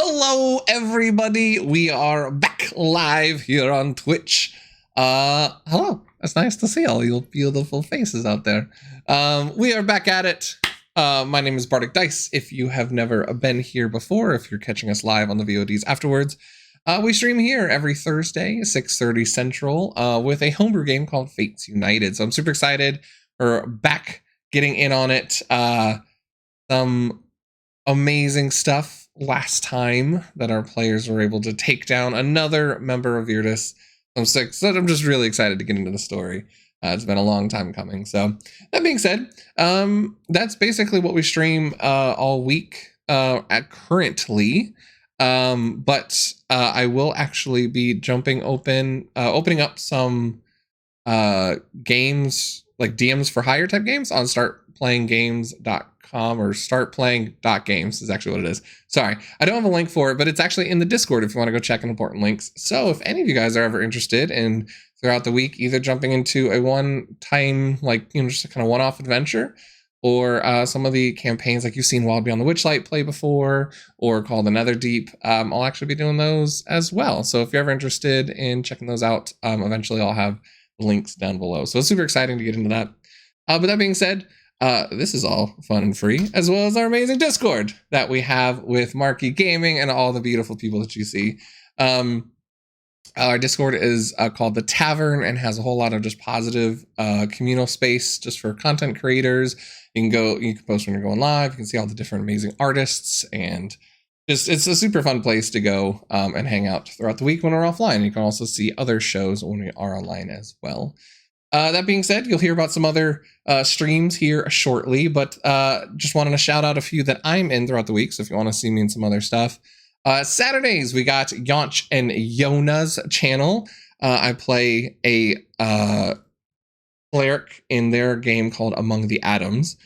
Hello, everybody. We are back live here on Twitch. Hello. It's nice to see all your beautiful faces out there. We are back at it. My name is Bardicdice. If you have never been here before, if you're catching us live on the VODs afterwards, we stream here every Thursday, 6:30 Central, with a homebrew game called Fates United. So I'm super excited. We're back getting in on it. Some amazing stuff last time that our players were able to take down another member of Bardicdice. I'm just really excited to get into the story. It's been a long time coming. So that being said, that's basically what we stream all week at currently. But I will actually be opening up some games, like DMs for hire type games on startplayinggames.com or startplaying.games is actually what it is. Sorry, I don't have a link for it, but it's actually in the Discord if you want to go check important links. So if any of you guys are ever interested in throughout the week, either jumping into a one-time, just a kind of one-off adventure, or some of the campaigns like you've seen Wild Beyond the Witchlight play before, or called the Netherdeep, I'll actually be doing those as well. So if you're ever interested in checking those out, eventually I'll have the links down below. So it's super exciting to get into that. But that being said, this is all fun and free, as well as our amazing Discord that we have with Marquee Gaming and all the beautiful people that you see. Our Discord is called The Tavern and has a whole lot of just positive communal space just for content creators. You can post when you're going live. You can see all the different amazing artists, and it's a super fun place to go and hang out throughout the week when we're offline. You can also see other shows when we are online as well. That being said, you'll hear about some other streams here shortly, but just wanted to shout out a few that I'm in throughout the week. So if you want to see me in some other stuff, Saturdays, we got Yonch and Yona's channel. I play a cleric in their game called Among the Atoms.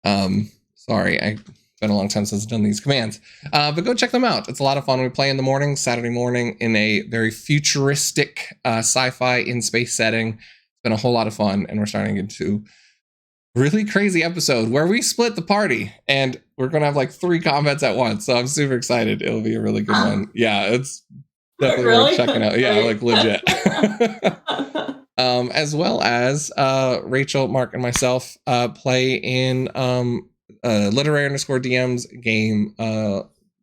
Sorry, it's been a long time since I've done these commands. But go check them out. It's a lot of fun. We play in the morning, Saturday morning, in a very futuristic sci-fi in-space setting. Been a whole lot of fun, and we're starting into a really crazy episode where we split the party and we're gonna have like 3 combats at once, so I'm super excited. It'll be a really good one. Yeah, it's definitely worth checking out. Yeah, like legit. As well as Rachel, Mark, and myself play in literary _ DM's game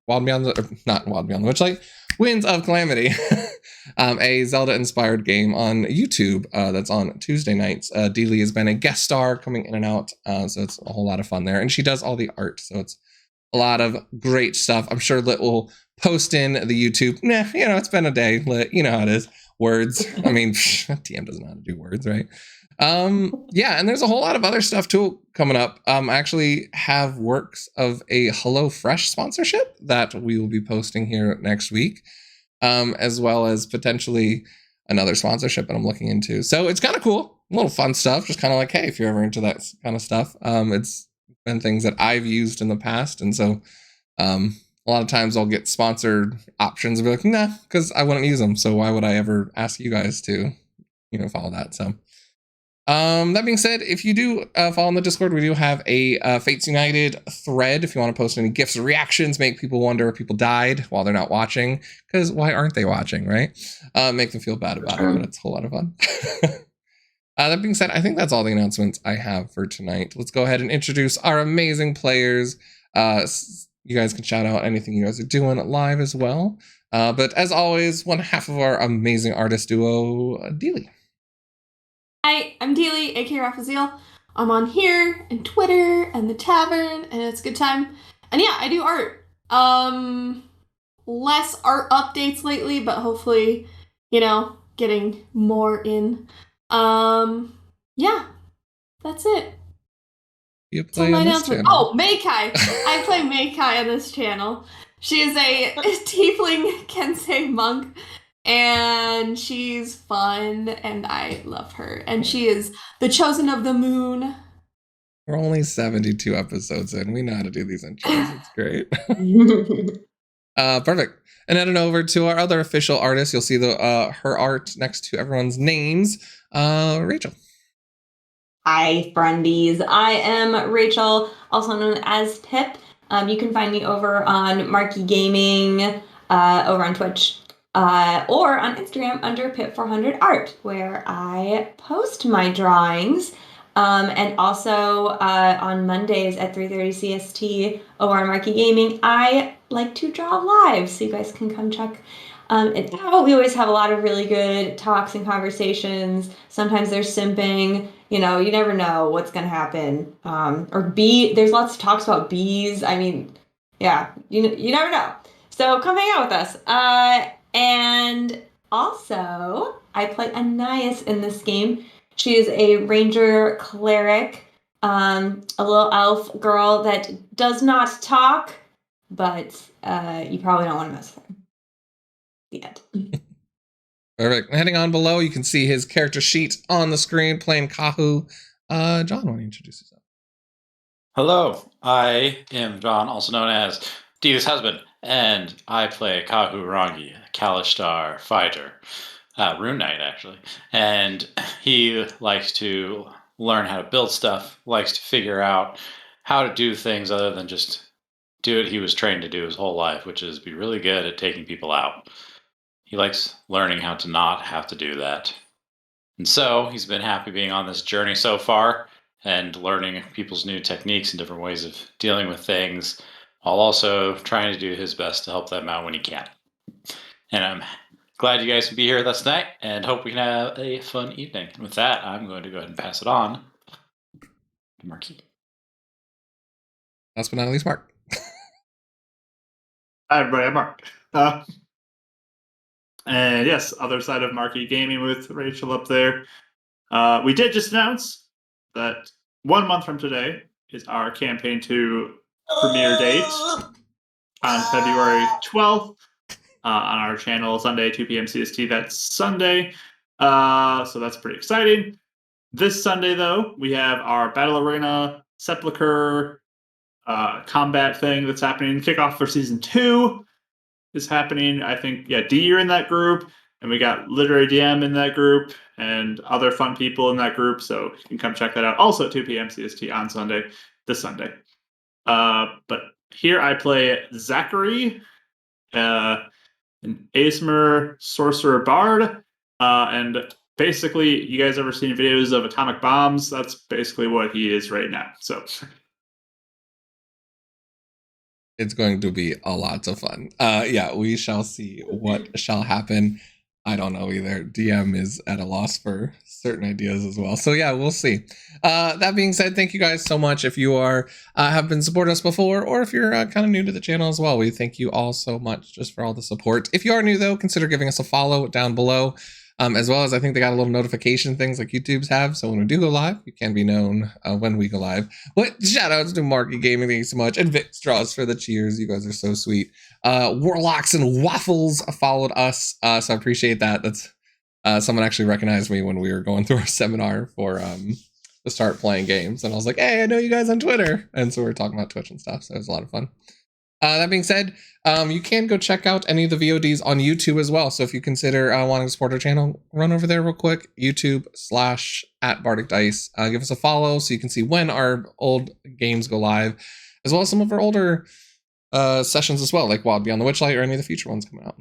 Wild Beyond the Witchlight, Winds of Calamity. A Zelda-inspired game on YouTube that's on Tuesday nights. Deely has been a guest star coming in and out, so it's a whole lot of fun there. And she does all the art, so it's a lot of great stuff. I'm sure Lit will post in the YouTube. It's been a day, Lit. You know how it is. Words. I mean, TM doesn't know how to do words, right? Yeah, and there's a whole lot of other stuff too coming up. I actually have works of a HelloFresh sponsorship that we will be posting here next week. As well as potentially another sponsorship that I'm looking into. So it's kind of cool, a little fun stuff, just kind of like, hey, if you're ever into that kind of stuff. It's been things that I've used in the past, and so a lot of times I'll get sponsored options and be like, nah, because I wouldn't use them, so why would I ever ask you guys to, follow that? So that being said, if you do follow on the Discord, we do have a Fates United thread. If you want to post any gifs or reactions, make people wonder if people died while they're not watching, because why aren't they watching, right? Make them feel bad about it, but it's a whole lot of fun. That being said, I think that's all the announcements I have for tonight. Let's go ahead and introduce our amazing players. You guys can shout out anything you guys are doing live as well. But as always, one half of our amazing artist duo, Deely. Hi, I'm Deely, aka Raphazel. I'm on here and Twitter and the Tavern, and it's a good time. And yeah, I do art. Less art updates lately, but hopefully, getting more in. Yeah, that's it. You play on this channel. Oh, Meikai. I play Meikai on this channel. She is a tiefling Kensei monk. And she's fun, and I love her. And she is the chosen of the moon. We're only 72 episodes in. We know how to do these intros. It's great. Perfect. And heading over to our other official artist, you'll see her art next to everyone's names. Rachel. Hi, friendies. I am Rachel, also known as Tip. You can find me over on Marky Gaming, over on Twitch, or on Instagram under Pip400Art, where I post my drawings. And also on Mondays at 3:30 CST over on Marky Gaming, I like to draw live, so you guys can come check it out. We always have a lot of really good talks and conversations. Sometimes there's simping. You know, you never know what's going to happen. There's lots of talks about bees. I mean, yeah, you never know. So come hang out with us. And also, I play Anais in this game. She is a ranger cleric, a little elf girl that does not talk, but you probably don't want to mess with her. The end. Perfect. Heading on below, you can see his character sheet on the screen playing Kahu. John, why don't you introduce yourself? Hello, I am John, also known as Diva's husband, and I play Kahu Rangi, a Kalishtar fighter. Rune Knight, actually. And he likes to learn how to build stuff, likes to figure out how to do things other than just do what he was trained to do his whole life, which is be really good at taking people out. He likes learning how to not have to do that. And so he's been happy being on this journey so far and learning people's new techniques and different ways of dealing with things, while also trying to do his best to help them out when he can. And I'm glad you guys can be here with us tonight and hope we can have a fun evening. And with that, I'm going to go ahead and pass it on to Marquis. Last but not least, Mark. Hi, everybody. I'm Mark. And yes, other side of Marky Gaming with Rachel up there. We did just announce that 1 month from today is our campaign 2 premiere date on February 12th on our channel, Sunday, 2 p.m. CST. That's Sunday. So that's pretty exciting. This Sunday, though, we have our Battle Arena Sepulcher combat thing that's happening. Kickoff for Season 2 is happening. I think, D, you're in that group, and we got Literary DM in that group, and other fun people in that group, so you can come check that out. Also at 2 p.m. CST on Sunday, this Sunday. But here I play Zachary, an ASMR sorcerer bard, and basically, you guys ever seen videos of atomic bombs? That's basically what he is right now, so... It's going to be a lot of fun. We shall see what shall happen. I don't know either. DM is at a loss for certain ideas as well. So yeah, we'll see. That being said, thank you guys so much. If you are have been supporting us before, or if you're kind of new to the channel as well, we thank you all so much just for all the support. If you are new though, consider giving us a follow down below. As well as I think they got a little notification things like YouTube's have. So when we do go live, you can be known when we go live. But shout outs to Marky Gaming, thank you so much. And Vic Straws for the cheers. You guys are so sweet. Warlocks and Waffles followed us. So I appreciate that. That's someone actually recognized me when we were going through our seminar for to start playing games. And I was like, hey, I know you guys on Twitter. And so we were talking about Twitch and stuff. So it was a lot of fun. That being said, you can go check out any of the VODs on YouTube as well. So if you consider wanting to support our channel, run over there real quick, YouTube/@Bardicdice. Give us a follow so you can see when our old games go live, as well as some of our older sessions as well, like Wild Beyond the Witchlight or any of the future ones coming out.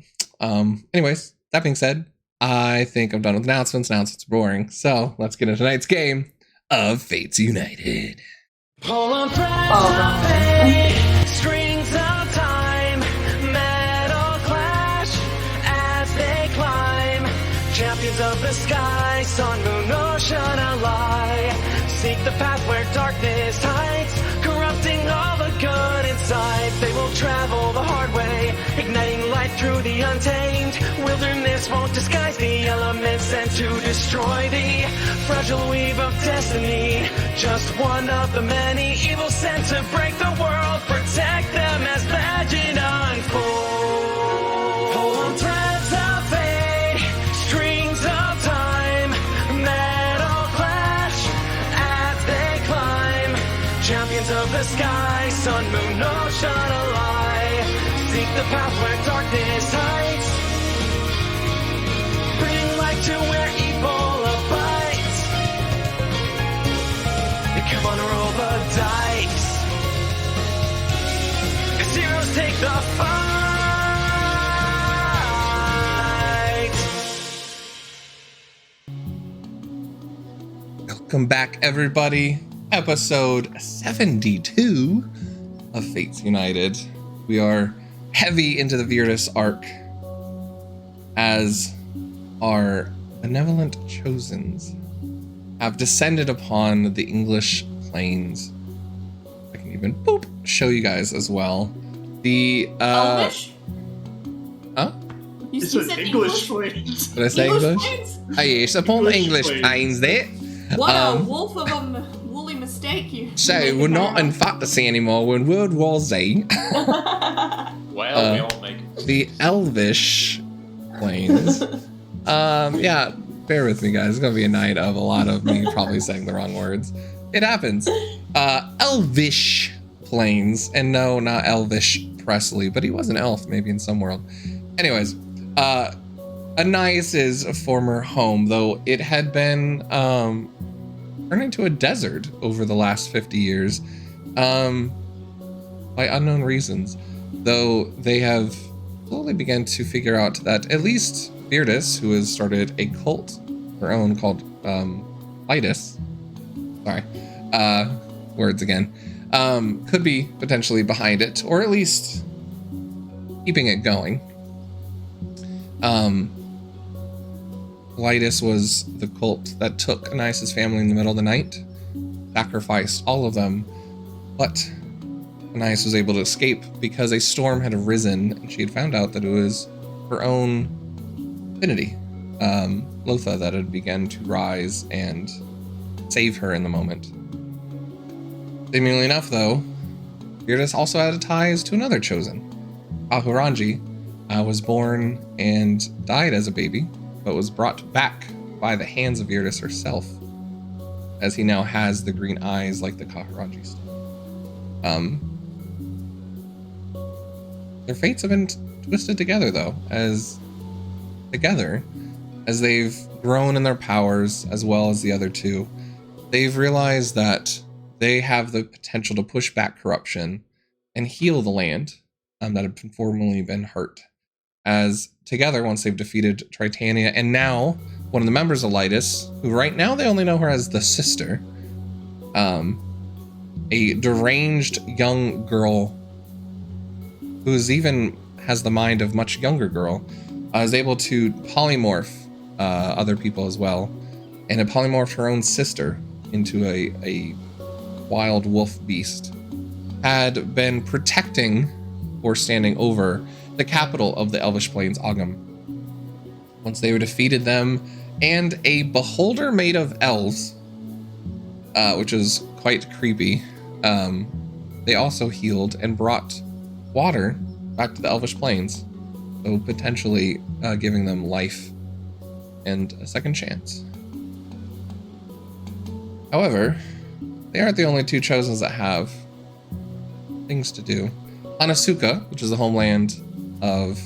Anyways, that being said, I think I'm done with announcements. Announcements are boring. So let's get into tonight's game of Fates United. Pull on threads of fate, strings of time, metal clash as they climb. Champions of the sky, sun, moon, ocean, ally. Seek the path where darkness hides, corrupting all the good inside. They will travel the hard way, igniting light through the untamed. Wilderness won't disguise the elements sent to destroy the fragile weave of destiny. Just one of the many evils sent to break the world. Protect them as legend unfolds. Pull on threads of fate, strings of time, metal clash as they climb. Champions of the sky, sun, moon, ocean, ally. Seek the path where darkness hides. Bring light to where evil abides. Come on, roll the dice. heroes take the fight. Welcome back, everybody. Episode 72 of Fates United. We are heavy into the Bardicdice arc as our benevolent chosens have descended upon the English plains. I can even show you guys as well. The Elvish? Huh? You This said was English English? planes. Did I say English? planes? Ah, yes, upon English English plains. plains there. What a wolf of a woolly mistake you. So made we're not there. in fantasy anymore. We're in World War Z. Well, we all make it. The Elvish plains. Yeah, bear with me, guys. It's gonna be a night of a lot of me probably saying the wrong words. It happens. Elvish plains, and no, not Elvish Presley, but he was an elf, maybe in some world. Anyways, Anais' former home, though it had been turned into a desert over the last 50 years, by unknown reasons. Though they have slowly begun to figure out that at least Bardicdice, who has started a cult of her own called Lightus, sorry, words again, could be potentially behind it, or at least keeping it going. Lightus was the cult that took Anais' family in the middle of the night, sacrificed all of them, but Anais was able to escape because a storm had arisen, and she had found out that it was her own affinity, Lotha, that had begun to rise and save her in the moment. Seemingly enough, though, Bardicdice also had ties to another chosen. Ahurangi was born and died as a baby, but was brought back by the hands of Bardicdice herself, as he now has the green eyes like the Kahurangi stuff. Their fates have been twisted together, though, as they've grown in their powers, as well as the other two. They've realized that they have the potential to push back corruption and heal the land that had formerly been hurt. As together, once they've defeated Tritania, and now one of the members of Lightus, who right now they only know her as the sister, a deranged young girl who's even has the mind of much younger girl, is able to polymorph other people as well, and it polymorphed her own sister into a wild wolf beast, had been protecting or standing over the capital of the Elvish Plains, Ogum. Once they were defeated them, and a beholder made of elves, which is quite creepy, they also healed and brought water back to the Elvish Plains, so potentially giving them life and a second chance. However, they aren't the only two chosens that have things to do. Hanasuka, which is the homeland of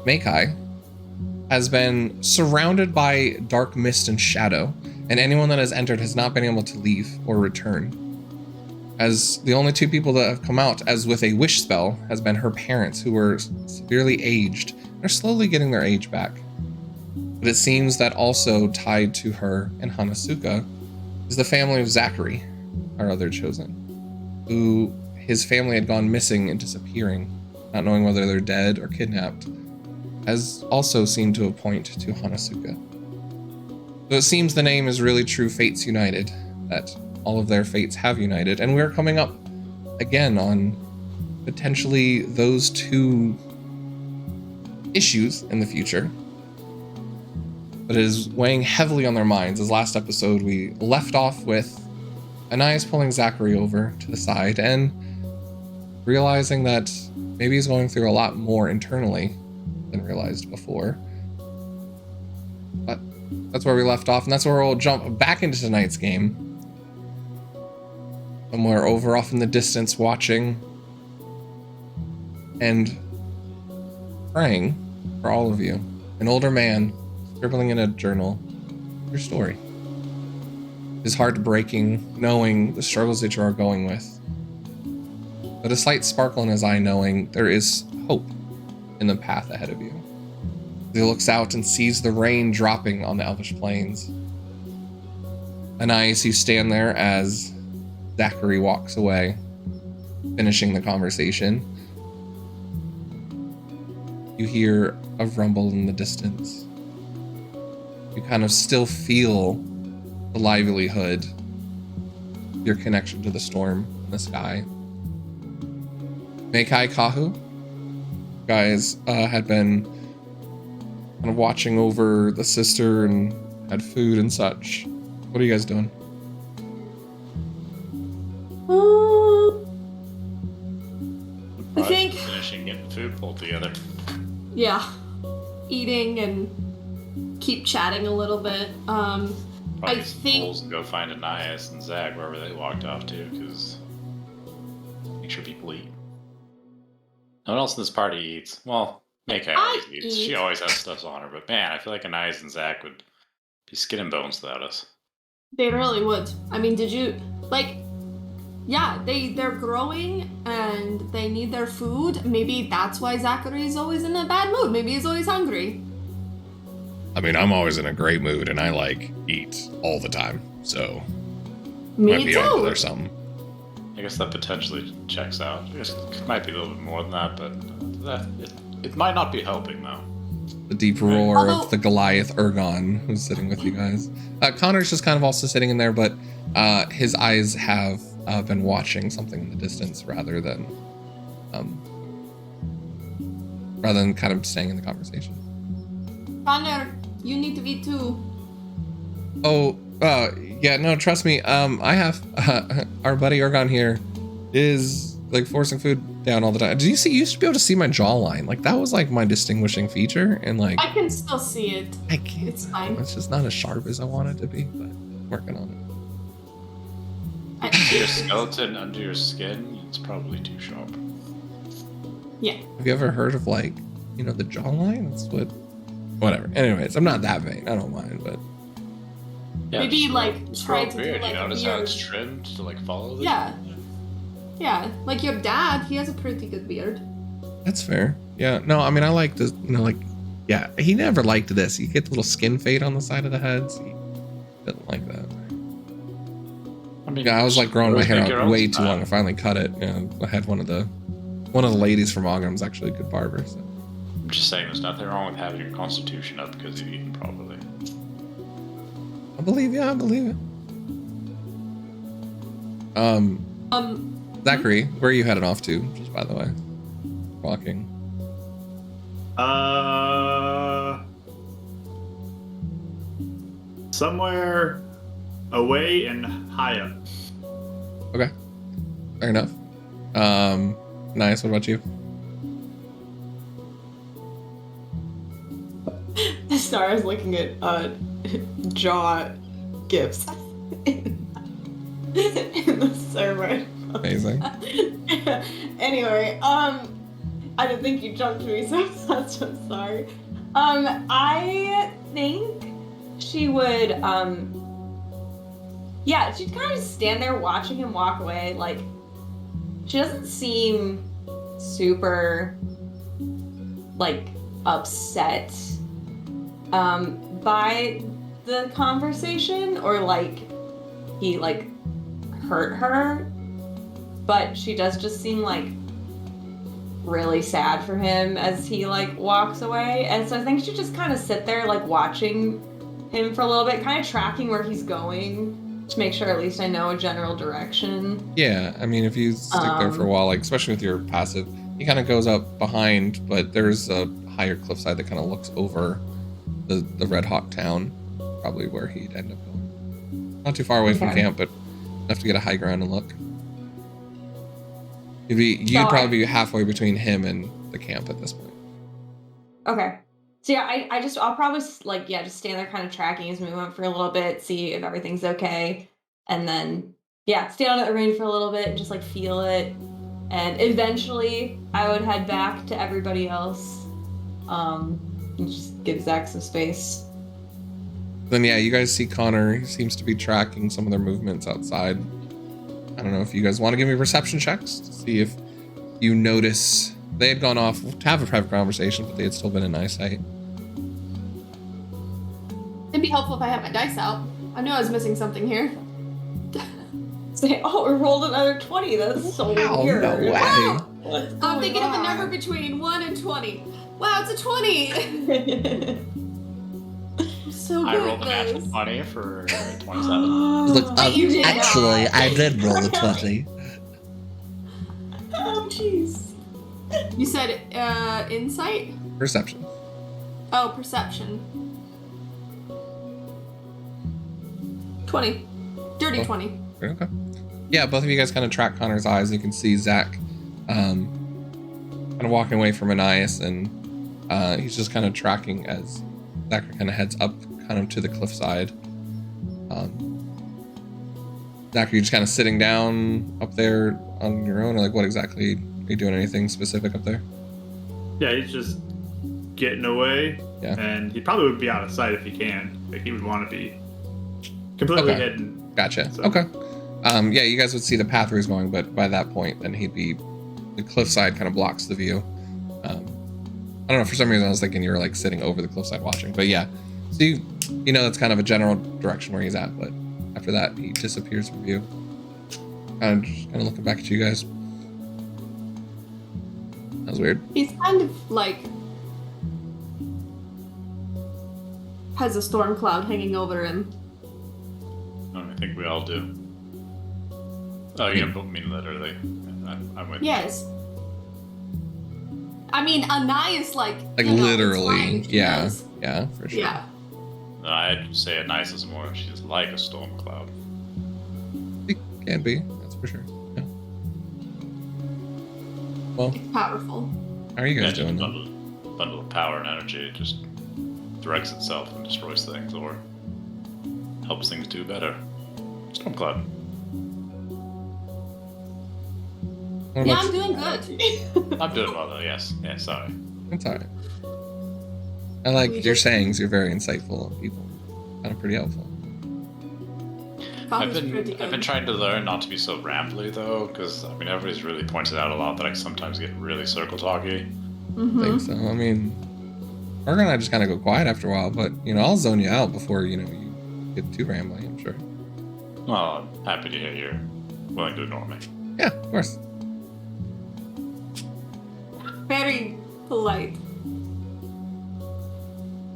Meikai, has been surrounded by dark mist and shadow, and anyone that has entered has not been able to leave or return. As the only two people that have come out as with a wish spell has been her parents, who were severely aged. They're slowly getting their age back. But it seems that also tied to her and Hanasuka is the family of Zachary, our other chosen, who his family had gone missing and disappearing, not knowing whether they're dead or kidnapped, has also seemed to point to Hanasuka. So it seems the name is really true Fates United, that all of their fates have united, and we're coming up again on potentially those two issues in the future. But it is weighing heavily on their minds. As last episode, we left off with Anais pulling Zachary over to the side and realizing that maybe he's going through a lot more internally than realized before. But that's where we left off, and that's where we'll jump back into tonight's game. Somewhere over off in the distance, watching and praying for all of you. An older man scribbling in a journal your story. It's heartbreaking knowing the struggles that you are going with. but a slight sparkle in his eye, knowing there is hope in the path ahead of you. He looks out and sees the rain dropping on the Elvish plains. Anais, you stand there as Zachary walks away, finishing the conversation. You hear a rumble in the distance. You kind of still feel the livelihood, your connection to the storm in the sky. Mekai, Kahu, you guys had been kind of watching over the sister and had food and such. What are you guys doing? I think finishing getting food pulled together. yeah, eating and keep chatting a little bit. Probably I some think fools and go find Anais and Zach wherever they walked off to, because make sure people eat. No one else in this party eats. Well, Mekai always eats. She always has stuff on her, but man, I feel like Anais and Zach would be skin and bones without us. they really would. I mean, did you like? Yeah, they're growing and they need their food. Maybe that's why Zachary's always in a bad mood. Maybe he's always hungry. I mean, I'm always in a great mood and I like eat all the time, so Me too. There's something. I guess that potentially checks out. I guess it might be a little bit more than that, but it might not be helping though. The deep roar of the Goliath Ergon who's sitting with you guys. Connor's just kind of also sitting in there, but his eyes have been watching something in the distance rather than kind of staying in the conversation. Connor, you need to eat too. Oh, yeah, no, trust me. I have our buddy Ergon here is like forcing food down all the time. You used to be able to see my jawline. Like that was like my distinguishing feature, and like I can still see it. I can't. It's fine. It's just not as sharp as I want it to be, but working on it. Your skeleton under your skin, it's probably too sharp. Yeah. Have you ever heard of like, the jawline? That's whatever. Anyways, I'm not that vain. I don't mind, but Yeah, Maybe just like just try grow to a beard. do like You a notice how weird. it's trimmed to like follow this? Yeah. Yeah, like your dad, he has a pretty good beard. that's fair. Yeah, no, I mean, I like this, yeah, he never liked this. You get the little skin fade on the side of the heads. He didn't like that. I mean, Yeah, I was like growing my always hair make your out own way too style. long. I finally cut it. I had one of the ladies from Ogham's actually a good barber. So. I'm just saying there's nothing wrong with having your constitution up because you've eaten properly. I believe it. Zachary, where are you headed off to? Just by the way, walking. Somewhere away and high up. Okay, fair enough. Nice. What about you? Sorry, I was looking at jaw gifts in the server. Amazing. Anyway, I didn't think you jumped me, so I'm so sorry. I think she would, yeah, she'd kind of stand there watching him walk away. Like, she doesn't seem super, like, upset by the conversation, or like he like hurt her, but she does just seem like really sad for him as he like walks away. And so I think she just kind of sit there like watching him for a little bit, kind of tracking where he's going to make sure at least I know a general direction. Yeah, I mean, if you stick there for a while, like especially with your passive, he kind of goes up behind, but there's a higher cliffside that kind of looks over the Red Hawk town, probably where he'd end up going. Not too far away from camp, but enough to get a high ground and look. You'd probably be halfway between him and the camp at this point. Okay. So yeah, I'll probably like, yeah, just stand there kind of tracking his movement for a little bit, see if everything's okay. And then, yeah, stay out of the rain for a little bit, just like feel it. And eventually I would head back to everybody else. And just give Zach some space. Then yeah, you guys see Connor. He seems to be tracking some of their movements outside. I don't know if you guys want to give me perception checks to see if you notice they had gone off to have a private conversation, but they had still been in eyesight. It'd be helpful if I had my dice out. I knew I was missing something here. Say, oh, we rolled another 20. That's so Oh, weird. no way. Wow. What's I'm going thinking of a on? number between 1 and 20. Wow, it's a 20! I'm so good I rolled a at natural this. 20 for 27. Look, But you did actually, not. I did roll a 20. Oh, jeez. You said insight? Perception. Oh, perception. 20. Dirty Oh. 20. Okay. Yeah, both of you guys kind of track Connor's eyes. You can see Zach kind of walking away from Anais, and he's just kind of tracking as Zach kind of heads up kind of to the cliffside. Zach, are you just kind of sitting down up there on your own, or like what exactly? Are you doing anything specific up there? Yeah, he's just getting away. Yeah. And he probably would be out of sight if he can. Like, he would want to be completely Okay. hidden. Gotcha. So- Okay. Yeah, you guys would see the path where he's going, but by that point, then he'd be the cliffside kind of blocks the view. I don't know, for some reason I was thinking you were like sitting over the cliffside watching, but yeah. So you know that's kind of a general direction where he's at, but after that he disappears from view. Kind of looking back at you guys. That was weird. He's kind of like has a storm cloud hanging over him. I think we all do. Oh, you don't mean literally. I'm with you. Yes. I mean, Anais like Like you know, it's literally, fine, she yeah, knows. yeah, for sure. Yeah. No, I'd say Anais is more. She's like a storm cloud. It can be, that's for sure. Yeah. Well, It's powerful. how are you guys just a doing? Then? bundle of power and energy. It just directs itself and destroys things, or helps things do better. Storm cloud. What Yeah, about I'm doing good. I'm doing well though. Yes. Yeah. Sorry. It's alright. I like your sayings. You're very insightful on people. Kind of pretty helpful. Coffee's pretty I've good. been trying to learn not to be so rambly though, because I mean everybody's really pointed out a lot that I sometimes get really circle talky. I think so. I mean, Margaret and I just kind of go quiet after a while, but you know, I'll zone you out before you get too rambly. I'm sure. Well, I'm happy to hear you're willing to ignore me. Yeah, of course. Very polite.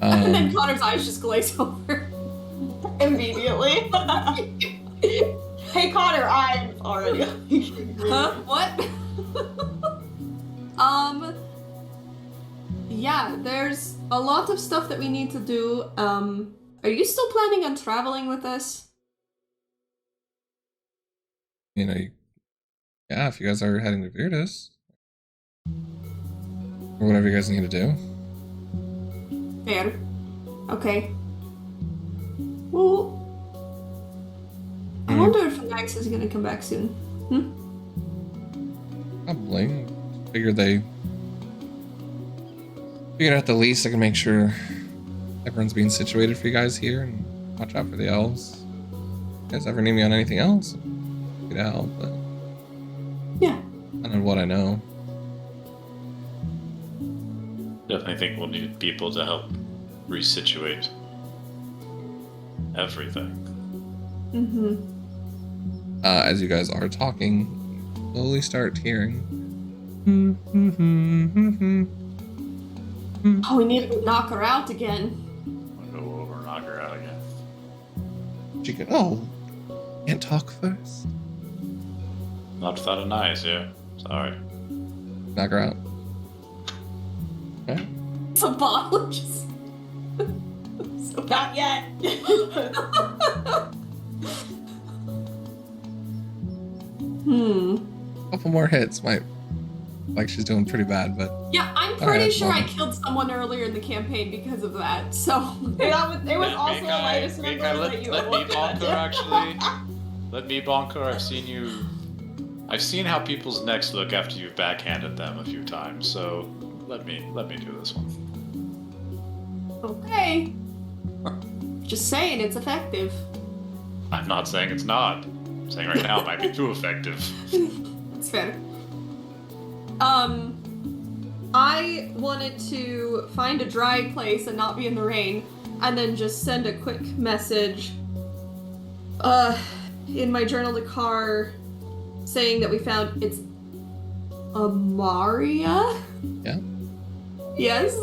And then Um, Connor's eyes just glaze over. Immediately. Hey, Connor, I'm already. Huh? What? Yeah, there's a lot of stuff that we need to do. Are you still planning on traveling with us? you know, yeah, if you guys are heading to Virtus, or whatever you guys need to do. Fair. Okay. Well, I wonder if Max is gonna come back soon. Probably. Figured at the least I can make sure everyone's being situated for you guys here and watch out for the elves. If you guys ever need me on anything else, get out, but Yeah. I don't know what I know. Definitely think we'll need people to help resituate everything. Mm-hmm. As you guys are talking, you slowly start hearing. Oh, we need to knock her out again. I'll go over and knock her out again. She goes, "Oh, can't talk first." Not without a nice, yeah. Sorry. Knock her out. Okay. It's a bottle. Just... so Not yet. Couple more hits might. Like she's doing pretty bad, but Yeah, I'm pretty Alright, sure well. I killed someone earlier in the campaign because of that. So It was also the latest number that you let me looked bonk at. her, actually. Let me bonk her. I've seen how people's necks look after you've backhanded them a few times, so let me do this one. okay. Just saying, it's effective. I'm not saying it's not. I'm saying right now it might be too effective. It's fair. I wanted to find a dry place and not be in the rain, and then just send a quick message in my journal to Car saying that we found it's Amaria? Yeah. Yes?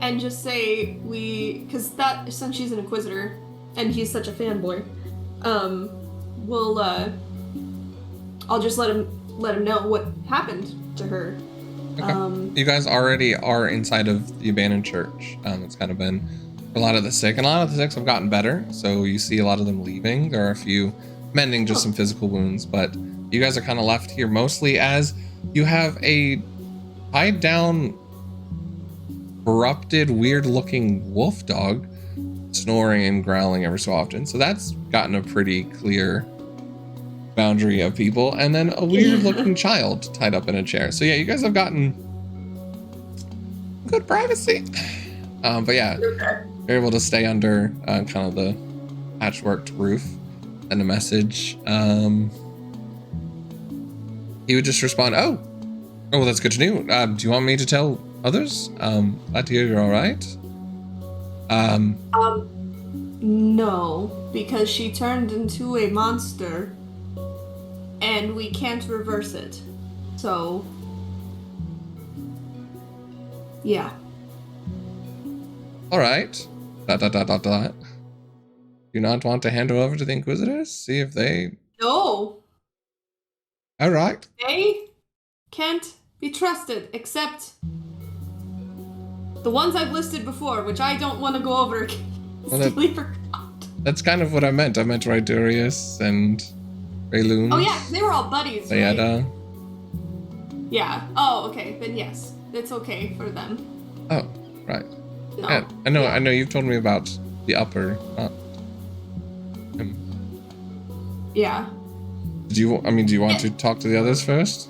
And just say because since she's an Inquisitor, and he's such a fanboy, I'll just let him know what happened to her. Okay. You guys already are inside of the abandoned church. It's kind of been a lot of the sick, and a lot of the sick have gotten better, so you see a lot of them leaving. There are a few mending just some physical wounds, but you guys are kind of left here mostly as you have a tied down, corrupted, weird looking wolf dog snoring and growling every so often. So that's gotten a pretty clear boundary of people, and then a weird looking child tied up in a chair. So yeah, you guys have gotten good privacy. But yeah, you're able to stay under kind of the patchworked roof. Send a message. He would just respond, oh, that's good to know. Do you want me to tell others? Glad to hear you're all right. No, because she turned into a monster, and we can't reverse it. So, yeah. All right. ... You not want to hand her over to the Inquisitors? See if they... No, All right. they can't be trusted, except the ones I've listed before, which I don't want to go over again. Well, Totally forgot. That's kind of what I meant. I meant Rydurius and Rayloon. Oh yeah, they were all buddies, right? Sayeda. Yeah. Oh, okay. Then yes, it's okay for them. Oh, right. No. Yeah, I know. You've told me about the upper. Not him. Yeah. Do you want to talk to the others first?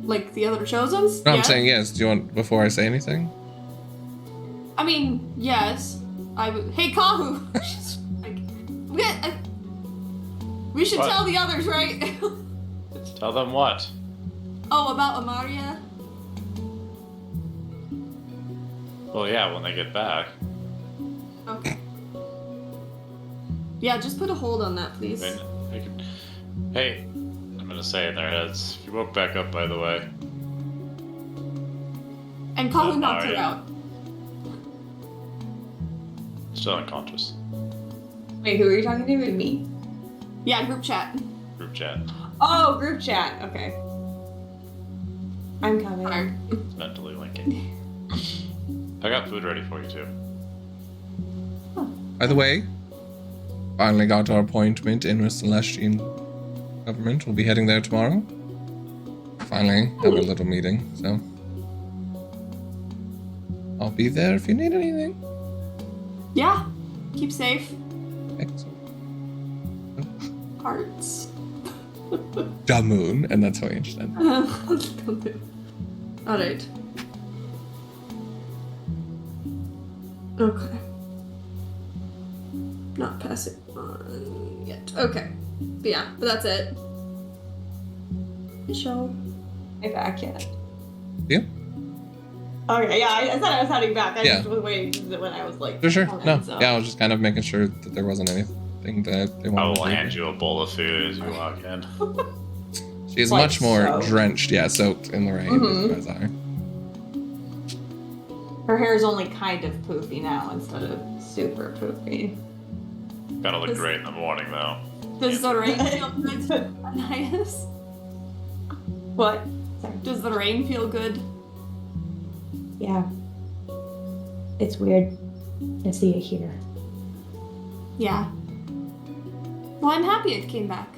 Like the other Chosens? No, I'm Yes. saying yes. Do you want before I say anything? I mean, yes. I would. Hey, Kahu. She's like, we should What? tell the others, right? Tell them what? Oh, about Amaria. Well, yeah, when they get back. Okay. Yeah, just put a hold on that, please. I mean, hey, I'm gonna say in their heads, you woke back up, by the way. And Kahu knocked her Amaria. out. Still unconscious. Wait, who are you talking to? Me? Yeah, group chat. Group chat. Oh, group chat. Okay. I'm coming. Alright. Mentally linking. I got food ready for you, too. By the way, finally got our appointment in with Celestian government. We'll be heading there tomorrow. Finally have a little meeting, so I'll be there if you need anything. Yeah. Keep safe. Excellent. Hearts. Jamun, and that's how you understand. Alright. Okay. Not pass it on yet. Okay. But yeah, but that's it. Show. Am I back yet? Yeah. Okay, yeah, I said I was heading back. I Yeah. just was waiting when I was like. Sure. on No. it, so. Yeah, I was just kind of making sure that there wasn't anything that they I wanted will to do. hand you a bowl of food as you walk in. She is Like much more so. drenched, soaked in the rain Mhm. as you guys are. Her hair is only kind of poofy now instead of super poofy. Gotta look great in the morning, though. Does the rain feel good, Anais? What? Sorry. Does the rain feel good? Yeah. It's weird to see it here. Yeah. Well, I'm happy it came back.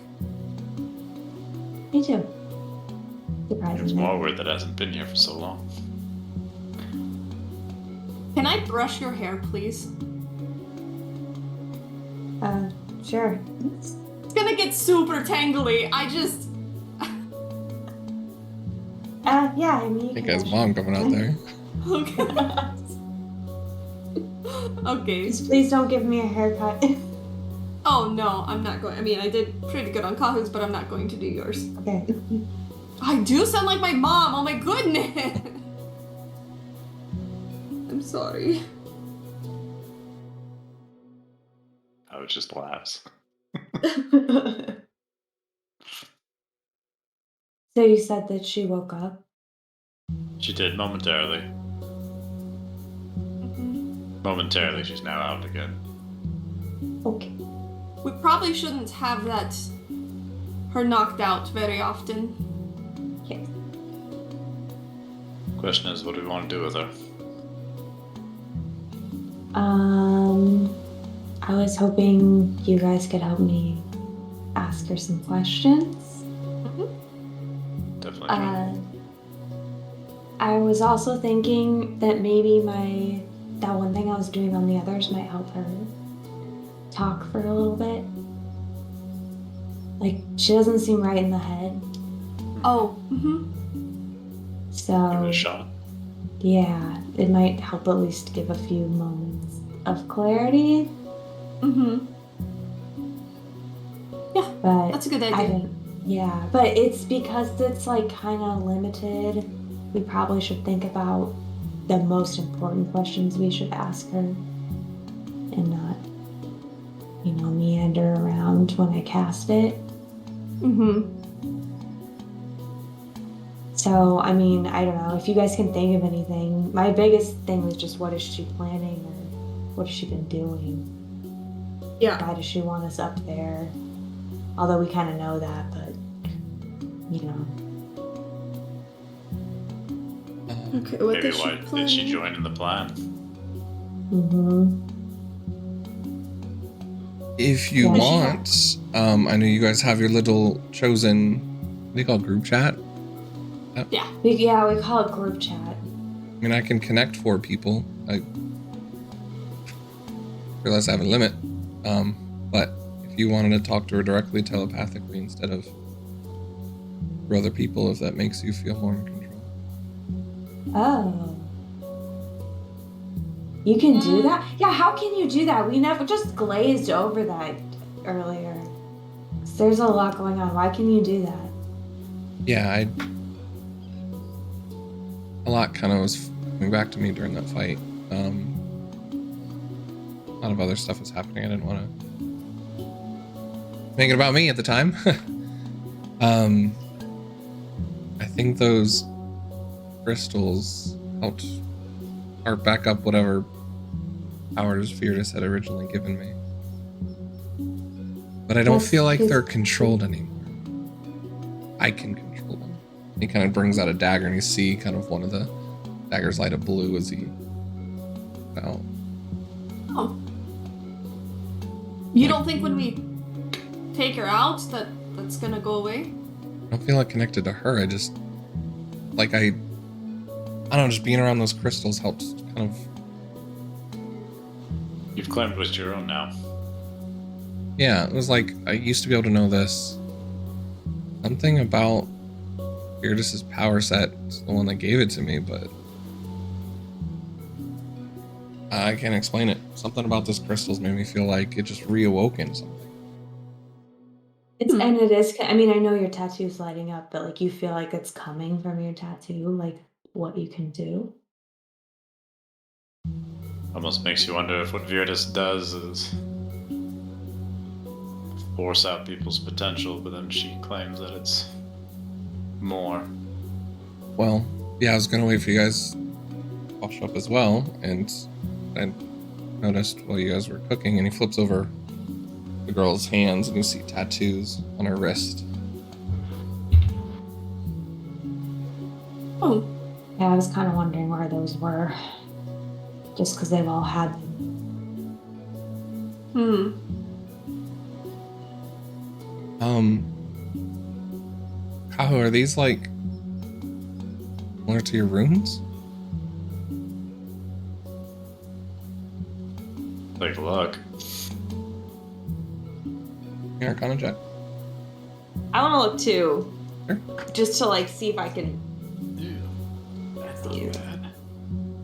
Me too. It's Surprisingly. more weird that it hasn't been here for so long. Can I brush your hair, please? Sure. It's gonna get super tangly. I just. Yeah, I mean. I think his mom coming out there. Okay. Okay. Just please don't give me a haircut. Oh no, I'm not going. I mean, I did pretty good on Kahu's, but I'm not going to do yours. Okay. I do sound like my mom. Oh my goodness. I'm sorry. I was just laughs. So you said that she woke up? She did momentarily. Momentarily, she's now out again. Okay. We probably shouldn't have her knocked out very often. Yes. Question is, what do we want to do with her? I was hoping you guys could help me ask her some questions. Definitely. I was also thinking that maybe that one thing I was doing on the others might help her talk for a little bit. Like, she doesn't seem right in the head. Oh, So, Give it a shot. yeah, it might help at least give a few moments of clarity. Yeah, But that's a good I idea. don't. Yeah, but it's because it's like kind of limited. We probably should think about the most important questions we should ask her, and not, meander around when I cast it. So, I mean, I don't know if you guys can think of anything. My biggest thing was just, what is she planning, or what has she been doing? Yeah. Why does she want us up there? Although we kind of know that, but Okay, what Maybe does she why plan? did she join in the plan? If you Yeah, want, I know you guys have your little chosen, what do you call it, group chat? we call it group chat. I mean, I can connect 4 people. I realize I have a limit. But if you wanted to talk to her directly telepathically instead of through other people, if that makes you feel more in control. Oh. You can do that? Yeah, how can you do that? We never just glazed over that earlier. There's a lot going on. Why can you do that? Yeah, a lot kind of was coming back to me during that fight. A lot of other stuff was happening. I didn't want to make it about me at the time. I think those crystals helped art back up whatever powers Fearless had originally given me. But I don't feel like they're controlled anymore. I can control them. He kind of brings out a dagger, and you see kind of one of the daggers light up blue as he out. Oh. You don't think when we take her out that's gonna go away? I don't feel like connected to her. I just like I don't know, just being around those crystals helps kind of. You've claimed what's your own now. Yeah, it was like I used to be able to know this. Something about Bardicdice's power set is the one that gave it to me, but I can't explain it. Something about this crystals made me feel like it just reawoken something. And it is, I mean, I know your tattoo's lighting up, but like you feel like it's coming from your tattoo, like what you can do. Almost makes you wonder if what Bardicdice does is force out people's potential, but then she claims that it's more. Well, yeah, I was gonna wait for you guys to wash up as well, and I noticed while you guys were cooking, and he flips over the girl's hands, and you see tattoos on her wrist. Oh. Yeah, I was kind of wondering where those were, just because they've all had them. Kaho, are these like similar to your runes? Take a look. Your Arcana check. I want to look too, Sure. just to like see if I can. That's not bad.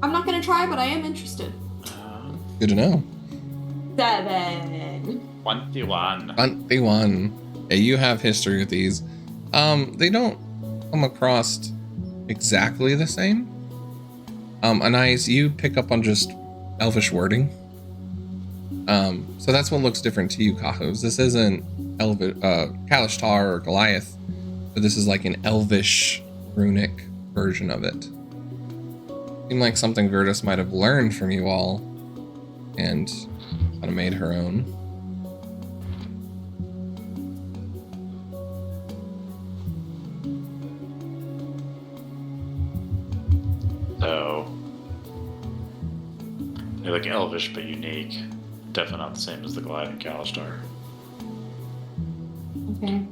I'm not gonna try, but I am interested. Good to know. 7. 21. 21. Yeah, you have history with these. They don't come across exactly the same. Anais, you pick up on just elvish wording. So that's what looks different to you, Kahos. This isn't Kalishtar or Goliath, but this is like an elvish runic version of it. Seemed like something Virtus might have learned from you all and kind of made her own. So, they're like elvish but unique. Definitely not the same as the Goliath and Kalishtar. Okay.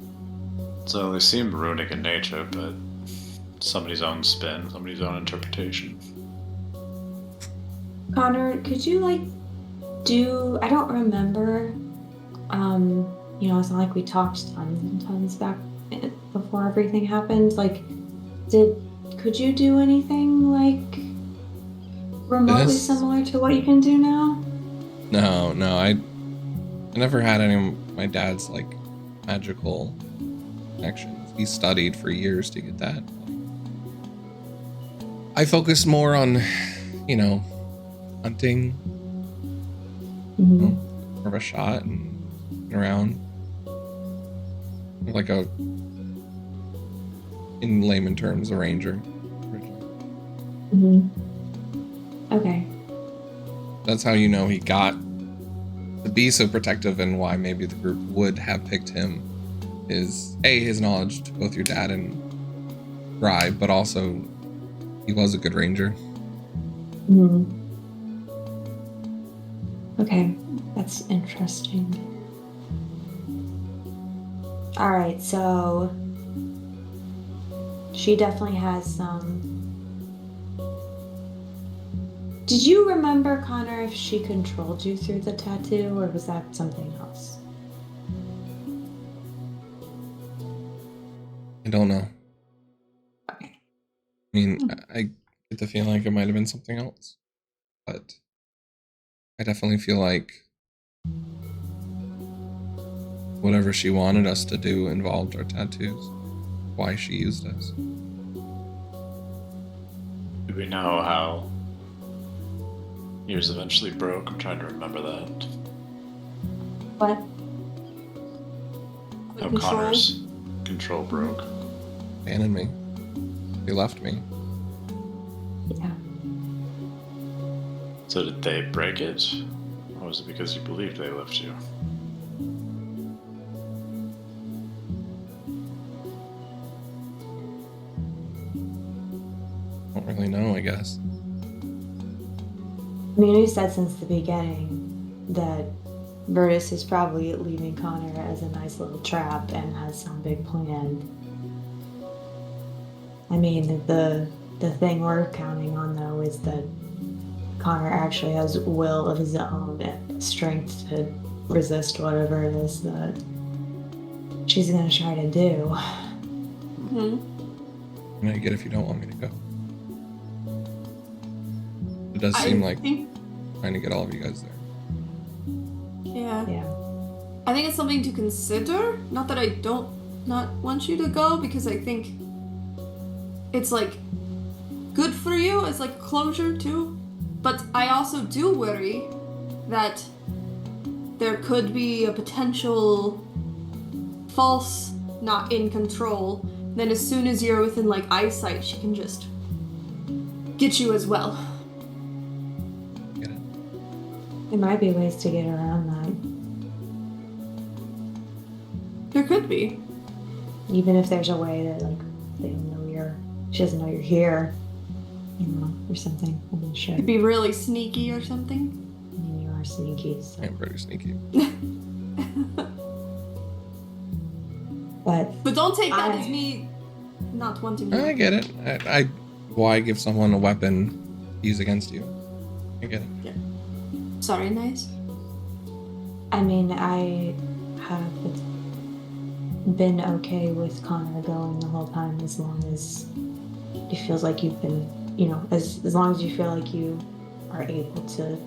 So they seem runic in nature, but somebody's own spin, somebody's own interpretation. Connor, could you I don't remember, it's not like we talked tons and tons back before everything happened. Could you do anything remotely similar to what you can do now? No, I never had any of my dad's magical connections. He studied for years to get that. I focused more on, hunting, more of a shot and around, in layman terms, a ranger. Okay. That's how you know he got to be so protective, and why maybe the group would have picked him is his knowledge to both your dad and Rye, but also he was a good ranger. Okay, that's interesting. All right, so she definitely has some. Did you remember, Connor, if she controlled you through the tattoo, or was that something else? I don't know. Okay. I mean, I get the feeling like it might have been something else, but I definitely feel like whatever she wanted us to do involved our tattoos. Why she used us. Do we know how yours eventually broke? I'm trying to remember that. What? How Connor's control broke. Abandoned me. They left me. Yeah. So did they break it? Or was it because you believed they left you? Don't really know, I guess. I mean, we said since the beginning that Virtus is probably leaving Connor as a nice little trap and has some big plan. I mean, the thing we're counting on, though, is that Connor actually has will of his own and strength to resist whatever it is that she's going to try to do. And I get if you don't want me to go. It does seem like trying to get all of you guys there. Yeah. Yeah. I think it's something to consider. Not that I don't not want you to go, because I think it's good for you as closure too. But I also do worry that there could be a potential false not in control. Then as soon as you're within eyesight, she can just get you as well. Get it? There might be ways to get around that. There could be. Even if there's a way that she doesn't know you're here, or something. I'm not sure. Could be really sneaky or something. I mean, you are sneaky, so. I'm pretty sneaky. But don't take that as me not wanting you. I get it. Why give someone a weapon to use against you? I get it. Yeah. Sorry, Nice. I mean, I have been okay with Connor going the whole time, as long as it feels like you've been, as long as you feel like you are able to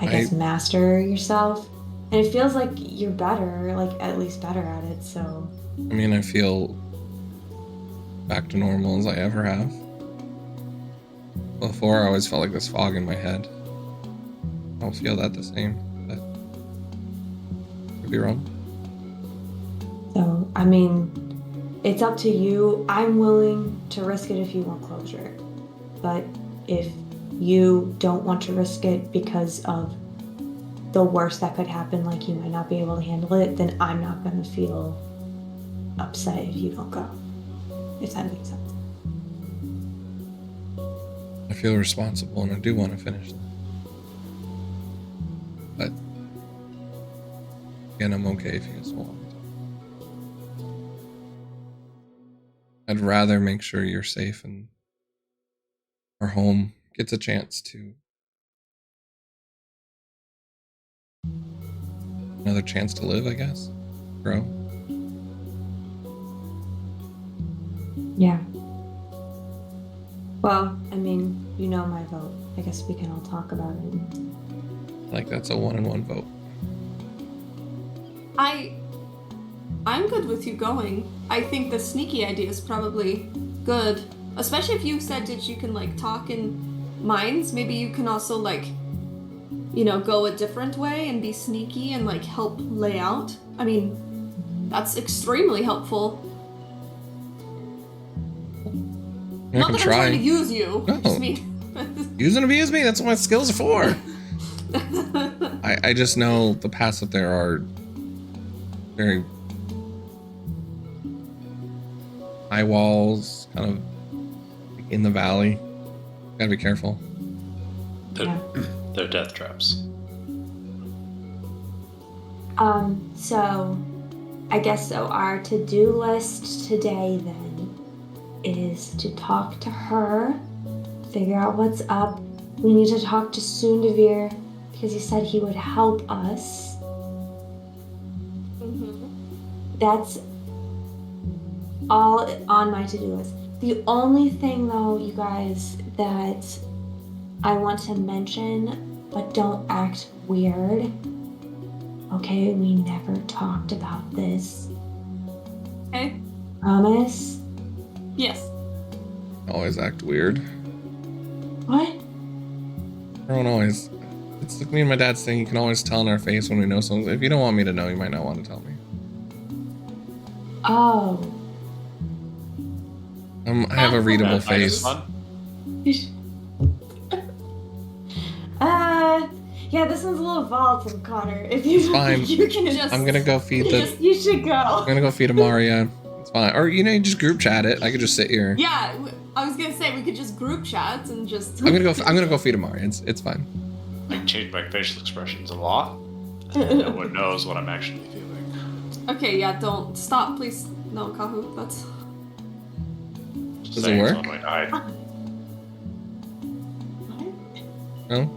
guess, master yourself. And it feels like you're better, like at least better at it, so. I mean, I feel back to normal as I ever have. Before, I always felt like this fog in my head. I don't feel that the same, but I could be wrong. So, I mean, it's up to you. I'm willing to risk it if you want closure. But if you don't want to risk it because of the worst that could happen, like you might not be able to handle it, then I'm not going to feel upset if you don't go. If that makes sense. I feel responsible and I do want to finish that. But again, I'm okay if you guys want me to. I'd rather make sure you're safe and our home gets a chance to another chance to live, I guess. Grow. Yeah. Well, I mean, you know my vote. I guess we can all talk about it. Like that's a 1-1 vote. I'm good with you going. I think the sneaky idea is probably good. Especially if you said that you can like talk in minds, maybe you can also like, you know, go a different way and be sneaky and like help lay out. I mean, that's extremely helpful. I Not can that try. I'm trying to use you. No. I just mean Use and abuse me, that's what my skills are for. I just know the paths up there are very high walls, kind of in the valley. Gotta be careful. They're death traps. So I guess so our to-do list today then is to talk to her, figure out what's up. We need to talk to Sundavir because he said he would help us. That's all on my to-do list. The only thing though, you guys, that I want to mention, but don't act weird. Okay, we never talked about this. Okay. Promise? Yes. Always act weird. What? Everyone always. It's like me and my dad's thing. You can always tell in our face when we know something. If you don't want me to know, you might not want to tell me. Oh. I have a readable That is face. fun. Yeah, this one's a little volatile, Connor. If you Fine. you can just I'm gonna go feed the. you should go. I'm gonna go feed Amaria. It's fine. Or you know, you just group chat it. I could just sit here. Yeah, I was gonna say we could just group chat and just. I'm gonna go feed Amaria. It's fine. I can change my facial expressions a lot. No one knows what I'm actually feeling. Okay, yeah, don't stop, please. No, Kahu, that's. Just Does it saying, work? it's one way to hide. No. Okay.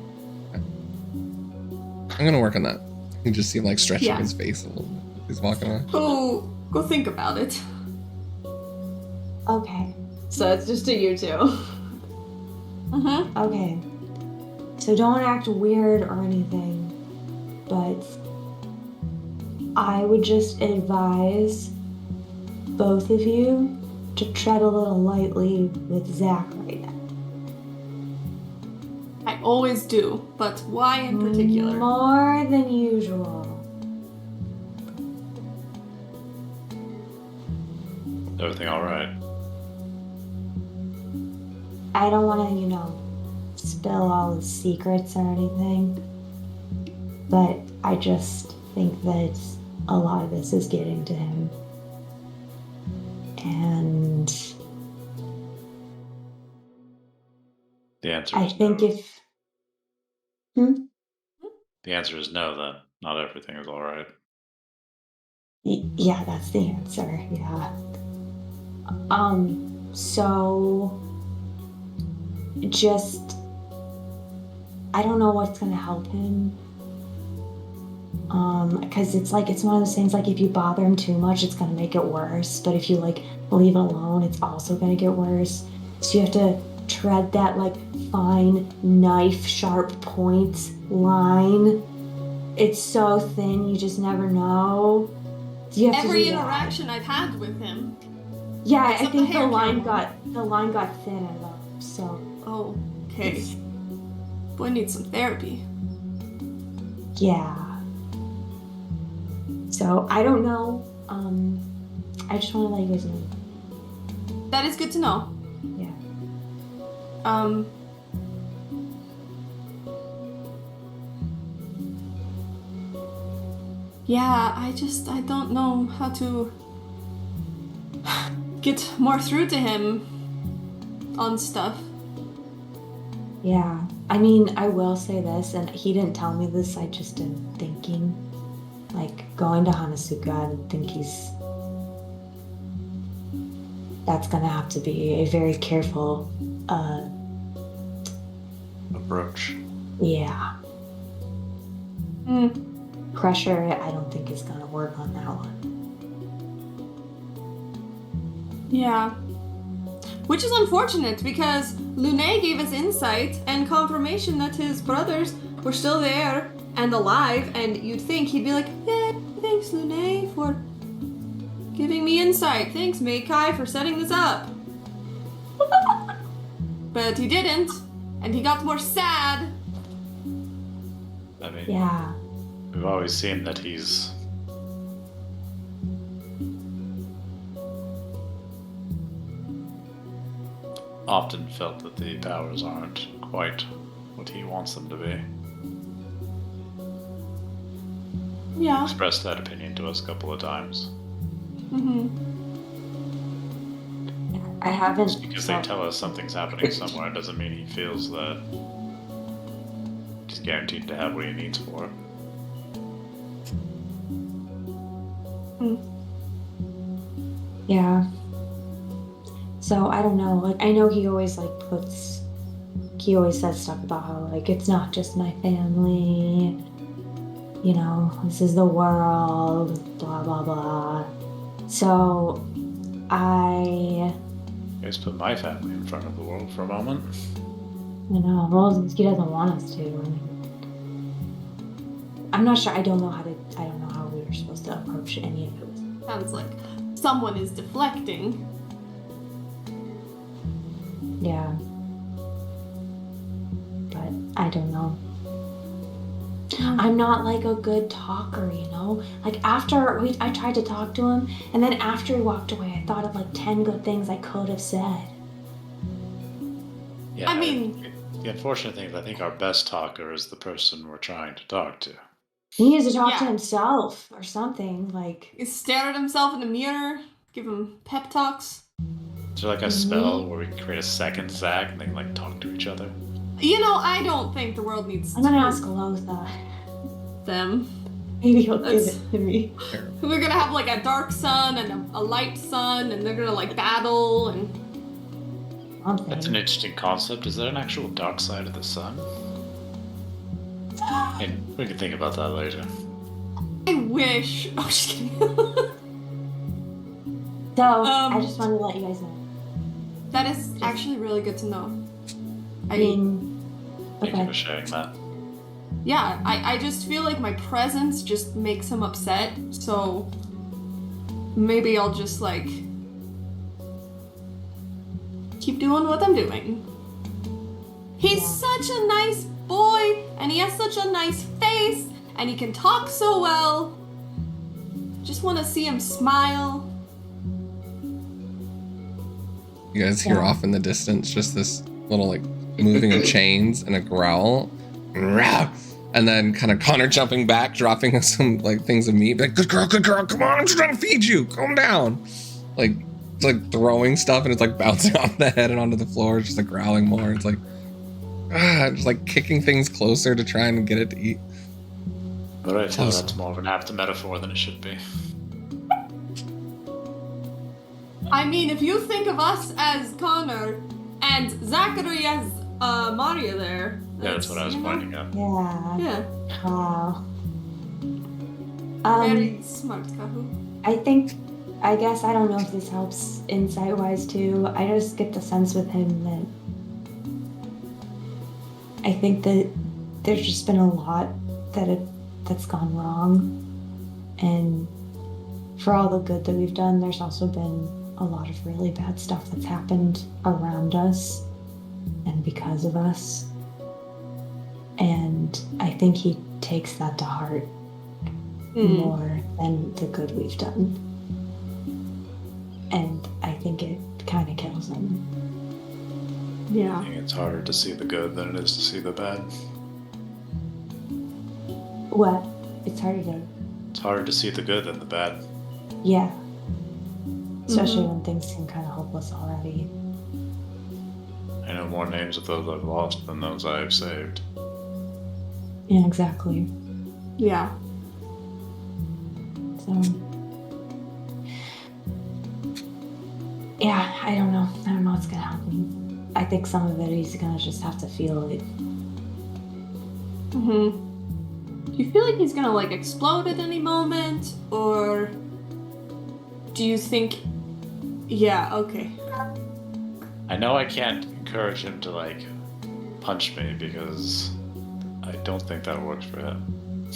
I'm gonna work on that. You just see him like stretching Yeah. his face a little bit. He's walking away. Go think about it. Okay. So it's just to you two. Mm-hmm. Okay. So don't act weird or anything, but I would just advise both of you to tread a little lightly with Zach right now. I always do, but why in particular? More than usual. Everything all right? I don't want to, spill all his secrets or anything, but I just think that a lot of this is getting to him. And The answer I is think no. if... The answer is no, then. Not everything is all right. Yeah, that's the answer, yeah. So... just... I don't know what's gonna help him. Because it's one of those things, like, if you bother him too much, it's gonna make it worse. But if you, leave it alone, it's also gonna get worse. So you have to tread that like fine knife sharp point line. It's so thin, you just never know. You have Every to do that. interaction I've had with him. Yeah, Except I think the the hair line camera. got thin enough. So Oh, okay. Boy needs some therapy. yeah. So I don't know. I just want to let you guys know. That is good to know. Yeah. Yeah, I don't know how to get more through to him on stuff. Yeah. I mean, I will say this, and he didn't tell me this, I just am thinking. Like, going to Hanasuka, I think that's gonna have to be a very careful, Approach. yeah. Hmm. Pressure, I don't think is gonna work on that one. Yeah. Which is unfortunate because Lune gave us insight and confirmation that his brothers were still there and alive, and you'd think he'd be like, yeah, thanks Lune for giving me insight. Thanks Meikai for setting this up. But he didn't, and he got more sad. I mean, Yeah. we've always seen that he's often felt that the powers aren't quite what he wants them to be. Yeah. Expressed that opinion to us a couple of times. Mm-hmm. I haven't. Just because they tell us something's happening somewhere doesn't mean he feels that he's guaranteed to have what he needs for it. Yeah. So I don't know. Like I know he always he always says stuff about how like it's not just my family. You know, this is the world. Blah blah blah. So I You guys put my family in front of the world for a moment. know. Well, he doesn't want us to. I'm not sure. I don't know how we were supposed to approach any of it. Sounds like someone is deflecting. Yeah. But I don't know. I'm not like a good talker, you know? Like after I tried to talk to him, and then after he walked away, I thought of like 10 good things I could have said. Yeah, I mean- the unfortunate thing is I think our best talker is the person we're trying to talk to. He needs to talk to Yeah. himself or something. Like, He stare at himself in the mirror, give him pep talks. Is there like a spell where we can create a second Zach and they can like talk to each other? You know, I don't think the world needs I'm gonna ask Lotha. them. Maybe he'll give That's- it to me. We're gonna have like a dark sun and a light sun, and they're gonna like battle and. Something. That's an interesting concept. Is there an actual dark side of the sun? And we can think about that later. I wish. Oh, just kidding. So, I just wanted to let you guys know. That is actually really good to know. I mean, Thank you okay. for sharing that. Yeah, I just feel like my presence just makes him upset, so maybe I'll just like keep doing what I'm doing. He's such a nice boy, and he has such a nice face, and he can talk so well. Just want to see him smile. You guys hear off in the distance just this little like moving of chains and a growl. And then kind of Connor jumping back, dropping some like things of meat. Like, good girl, come on, I'm just trying to feed you. Calm down. Like it's like throwing stuff and it's like bouncing off the head and onto the floor. It's just like growling more. It's like just like kicking things closer to try and get it to eat. But I tell Close. that's more of an apt metaphor than it should be. I mean, if you think of us as Connor and Zachary as Mario there. Yeah, that's what I was you know? pointing at. Yeah. Yeah, Wow. very smart, Kahu. I guess I don't know if this helps insight-wise too. I just get the sense with him that I think that there's just been a lot that's gone wrong. And for all the good that we've done, there's also been a lot of really bad stuff that's happened around us and because of us. And I think he takes that to heart more than the good we've done. And I think it kind of kills him. Yeah. I think it's harder to see the good than it is to see the bad. What? It's harder to... It's harder to see the good than the bad. Yeah. Especially when things seem kind of hopeless already. I know more names of those I've lost than those I've saved. Yeah, exactly. Yeah. So... yeah, I don't know. I don't know what's gonna happen. I think some of it he's gonna just have to feel it. Mm-hmm. Do you feel like he's gonna like explode at any moment, or do you think? Yeah. Okay. I know I can't encourage him to like punch me because I don't think that works for him.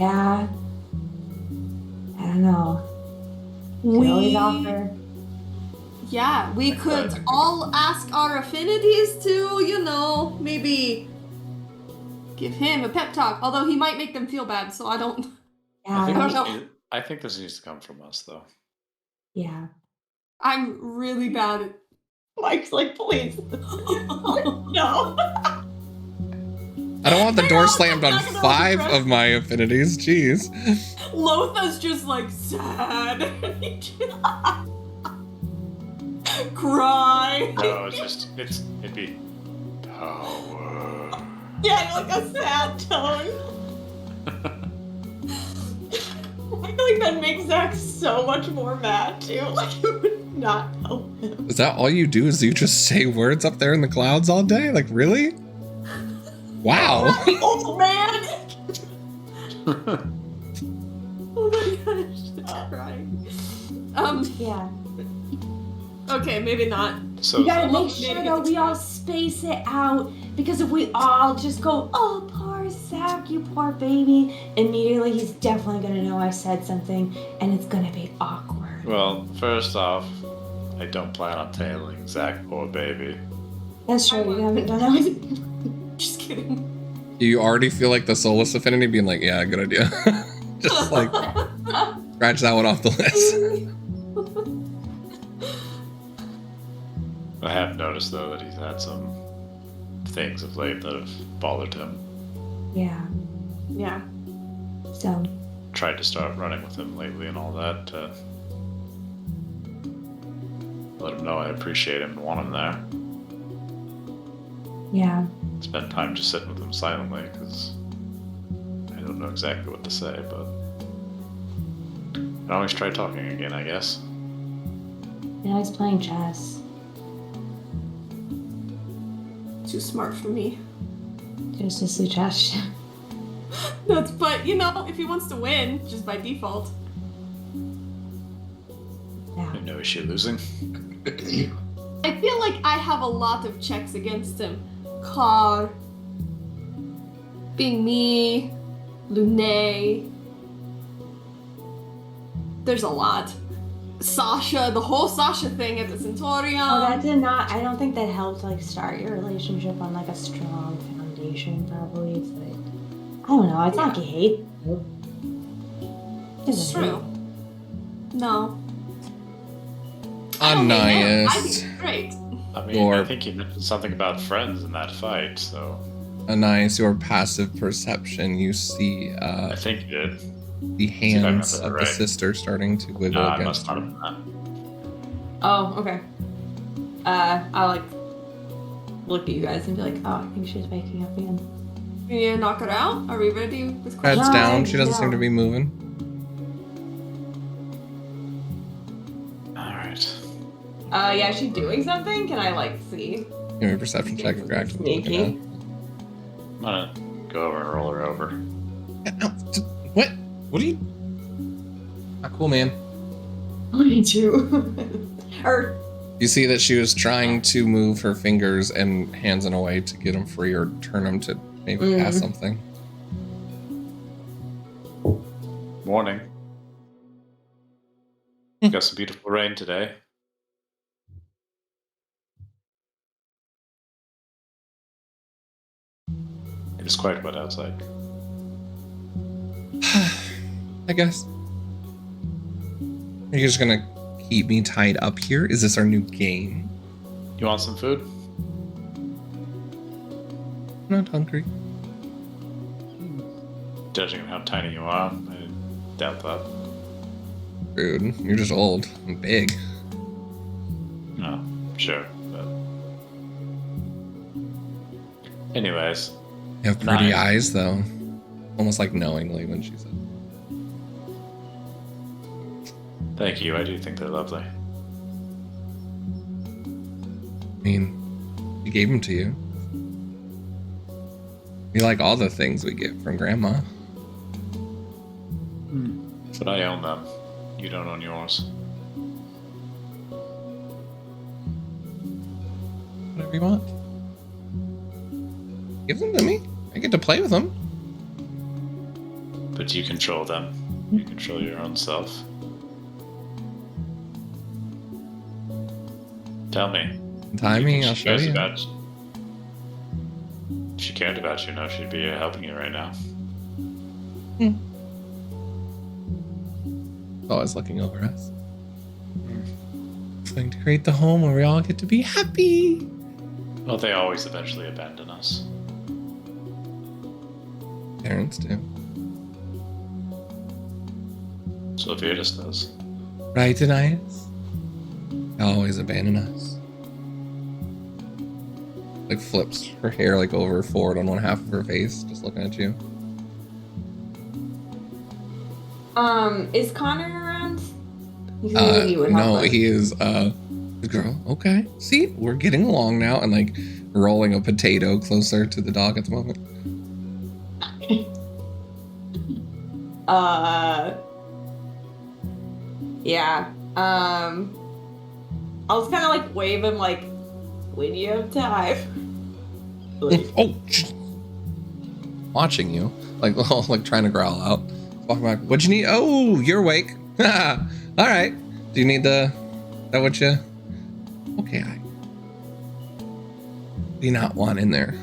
Yeah. I don't know. We could always offer. Yeah, we could all ask our affinities to, maybe give him a pep talk. Although he might make them feel bad, so I don't. Yeah, I think this needs to come from us, though. yeah. I'm really bad at. Mike's like, please. No. I don't want the door slammed on 5 of my affinities. Jeez. Lotha's just like sad. Cry. No, it'd be power. Yeah, like a sad tone. I feel like that makes Zach so much more mad too. Like it would not help him. Is that all you do? Is you just say words up there in the clouds all day? Like, really? Wow. The old man. Oh my gosh, I'm crying. Yeah. Okay, maybe not. So You gotta make sure though we all space it out, because if we all just go, oh poor Zach, you poor baby, immediately he's definitely gonna know I said something and it's gonna be awkward. well, first off, I don't plan on tailing Zach poor baby. That's true, you haven't done that. Just kidding. You already feel like the soulless affinity being like, yeah, good idea. Just like, scratch that one off the list. I have noticed though that he's had some things of late that have bothered him. Yeah. Yeah. So Tried to start running with him lately and all that to let him know I appreciate him and want him there. yeah. Spend time just sitting with him silently because I don't know exactly what to say, but I always try talking again, I guess. Now he's playing chess. Too smart for me. Just to see chess. But if he wants to win, just by default. Yeah. I know, is she losing? I feel like I have a lot of checks against him. Car, being me, Lune. There's a lot. Sasha, the whole Sasha thing at the Centaurium. Oh, that did not. I don't think that helped start your relationship on a strong foundation. Probably, it's I don't know. It's not like he hates you. It's true. No. Anais. I think it's great. I mean, Or- I think he mentioned something about friends in that fight, so Anais, your passive perception, you see I think he did. the hands remember of that the right. sister starting to wiggle I against must not her. have been that. Oh, okay. I'll look at you guys and be like, oh, I think she's waking up again. You need to knock her out? Are we ready with questions? Heads down. She doesn't No. seem to be moving. Alright. Yeah, is she doing something? Can I see? Give me a perception check if you're actively looking at it. I'm gonna go over and roll her over. Yeah, no, what? What are you? Not cool, man. Me too. Or You see that she was trying to move her fingers and hands in a way to get them free or turn them to maybe cast something. Morning. Got some beautiful rain today. It is quite wet outside. I guess. Are you just gonna keep me tied up here? Is this our new game? You want some food? I'm not hungry. Judging on how tiny you are, I doubt that. Rude. You're just old. I'm big. No, sure, but... Anyways. You have pretty Nice. eyes, though. Almost like knowingly when she said. Thank you, I do think they're lovely. I mean, we gave them to you. We like all the things we get from Grandma. But I own them. You don't own yours. Whatever you want. Give them to me. I get to play with them. But you control them. You control your own self. Tell me. Tie me, I'll She show cares you. about- If she cared about you, no, she'd be helping you right now. Always looking over us. It's going to create the home where we all get to be happy. Well, they always eventually abandon us. Parents do. So Virtus does. Right, Denias? They always abandon us. Like flips her hair like over forward on one half of her face, just looking at you. Is Connor around? He's maybe he would help No, us. he is the girl. Okay. See, we're getting along now and like rolling a potato closer to the dog at the moment. Yeah. I'll just kind of like wave him like, when you have time. Like, Oh, watching you, like like trying to growl out. Walking back. What'd you need? Oh, you're awake. All right. Do you need the? Is that what you? Okay. Do you not want in there?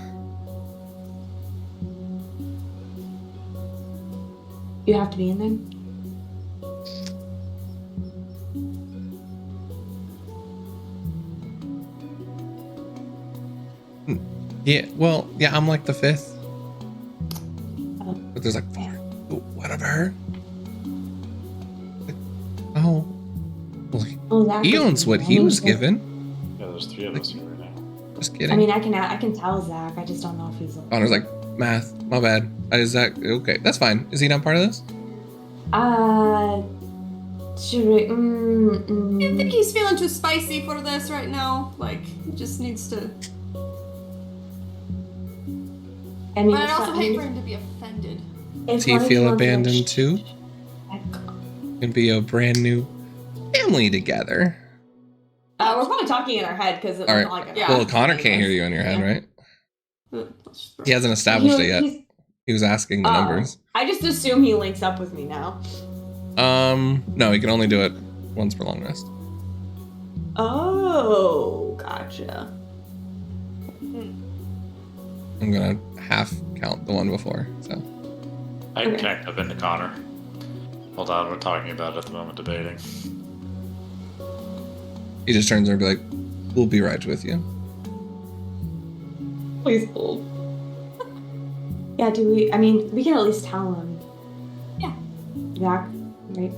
you have to be in there? Yeah. Well, yeah. I'm like the fifth, Oh. but there's like four. Oh, what of her? Oh. Well, Oh, that he was- owns what I he mean, was that's- given. Yeah, there's 3 of us here right now. Just I kidding. mean, I can tell Zach. I just don't know if he's. Connor's like, math. My bad. Is that okay? That's fine. Is he not part of this? Should we? I think he's feeling too spicy for this right now. Like, he just needs to. I mean, But I'd it's also not- hate for him to be offended. if Does he one of you feel wants to, like, abandoned too? Can be a brand new family together. We're probably talking in our head because it's All right. not like. Yeah. Well, Connor can't hear you in your head, right? He hasn't He established was- it yet. he's- He was asking the Oh. numbers. I just assume he links up with me now. No, he can only do it once per long rest. Oh, gotcha. I'm gonna half count the one before. So I can Okay. connect up into Connor. Hold on, we're talking about it at the moment, debating. he just turns around and be like, "We'll be right with you." Please hold. Yeah, do we? I mean, we can at least tell him. Yeah. Zach, right?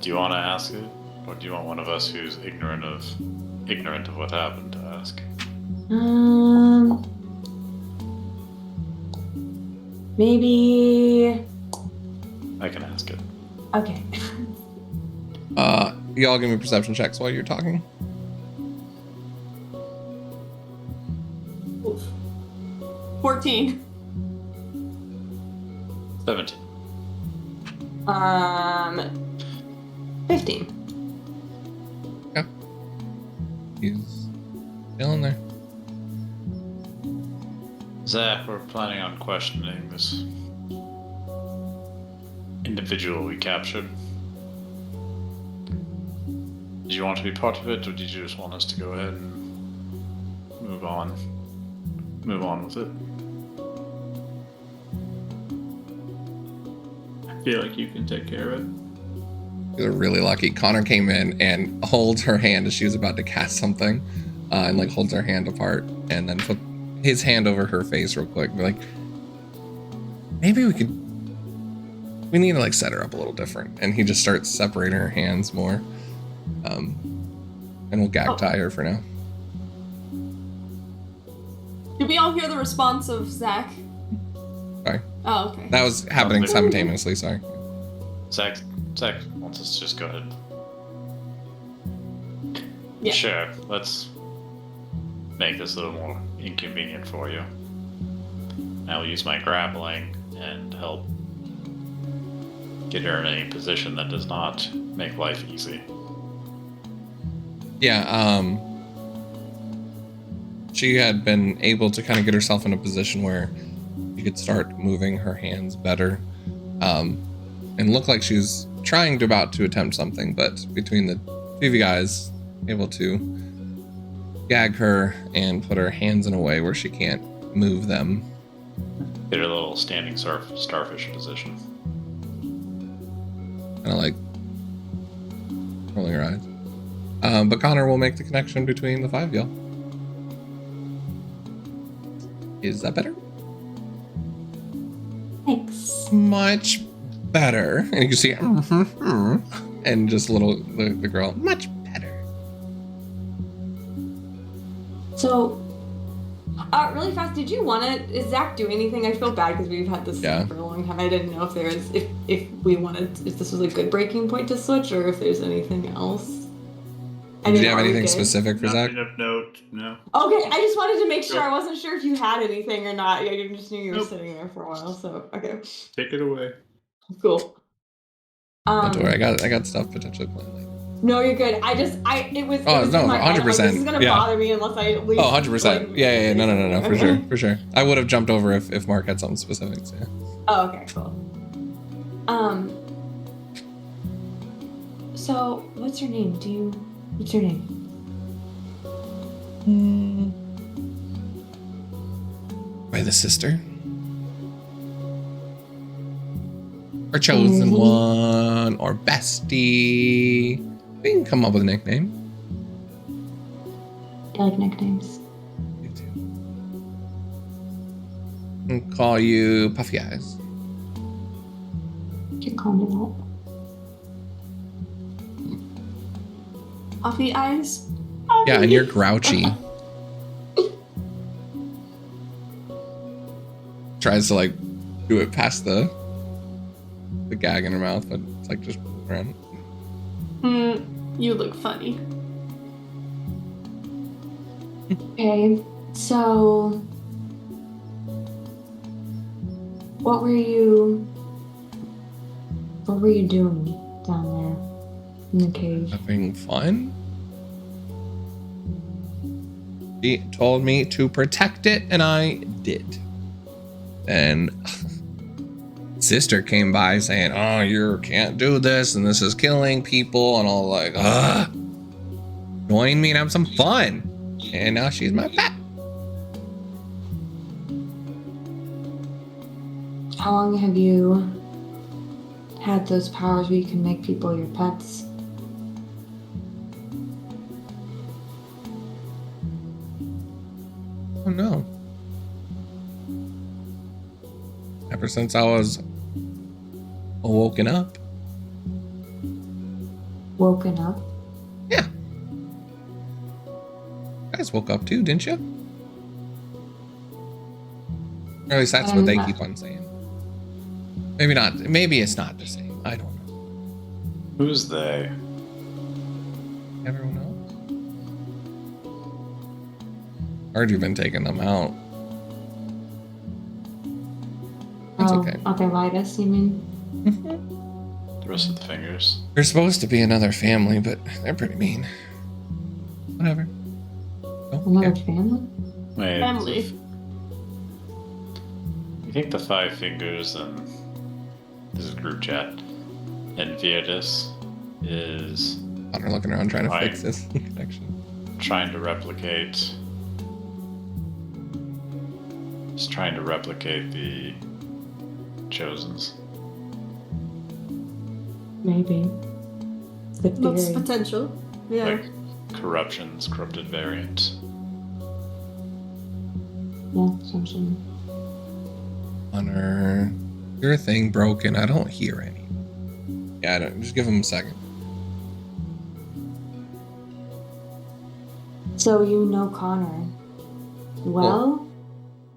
Do you want to ask it? Or do you want one of us who's ignorant of what happened to ask? Maybe. I can ask it. Okay. Y'all give me perception checks while you're talking. Oof. 14. 17. 15. He's still in there. Zach, we're planning on questioning this individual we captured. Did you want to be part of it, or did you just want us to go ahead and move on? Move on with it. I feel like you can take care of it. You're really lucky. Connor came in and holds her hand as she was about to cast something, and like holds her hand apart, and then put his hand over her face real quick. Be like, maybe we need to like set her up a little different. And he just starts separating her hands more, and we'll gag tie her for now. Did we all hear the response of Zach? Sorry. Oh, okay. That was happening simultaneously. Sorry. Zach wants us to just go ahead. Yeah. Sure, let's make this a little more inconvenient for you. I'll use my grappling and help get her in a position that does not make life easy. Yeah, she had been able to kind of get herself in a position where she could start moving her hands better, and look like she was trying to about to attempt something, but between the two of you guys, able to gag her and put her hands in a way where she can't move them. Get her a little standing starfish position. Kind of like rolling her eyes. But Connor will make the connection between the five of y'all. Is that better? Thanks. Much better. And you can see, and just the girl, much better. So, really fast, did you want to, is Zach doing anything? I feel bad because we've had this for a long time. I didn't know if there was, if we wanted, if this was a good breaking point to switch or if there's anything else. Did you have anything specific for Zach? Nothing of note, no. Okay, I just wanted to make sure. I wasn't sure if you had anything or not. I just knew you were Nope. sitting there for a while, so okay. Take it away. Cool. Don't worry, I got stuff potentially planned later. No, you're good. It was Oh, no, in my head. 100%. Like, this is gonna bother me unless I at least. Oh, 100%. like, Yeah, no, Okay. for sure. I would have jumped over if Mark had something specific, so yeah. Oh, okay, cool. So what's your name? What's your name? By the sister? Or chosen one, or bestie. We can come up with a nickname. I like nicknames. Me too. I'll call you Puffy Eyes. You can call me that. Puffy eyes? Yeah, and you're grouchy. Tries to like do it past the gag in her mouth, but it's like just around. You look funny. Okay, so what were you doing down there in the cave? Having fun? She told me to protect it, and I did. And sister came by saying, "Oh, you can't do this, and this is killing people," and all like, join me and have some fun. And now she's my pet. How long have you had those powers where you can make people your pets? Oh no. Ever since I was woken up. Woken up? Yeah. You guys woke up too, didn't you? Or at least that's what they keep on saying. Maybe not. Maybe it's not the same. I don't know. Who's they? Everyone else? Heard you've been taking them out. It's okay. Arthritis, you mean? The rest of the fingers. They're supposed to be another family, but they're pretty mean. Whatever. Another family? Wait. Family. You think the Five Fingers and this is group chat and Viadis is Connor looking around trying to Right. fix this connection. trying to replicate the Chosens? Maybe. Good Looks theory. potential. Yeah. Like corruptions, corrupted variant. Yeah, essentially. Connor, your thing broken. I don't hear any. Yeah, I don't. Just give him a second. So you know Connor. Well,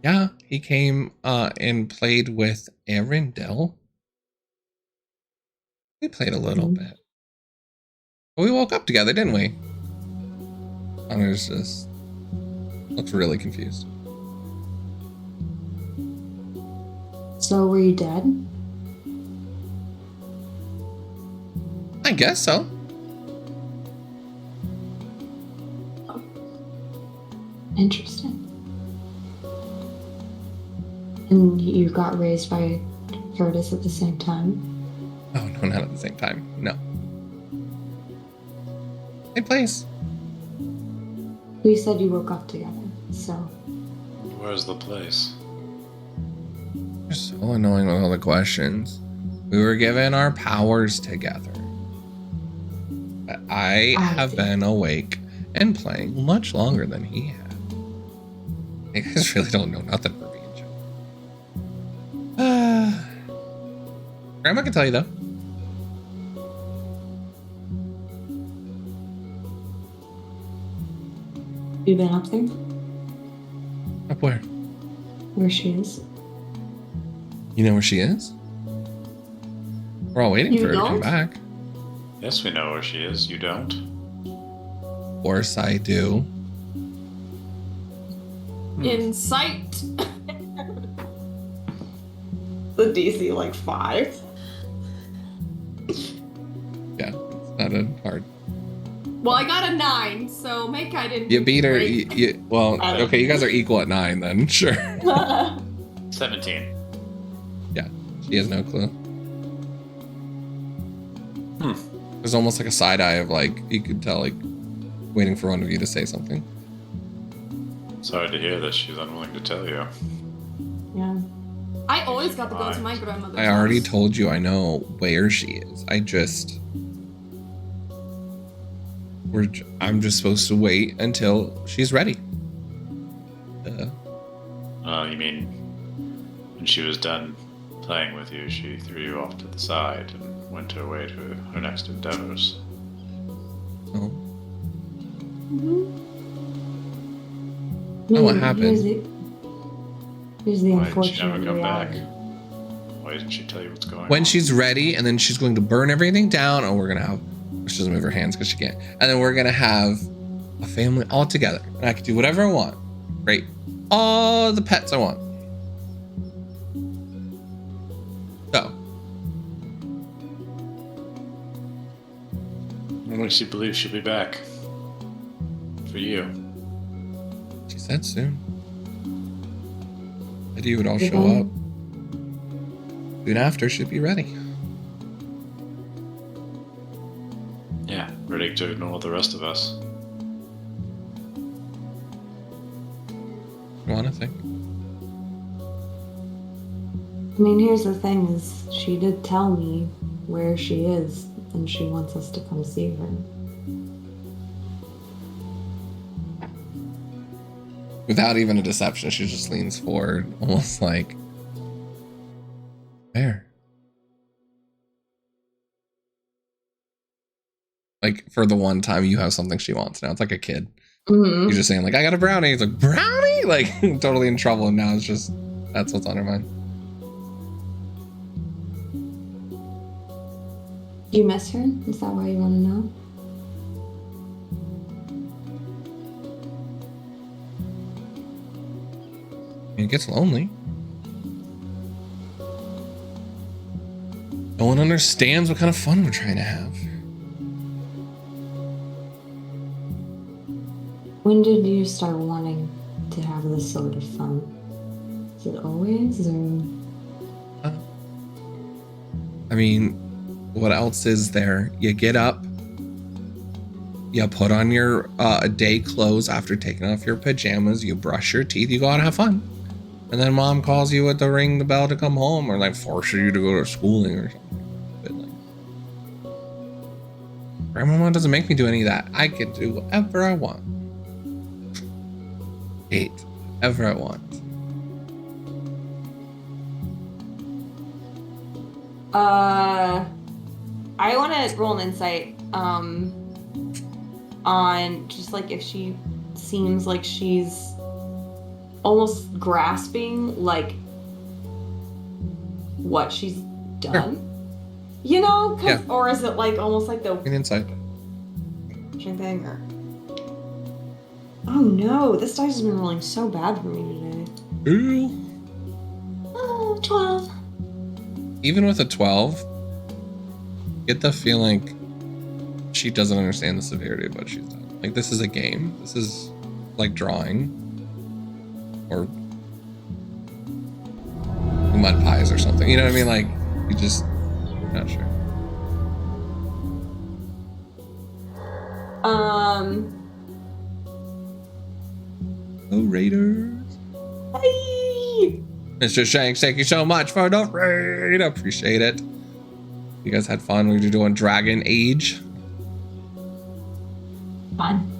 Yeah, he came and played with Arendelle. We played a little Mhm. bit. But we woke up together, didn't we? Connor's just looks really confused. so were you dead? I guess so. Interesting. And you got raised by Curtis at the same time? Oh no, not at the same time. No. Hey, place. We said you woke up together, so. Where's the place? You're so annoying with all the questions. We were given our powers together. But I have see. been awake and playing much longer than he had. You guys really don't know nothing for being chill. Grandma can tell you though. You been up there? Up where? Where she is? You know where she is? We're all waiting You for her to don't? come back. Yes, we know where she is. You don't? Of course I do. In sight. The DC like 5. Yeah, it's not a hard. Well, I got a 9, so Makai didn't. You do beat her. great. Well, I don't okay, you guys are equal at 9 then. Sure. 17. She has no clue. There's almost like a side eye of like, you could tell, like, waiting for one of you to say something. Sorry to hear that she's unwilling to tell you. Yeah. I always got to go to my grandmother's I already house. told you I know where she is. I'm just supposed to wait until she's ready. You mean when she was done playing with you, she threw you off to the side and went away to her next endeavors. Oh, I Oh, what mean, happened? Here's the Why did she unfortunate never come back? reality. Why didn't she tell you what's going on? when she's ready, and then she's going to burn everything down, and we're gonna have. She doesn't move her hands because she can't. And then we're gonna have a family all together, and I can do whatever I want. Right? All the pets I want. So, When makes you believe she'll be back? For you. she said soon. That you would all You're show done? up. Soon after, she'd be ready. Yeah, ready to ignore the rest of us. You want to think? I mean, here's the thing is she did tell me where she is and she wants us to come see her. Without even a deception, she just leans forward, almost like, where? Like, for the one time you have something she wants now. It's like a kid. Mm-hmm. You're just saying, like, I got a brownie. It's like, brownie? Like, totally in trouble. And now it's just, that's what's on her mind. Do you miss her? Is that why you want to know? I mean, it gets lonely. No one understands what kind of fun we're trying to have. When did you start wanting to have this sort of fun? Is it always, or? I mean, what else is there? You get up, you put on your day clothes after taking off your pajamas, you brush your teeth, you go out and have fun. And then mom calls you to ring the bell to come home, or like force you to go to schooling or something. But like, grandma doesn't make me do any of that. I can do whatever I want. Eat whatever I want. I want to roll an insight on just like if she seems like she's almost grasping like what she's done. You know? Yeah. Or is it like almost like the An insight. thing? Or... Oh no, this dice has been rolling so bad for me today. Ooh. Oh, 12. Even with a 12, get the feeling she doesn't understand the severity of what she's done. Like, this is a game. This is like drawing or mud pies or something. You know what I mean? Like, you just, you're not sure. Oh, Raiders. Hey! Mr. Shanks, thank you so much for the raid. Appreciate it. You guys had fun when you were doing Dragon Age? Fun.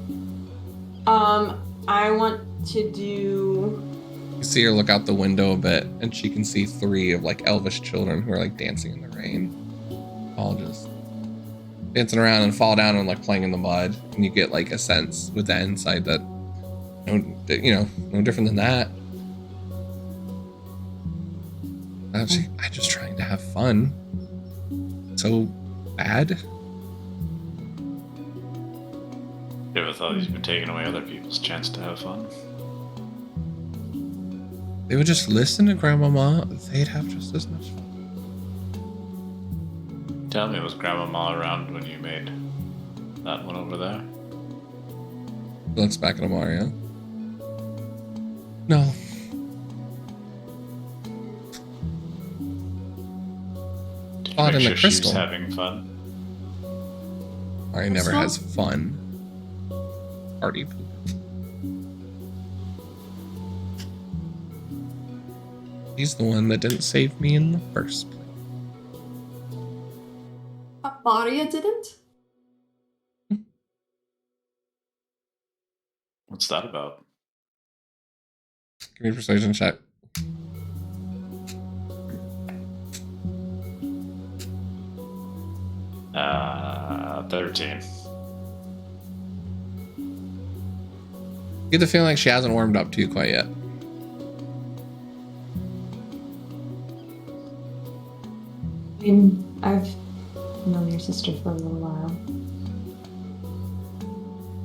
I want to do... You see her look out the window a bit, and she can see 3 of like elvish children who are like dancing in the rain. All just dancing around and fall down and like playing in the mud. And you get like a sense with that insight that, no different than that. I'm just trying to have fun. So bad. You ever thought he's been taking away other people's chance to have fun? They would just listen to Grandmama. They'd have just as much fun. Tell me, was Grandmama around when you made that one over there? Looks back at Mario. No. Did you Thought make in the sure she crystal. was having fun? Mario never Crystal? has fun. Party poop. He's the one that didn't save me in the first place. Maria didn't? What's that about? Give me a persuasion check. Uh, 13. Get the feeling like she hasn't warmed up to you quite yet. I mean, I've known your sister for a little while.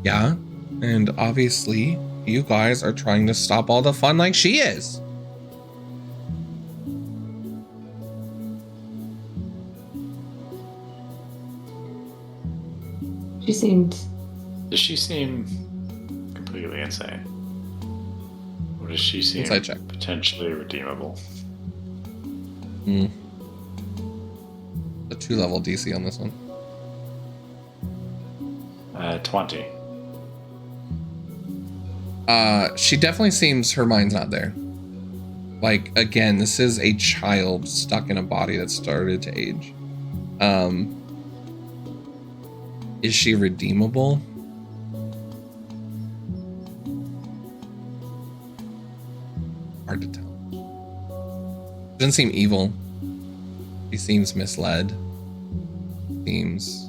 Yeah, and obviously you guys are trying to stop all the fun like she is. She seemed... Does she seem completely insane? Or does she seem Insight check. potentially redeemable? A 2-level DC on this one. 20. She definitely seems her mind's not there. Like, again, this is a child stuck in a body that started to age. Is she redeemable? Hard to tell. Doesn't seem evil. She seems misled. Seems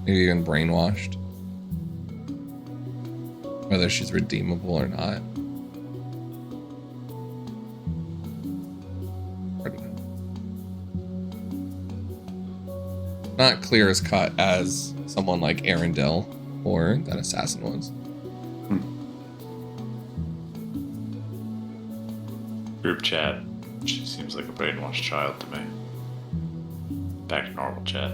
maybe even brainwashed. Whether she's redeemable or not. Hard to know. Not clear as cut as someone like Arendelle or that assassin was. Group chat. She seems like a brainwashed child to me. Back to normal chat.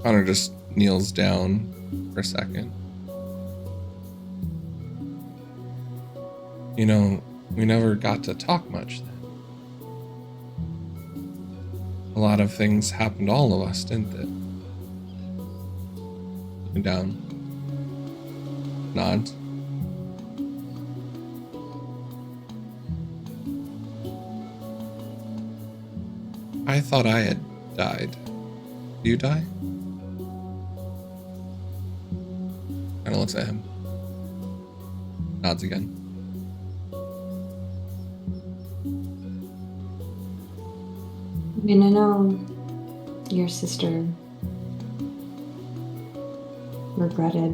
Connor just kneels down for a second. You know, we never got to talk much then. A lot of things happened to all of us, didn't it? Looking down. Nods. I thought I had died. Did you die? Kinda looks at him. Nods again. I mean, I know your sister regretted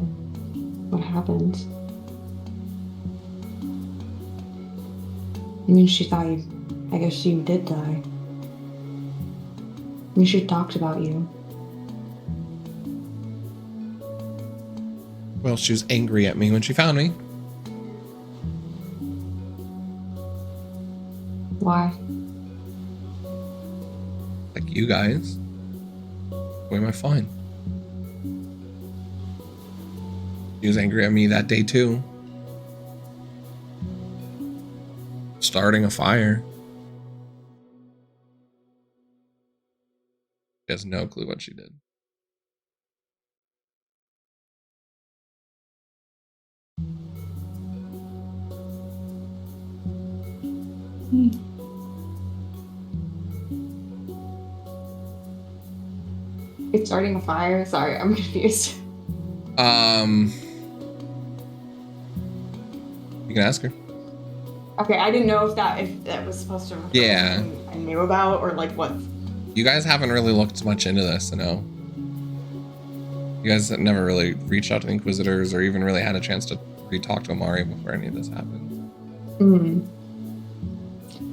what happened. I mean, she thought I guess you did die. I mean, she talked about you. Well, she was angry at me when she found me. Why? Like you guys. Why am I fine? She was angry at me that day too. Starting a fire. She has no clue what she did. It's starting a fire? Sorry, I'm confused. You can ask her. Okay, I didn't know if that was supposed to refer to Yeah. something I knew about or like what. You guys haven't really looked much into this, you know. You guys have never really reached out to the Inquisitors or even really had a chance to re-talk to Amari before any of this happened. Mm.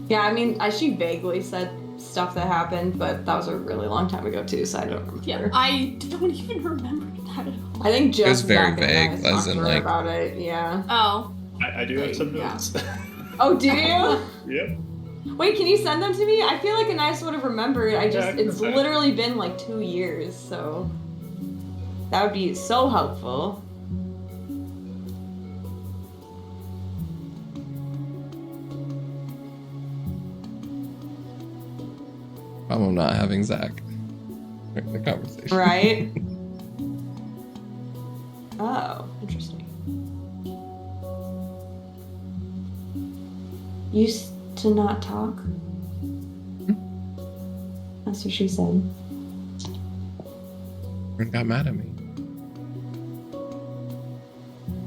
Yeah, I mean, she vaguely said stuff that happened, but that was a really long time ago too, so I don't remember. Yeah, I don't even remember that at all. I think just It was very Zach and I vague, talked as in, to her like- about it. Yeah. Oh. I do have some Yeah. notes. Oh, do you? Yep. Wait, can you send them to me? I feel like I would have remembered. I can It's send. literally been like 2 years, so that would be so helpful. I'm not having Zach during the conversation. Right? Oh, interesting. Used to not talk? That's what she said. Everyone got mad at me.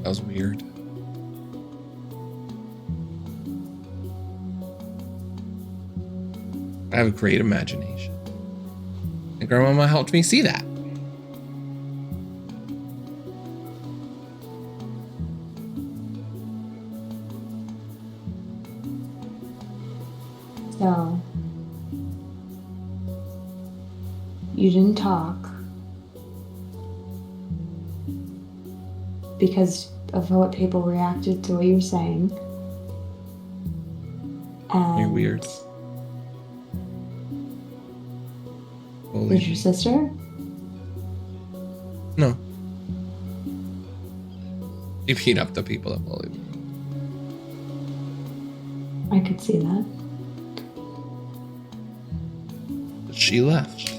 That was weird. I have a great imagination. And Grandmama helped me see that. So, you didn't talk because of what people reacted to what you were saying. And You're weird. Did your sister? No. You beat up the people that bullied me. I could see that. But she left.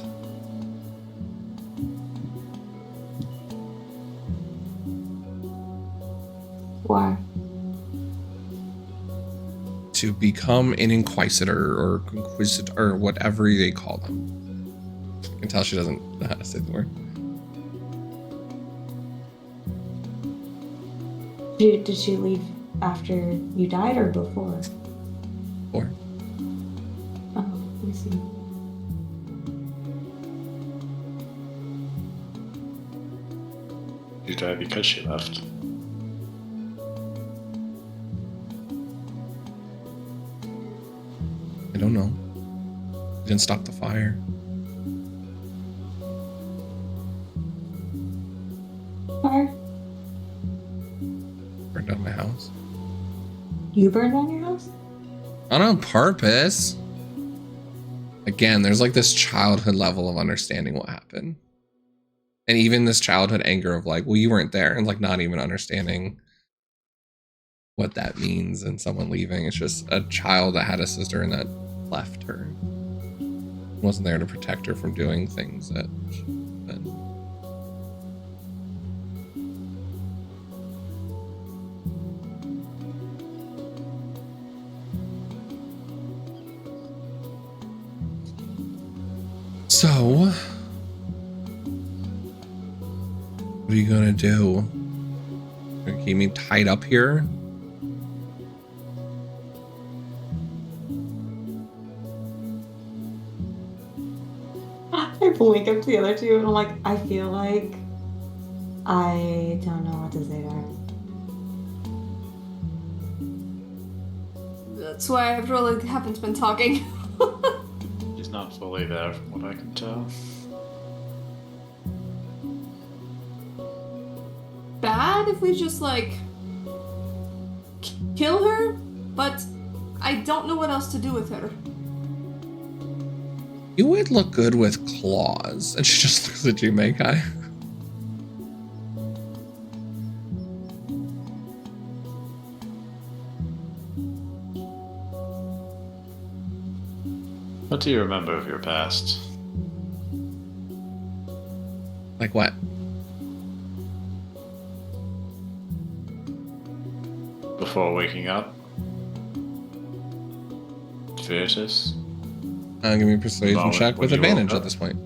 Why? To become an inquisitor or inquisitor or whatever they call them. I can tell she doesn't know how to say the word. Did she leave after you died or before? Or Oh, I see. You died because she left. I don't know. Didn't stop the fire. Fire? Burned down my house. You burned down your house? Not on purpose. Again, there's like this childhood level of understanding what happened. And even this childhood anger of like, well, you weren't there, and like not even understanding what that means and someone leaving. It's just a child that had a sister and that left her. Wasn't there to protect her from doing things that she did. So, what are you gonna do? Gonna keep me tied up here? I wake up to the other two and I'm like, I feel like I don't know what to say there. That's why I really haven't been talking. He's not fully there from what I can tell. Bad if we just like kill her, but I don't know what else to do with her. You would look good with claws. And she just looks at you, Makai. What do you remember of your past? Like what? Before waking up? Fearless? Give me a persuasion Moment check when with you woke advantage up. at this point.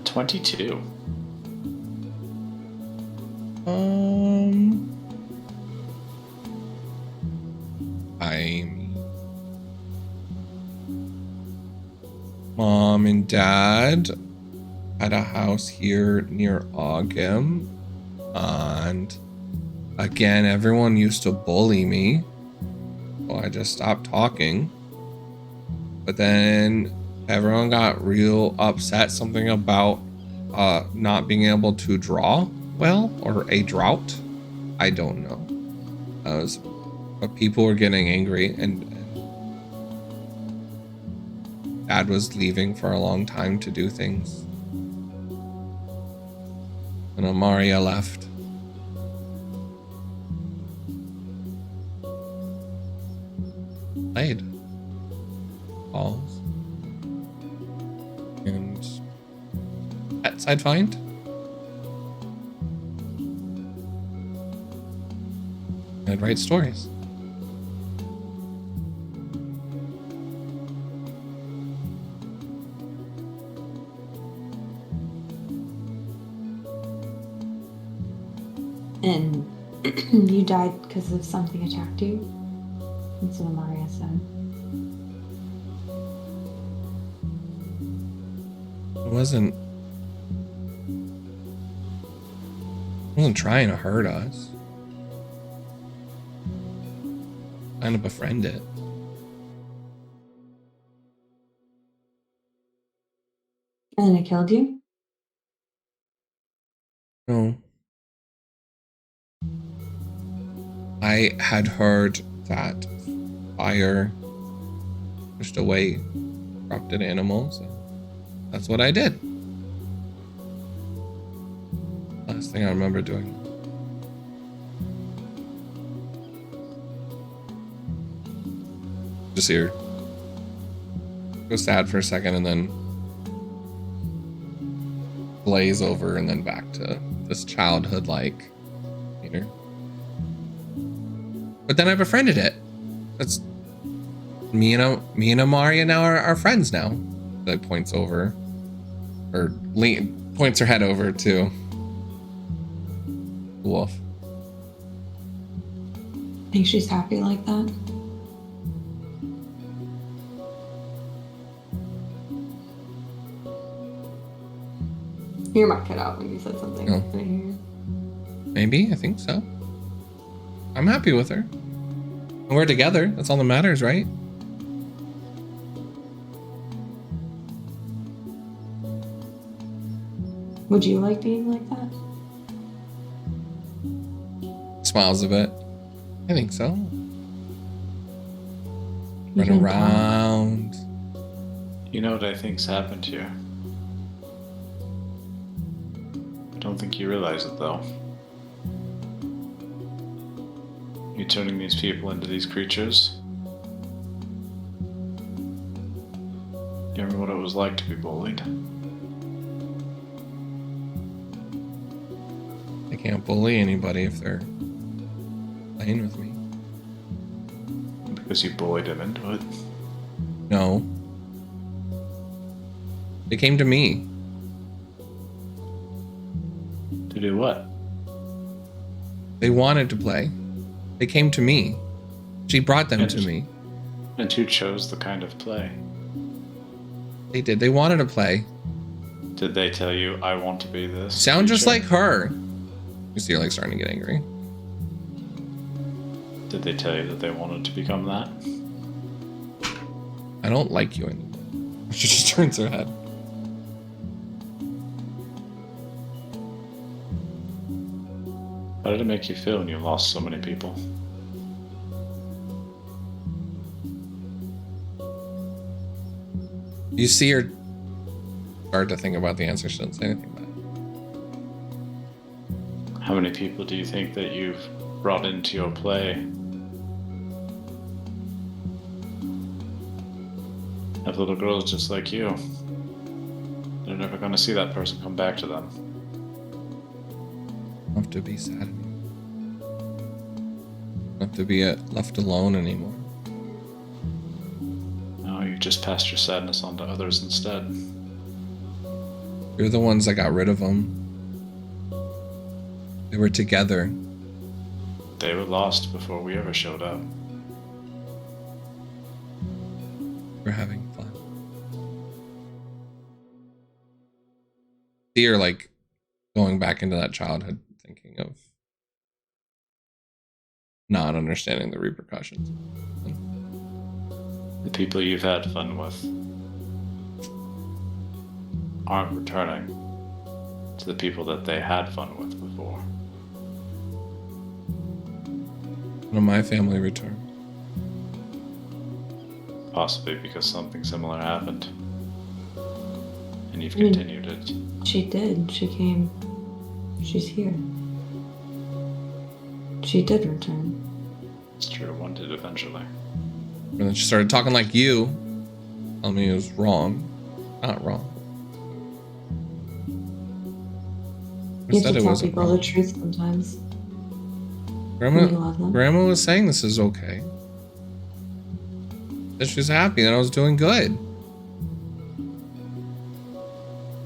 22. Mom and Dad had a house here near Ogem, and again, everyone used to bully me, so I just stopped talking. But then everyone got real upset, something about not being able to draw well, or a drought. I don't know. But people were getting angry, and Dad was leaving for a long time to do things. And Amaria left. Played. Balls. And pets I'd find. I'd write stories. And you died because of something attacked you? That's what Maria said. It wasn't trying to hurt us. Trying to befriend it. And then it killed you? No. I had heard that fire pushed away corrupted animals. And that's what I did. Last thing I remember doing. Just here. Go sad for a second and then glaze over and then back to this childhood like, you know. But then I befriended it. That's me and Amaria now are friends now. That points over, or points her head over to the wolf. Think she's happy like that? Your mic cut out when you said something. Oh. Right here. Maybe, I think so. I'm happy with her. And we're together. That's all that matters, right? Would you like being like that? Smiles a bit. I think so. Run can around. You know what I think's happened here? I don't think you realize it, though. You turning these people into these creatures? You remember what it was like to be bullied? I can't bully anybody if they're playing with me. Because you bullied him into it. No. They came to me. To do what? They wanted to play. They came to me. She brought them to me. And who chose the kind of play? They did. They wanted to play. Did they tell you, I want to be this? Sound just creature? like her. You see her like starting to get angry. Did they tell you that they wanted to become that? I don't like you anymore. She just turns her head. How did it make you feel when you lost so many people? You see her start to think about the answer. She doesn't say anything about it. How many people do you think that you've brought into your play have little girls just like you? They're never going to see that person come back to them. I don't have to be sad anymore. I don't have to be left alone anymore. No, you just passed your sadness on to others instead. You're the ones that got rid of them. They were together. They were lost before we ever showed up. We're having fun. See her like going back into that childhood thinking of not understanding the repercussions. The people you've had fun with aren't returning to the people that they had fun with before. One of my family returned. Possibly because something similar happened. And you've I mean- continued it. She did. She came. She's here. She did return. It's true, one did eventually. And then she started talking like you. Telling me it was wrong. Not wrong. I You have said to it tell wasn't people wrong. the truth sometimes. Grandma, when you love them. Grandma was saying this is okay. That she was happy that I was doing good.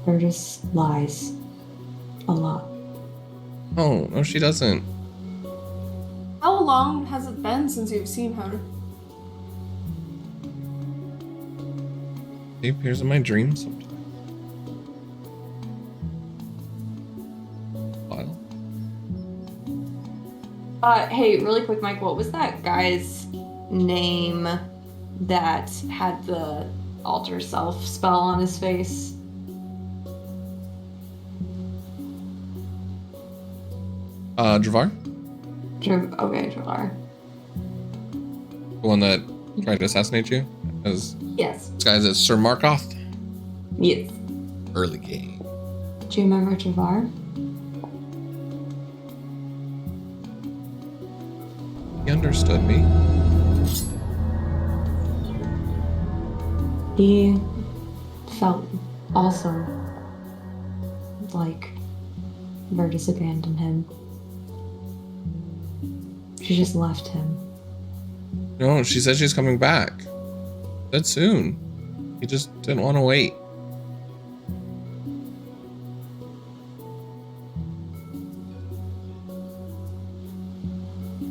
They're just lies. A lot. Oh, no, she doesn't. How long has it been since you've seen her? She appears in my dreams sometimes. While. Hey, really quick, Mike, what was that guy's name that had the alter self spell on his face? Dravar? Okay, Travar. The one that tried to assassinate you? As Yes. disguised as Sir Markoth? Yes. Early game. Do you remember Travar? He understood me. He felt also like Bardicdice abandoned him. She just left him. No, she said she's coming back. Said soon. He just didn't want to wait.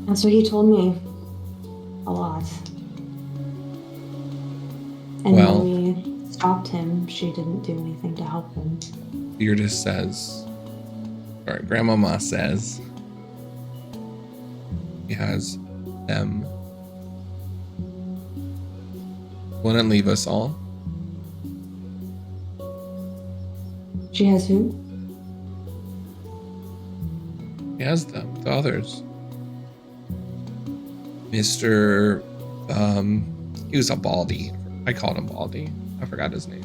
That's what he told me. A lot. And Well- when we stopped him, she didn't do anything to help him. Bardicdice says, or Grandmama says, he has them. Wouldn't leave us all. She has who? He has them, the others. Mr. He was a Baldy. I called him Baldy. I forgot his name.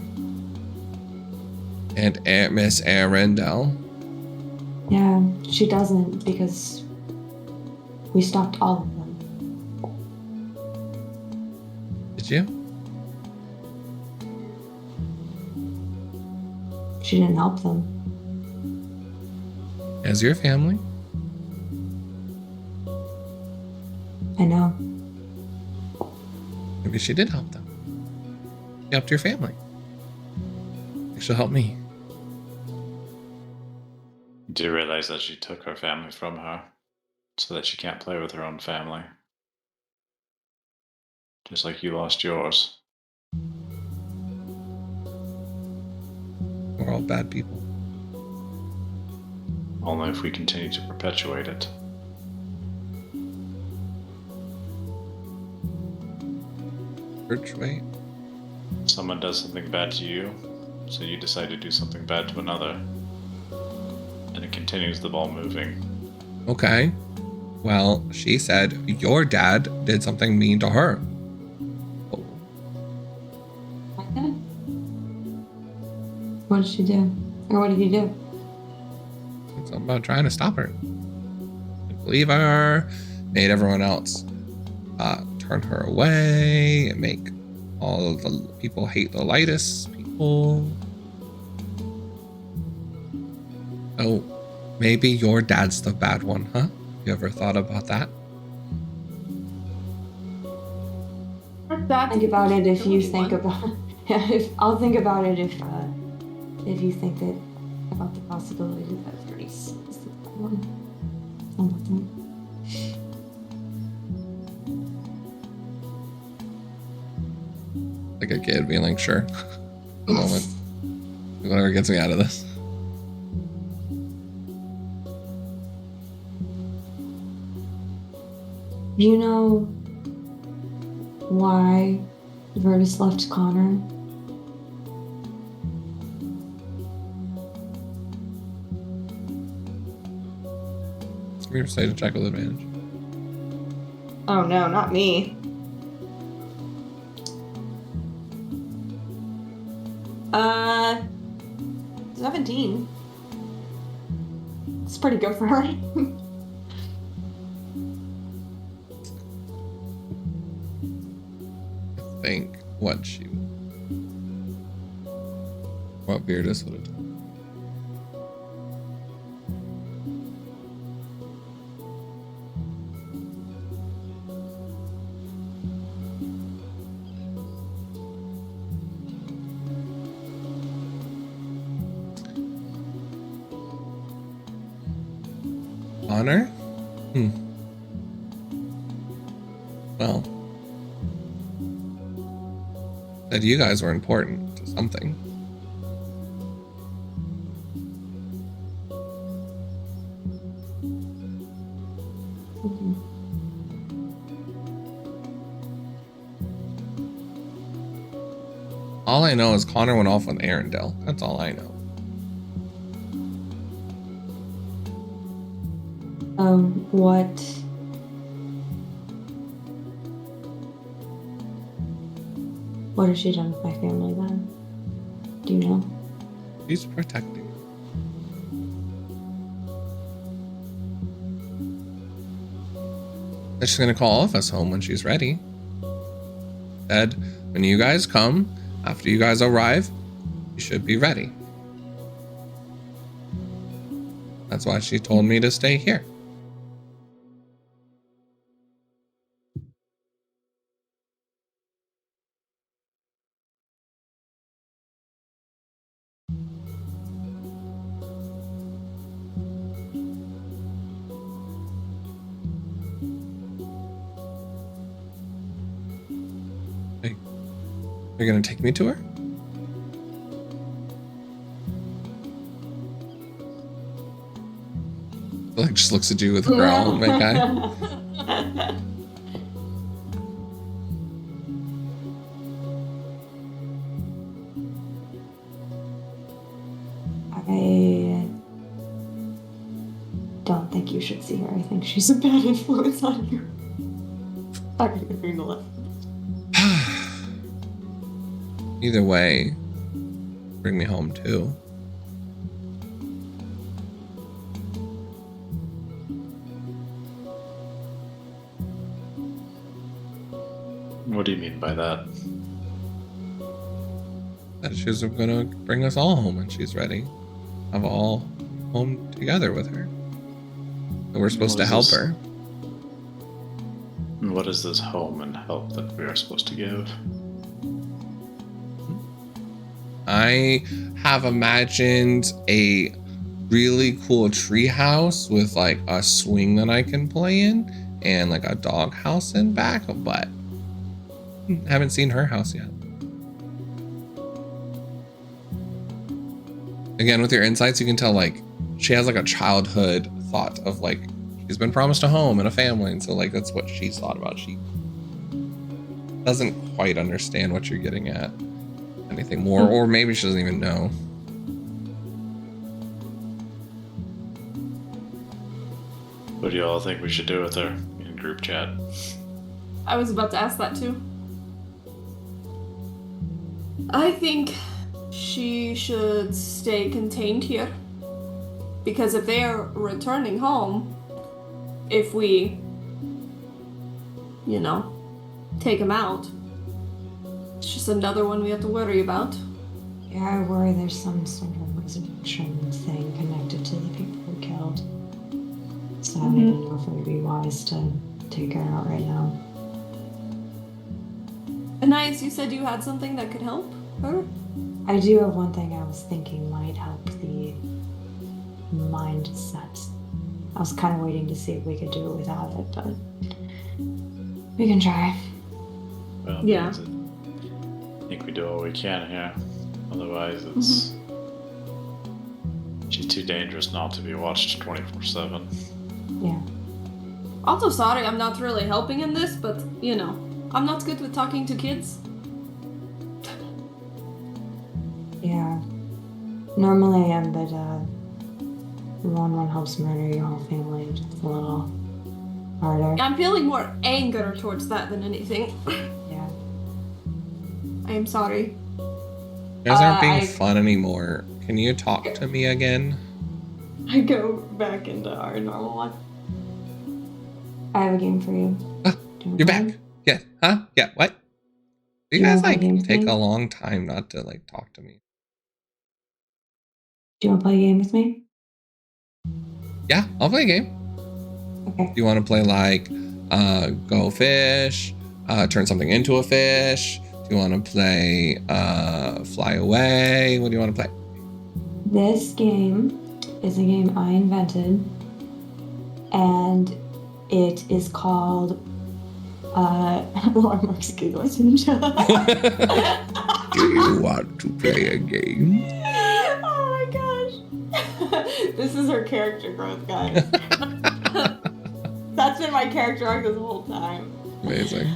And Aunt Miss Arendelle. Yeah, she doesn't because we stopped all of them. Did you? She didn't help them. As your family? I know. Maybe she did help them. She helped your family. She'll help me. Do you realize that she took her family from her so that she can't play with her own family? Just like you lost yours. We're all bad people. Only if we continue to perpetuate it. Perpetuate? Someone does something bad to you, so you decide to do something bad to another. And it continues the ball moving. Okay. Well, she said your dad did something mean to her. Oh, Okay. What did she do? Or what did he do? it's about trying to stop her. Didn't believe her. Made everyone else turn her away and make all of the people hate the lightest people. Oh, maybe your dad's the bad one, huh? You ever thought about that? Think about it if you think about. I'll think about it if you think that about the possibility that Grace is the bad one. I'm with them. Like a kid being like, sure. The moment. Whatever gets me out of this. Do you know why Vertus left Connor? Give me your state check with advantage. Oh no, not me. 17. It's pretty good for her. I think what Bardicdice would have done. Honor? Well, that you guys were important to something. All I know is Connor went off with Arendelle. That's all I know. What has she done with my family then? Do you know? She's protecting. And she's gonna call all of us home when she's ready. Said, when you guys come, after you guys arrive, you should be ready. That's why she told me to stay here. Hey, you're gonna take me to her? Like just looks at you with a growl, make eye. I don't think you should see her. I think she's a bad influence on you. I'm gonna left. Either way, bring me home too. What do you mean by that? That she's gonna bring us all home when she's ready. Have all home together with her. And we're supposed to help her. And what is this home and help that we are supposed to give? I have imagined a really cool tree house with like a swing that I can play in and like a dog house in back, but haven't seen her house yet. Again, with your insights, you can tell like she has like a childhood thought of like she's been promised a home and a family, and so like that's what she's thought about. She doesn't quite understand what you're getting at. Anything more, or maybe she doesn't even know. What do you all think we should do with her in group chat? I was about to ask that too. I think she should stay contained here. Because if they are returning home, if we, take them out, it's just another one we have to worry about. Yeah, I worry there's some sort of resurrection thing connected to the people we killed. So I don't even know if it would be wise to take her out right now. Anais, you said you had something that could help her? I do have one thing I was thinking might help the mindset. I was kind of waiting to see if we could do it without it, but we can try. Well, Yeah. I think we do all we can here. Otherwise, it's she's too dangerous not to be watched 24/7. Yeah. Also, sorry, I'm not really helping in this, but, I'm not good with talking to kids. Yeah. Normally I am, but when one helps murder your whole family, it's just a little harder. I'm feeling more anger towards that than anything. Yeah. I am sorry. You guys aren't being fun anymore. Can you talk to me again? I go back into our normal one. I have a game for you. You're back. Yeah. Huh? Yeah. What? You Do you guys wanna play a game with take me? a long time not to talk to me. Do you want to play a game with me? Yeah, I'll play a game. Okay. Do you want to play go fish, turn something into a fish? Do you want to play fly away? What do you want to play? This game is a game I invented, and it is called Mark's giggling. Do you want to play a game? Oh my gosh. This is her character growth, guys. That's been my character arc this whole time. Amazing.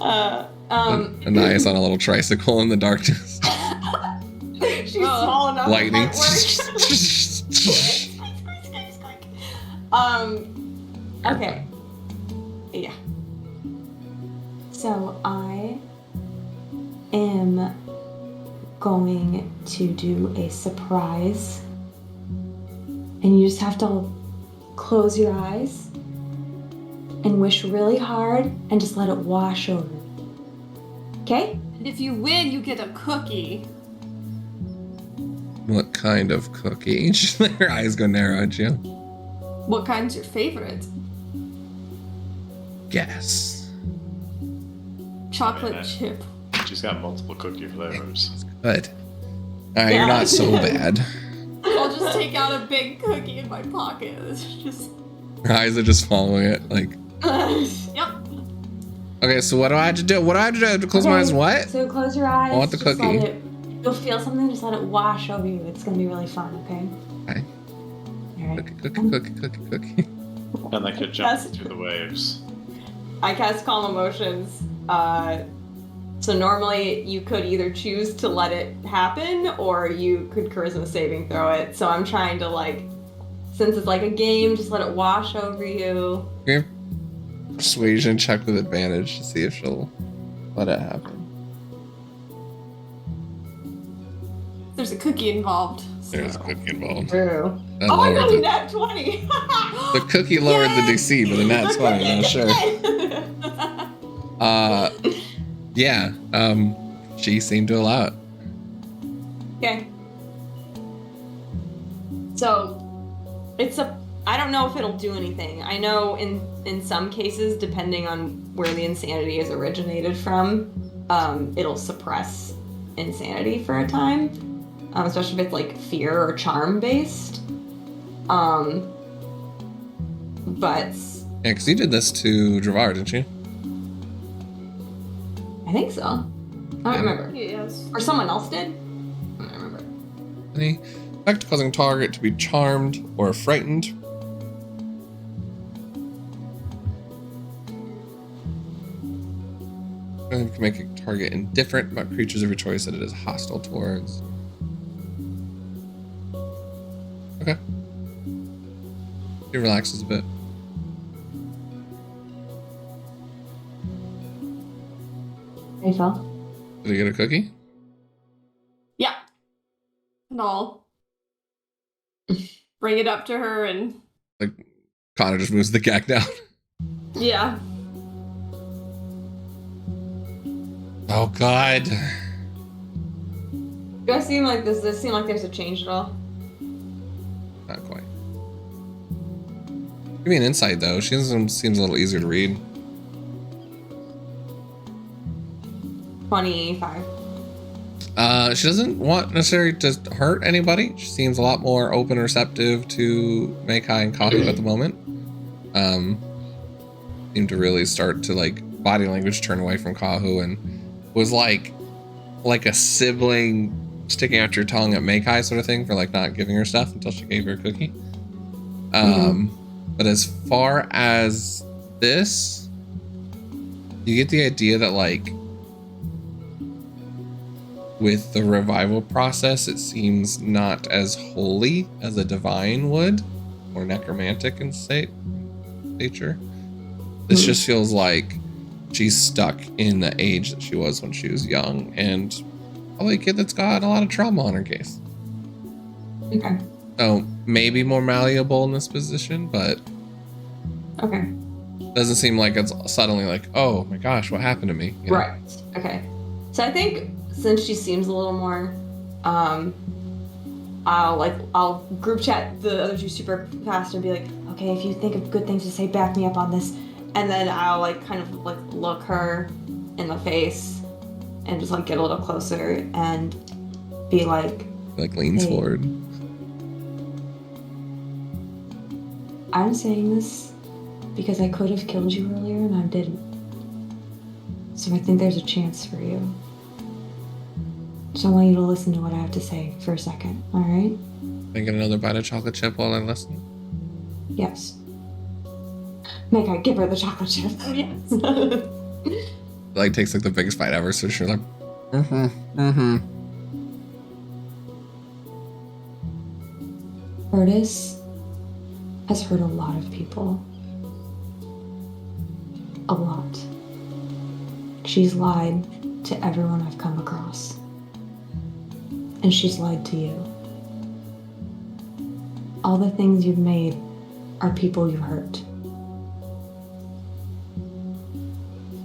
Anais on a little tricycle in the darkness. She's small enough. Lightning. Okay. Yeah. So I am going to do a surprise, and you just have to close your eyes and wish really hard and just let it wash over. Okay? And if you win, you get a cookie. What kind of cookie? Her eyes go narrow at you. What kind's your favorite? Guess. Chocolate Wait, chip. She's got multiple cookie flavors. Good. Alright, you're not so bad. I'll just take out a big cookie in my pocket. It's just. Her eyes are just following it. Yep. Okay, so what do I have to do? What do I have to do? I have to close my eyes? What? So close your eyes. I want the just cookie. You'll feel something, just let it wash over you. It's gonna be really fun, okay? Okay. Alright. Cookie. And like it jumps through the waves. I cast Calm Emotions. So normally you could either choose to let it happen or you could charisma saving throw it. So I'm trying to since it's like a game, just let it wash over you. Okay. Persuasion check with advantage to see if she'll let it happen. there's a cookie involved. So. There's a cookie involved. True. That Oh, I lowered got a the- nat 20. The cookie lowered the DC, but the nat 20, no, sure. Yeah, she seemed to allow it. Okay. So, I don't know if it'll do anything. I know in some cases, depending on where the insanity is originated from, it'll suppress insanity for a time, especially if it's like fear or charm based. But Yeah, because you did this to Dravar, didn't you? I think so. I don't remember. Yes. Or someone else did? I don't remember. Any effect causing target to be charmed or frightened. And you can make a target indifferent about creatures of your choice that it is hostile towards. Okay. He relaxes a bit. Hey, Phil. Did he get a cookie? Yeah. And I'll bring it up to her and Like, Connor just moves the gag down. yeah. Oh, God. Does this seem like there's a change at all? Not quite. Give me an insight, though. She seems a little easier to read. 25. She doesn't want necessarily to hurt anybody. She seems a lot more open and receptive to Meikai and Kahu at the moment. Seemed to really start to, like, body language turn away from Kahu and was like a sibling sticking out your tongue at Meikai sort of thing for, like, not giving her stuff until she gave her a cookie. But as far as this, you get the idea that, like, with the revival process, it seems not as holy as a divine would, or necromantic in nature. This just feels like she's stuck in the age that she was when she was young, and probably a kid that's got a lot of trauma on her case. Okay. So maybe more malleable in this position, but Okay. doesn't seem like it's suddenly like, oh my gosh, what happened to me? You know? Right. Okay. So I think since she seems a little more, I'll group chat the other two super fast and be like, okay, if you think of good things to say, back me up on this, and then I'll like kind of like look her in the face and just like get a little closer and be like Leans Hey. forward. I'm saying this because I could have killed you earlier and I didn't. So I think there's a chance for you. So I want you to listen to what I have to say for a second, alright? Can I get another bite of chocolate chip while I listen? Yes. Meikai, give her the chocolate chip. Yes. Like takes like the biggest bite ever, so she's like, Curtis has hurt a lot of people. A lot. She's lied to everyone I've come across. And she's lied to you. All the things you've made are people you hurt.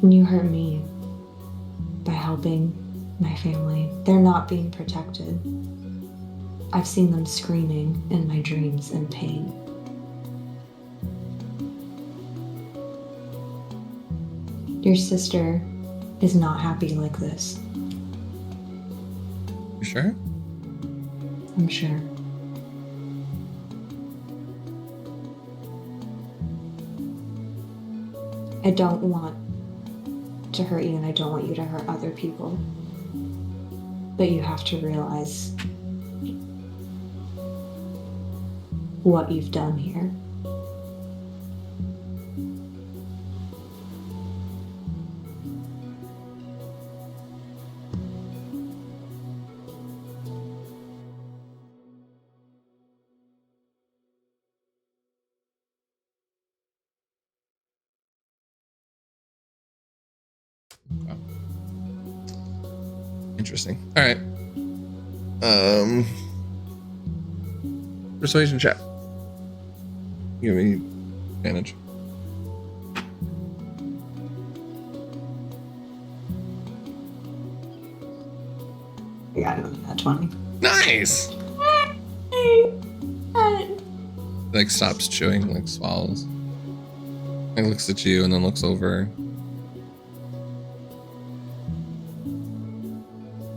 And you hurt me by helping my family. They're not being protected. I've seen them screaming in my dreams in pain. Your sister is not happy like this, you sure? I'm sure. I don't want to hurt you and I don't want you to hurt other people. But you have to realize what you've done here. Interesting. All right. Persuasion check. Give me advantage. We got that 20. Nice. Hey. Like stops chewing, like swallows. Like looks at you and then looks over.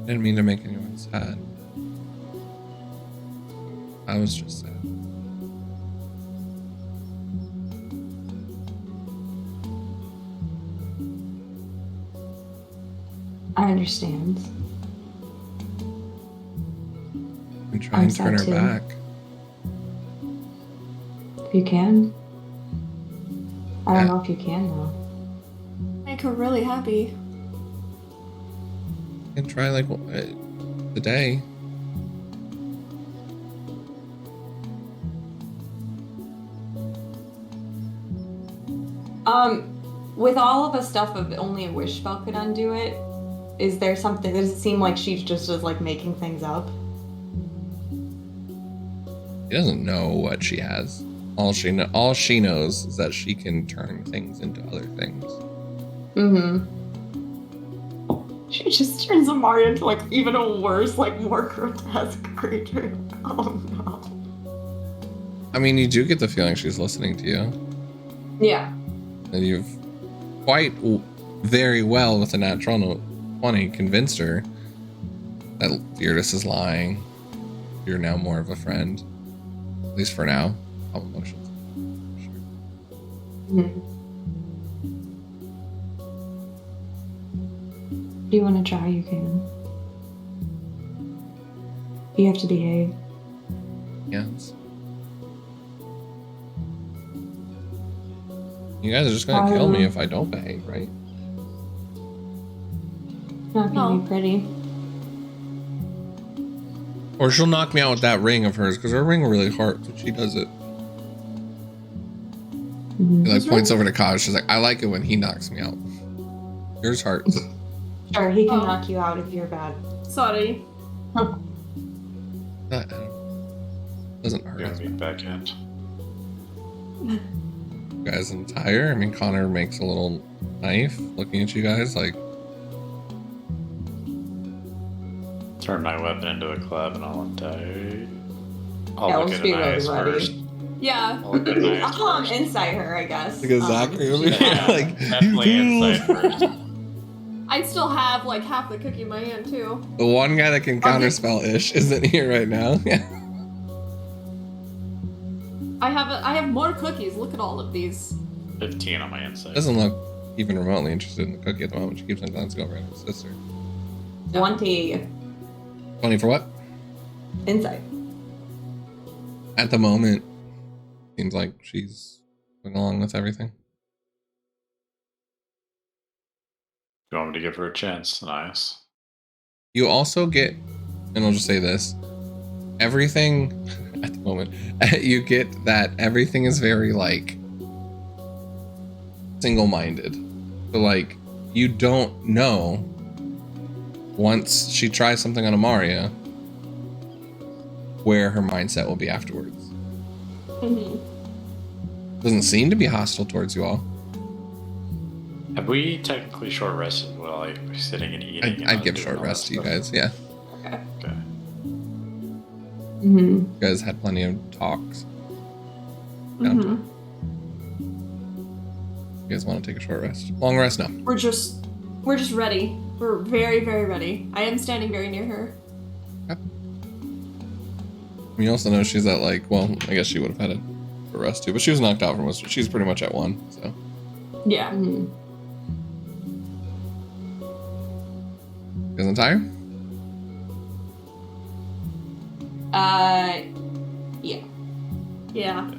Didn't mean to make anyone sad. I was just sad. I understand. And try and turn her sad too. back. If you can. I don't Yeah. know if you can though. Make her really happy. And try like today. With all of the stuff of only a wish spell could undo it, is there something? Does it seem like she's just like making things up? She doesn't know what she has. All she knows is that she can turn things into other things. Mm-hmm. She just turns Amaria into like even a worse, like more grotesque creature. Oh no. I mean, you do get the feeling she's listening to you. Yeah. And you've quite very well with a natural 20 convinced her that Beardus is lying. You're now more of a friend. At least for now. All emotions. Sure. Mm-hmm. Do you want to try? You can. You have to behave. Yes. You guys are just gonna kill me if I don't behave, right? Not gonna be pretty. Or she'll knock me out with that ring of hers, because her ring really hurts when she does it. Mm-hmm. He like points over to Kaj. She's like, I like it when he knocks me out. Yours hurts. Sure, he can knock you out if you're bad. Sorry. That doesn't hurt. Gonna be backhand. You guys entire. I mean, Connor makes a little knife, looking at you guys like. Turn my weapon into a club and I'll untie. I'll Yeah, look let's at be an really eyes ready. first. Yeah. I'll look at an eyes I'll first. insight her, I guess. Like a Zachary over here. Yeah, Like, definitely insight first. I still have like half the cookie in my hand too. The one guy that can counterspell Ish isn't here right now. Yeah. I have more cookies. Look at all of these. 15 on my insight. Doesn't look even remotely interested in the cookie at the moment. She keeps on glancing over at her sister. 20 20 for what? insight. At the moment, seems like she's going along with everything. You want me to give her a chance? Nice. You also get, and I'll just say this, everything at the moment, you get that everything is very like single-minded. So like, you don't know once she tries something on Amaria where her mindset will be afterwards. Mm-hmm. Doesn't seem to be hostile towards you all. Have we technically short rested while like sitting and eating? I'd give short rest to you guys, yeah. Okay. Mm-hmm. You guys had plenty of talks. Mm-hmm. You guys want to take a short rest? Long rest? No. We're just ready. We're very, very ready. I am standing very near her. You also know she's at like, well, I guess she would have had a rest too, but she was knocked out from us. She's pretty much at 1, so. Yeah. Mm-hmm. You guys entire? Yeah. Yeah.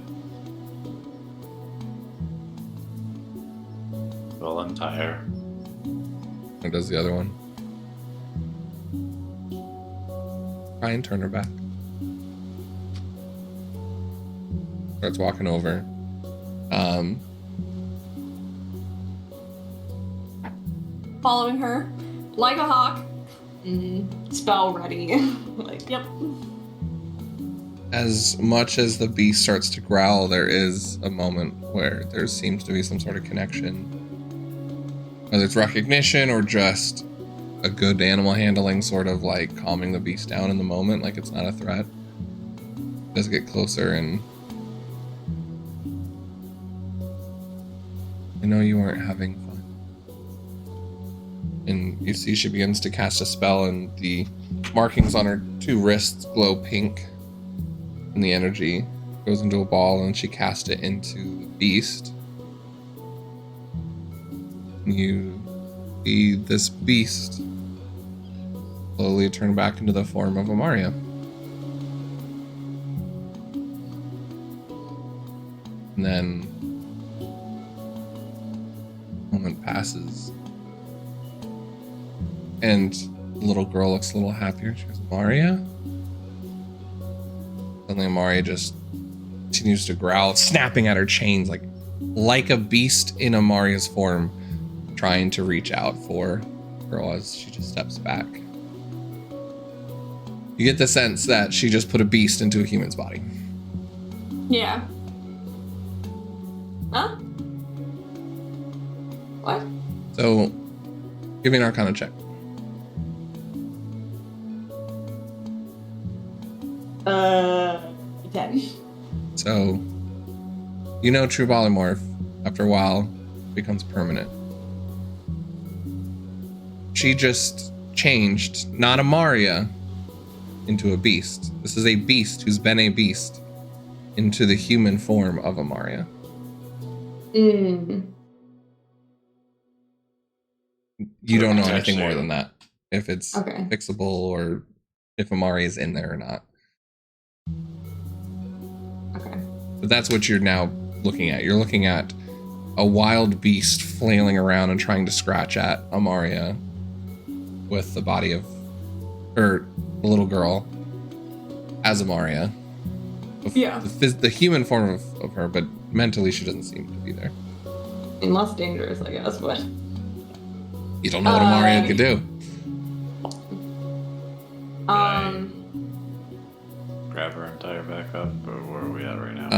Well, entire. Or does the other one? Try and turn her back. Starts walking over. Following her like a hawk. Spell ready. Like, Yep. As much as the beast starts to growl, there is a moment where there seems to be some sort of connection. Whether it's recognition or just a good animal handling, sort of like calming the beast down in the moment, like it's not a threat. It does get closer, and I know you aren't having fun. And you see she begins to cast a spell, and the markings on her 2 wrists glow pink. And the energy goes into a ball, and she casts it into the beast. You see this beast slowly turn back into the form of Amaria. And then a moment passes, and the little girl looks a little happier. She goes, Amaria? Suddenly Amaria just continues to growl, snapping at her chains like a beast in Amaria's form, trying to reach out for the girl as she just steps back. You get the sense that she just put a beast into a human's body. Yeah. huh? What? So, give me an Arcana check. 10. So, you know true polymorph, after a while, becomes permanent. She just changed, not Amaria, into a beast. This is a beast who's been a beast into the human form of Amaria. You don't know Okay. anything more than that. If it's Okay. fixable or if Amaria is in there or not. Okay. But that's what you're now looking at. You're looking at a wild beast flailing around and trying to scratch at Amaria with the body of, or the little girl as Amaria. Yeah. The human form of her, but mentally she doesn't seem to be there. I mean, less dangerous, I guess, but... You don't know what Amaria could do. Grab her and tie her back up, or where are we at right now?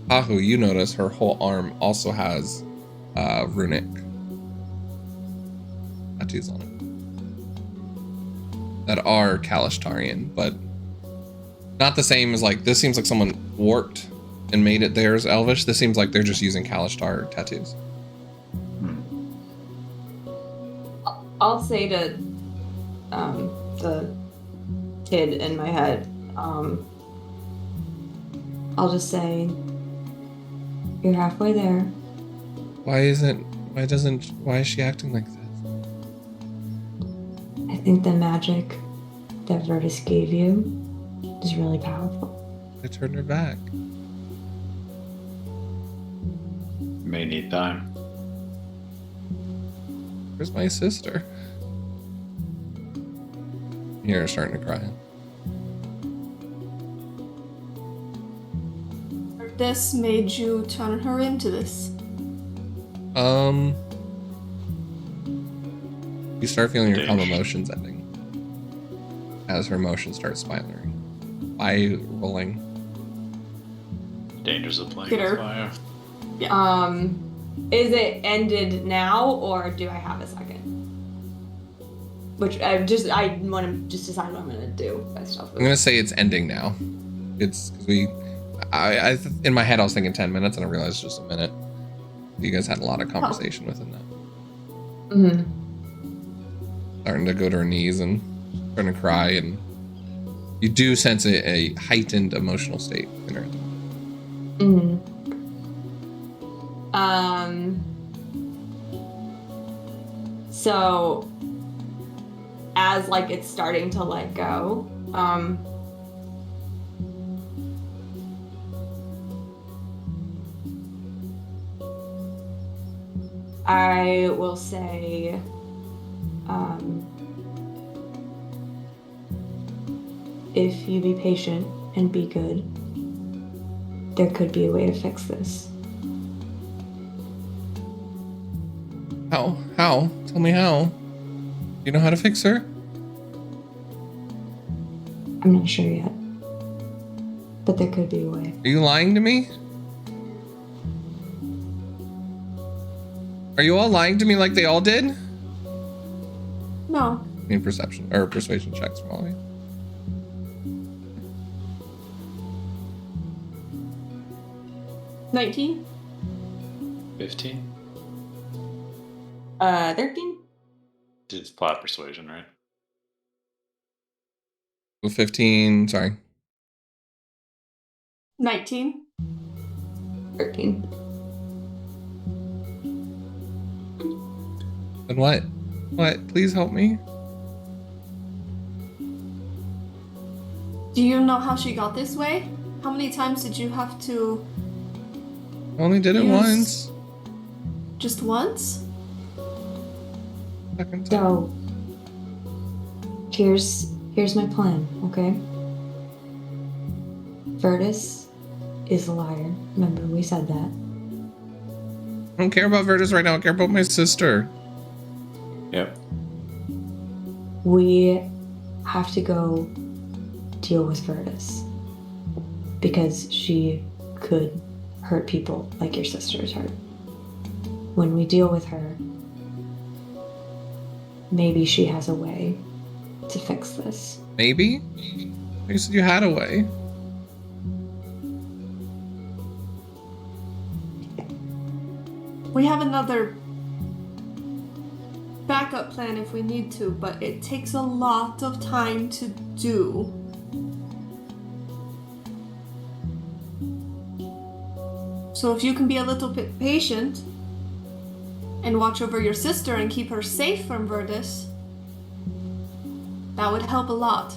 Ahu, you notice her whole arm also has runic tattoos on it that are Kalishtarian, but not the same as this seems like someone warped and made it theirs Elvish. This seems like they're just using Kalishtar tattoos. I'll say to the kid in my head, I'll just say, you're halfway there. Why is she acting like this? I think the magic that Vertus gave you is really powerful. I turned her back. May need time. Where's my sister? You hear her starting to cry. This made you turn her into this. You start feeling your calm emotions ending as her emotions start spiraling. By rolling. Dangers of playing Get her. with fire. Is it ended now, or do I have a second? Which I want to just decide what I'm gonna do based off of. I'm gonna say it's ending now. It's because I in my head I was thinking 10 minutes and I realized it's just a minute. You guys had a lot of conversation within that. Starting to go to her knees and starting to cry, and you do sense a heightened emotional state in her. So as it's starting to let go, I will say, if you be patient and be good, there could be a way to fix this. How? Tell me how. You know how to fix her? I'm not sure yet. But there could be a way. Are you lying to me? Are you all lying to me like they all did? No. I mean perception or persuasion checks from all of you. $19? 15? 13? It's plot persuasion, right? Well, 15, sorry. 19? 13. Then what? What? Please help me. Do you know how she got this way? How many times did you have to... I only did it Use- once. Just once? Second time. So, here's my plan, okay? Virtus is a liar. Remember, we said that. I don't care about Virtus right now. I care about my sister. Yep. We have to go deal with Virtus. Because she could hurt people like your sister's hurt. When we deal with her, maybe she has a way to fix this. Maybe? You said you had a way. We have another backup plan if we need to, but it takes a lot of time to do. So if you can be a little bit patient and watch over your sister and keep her safe from Virtus, that would help a lot.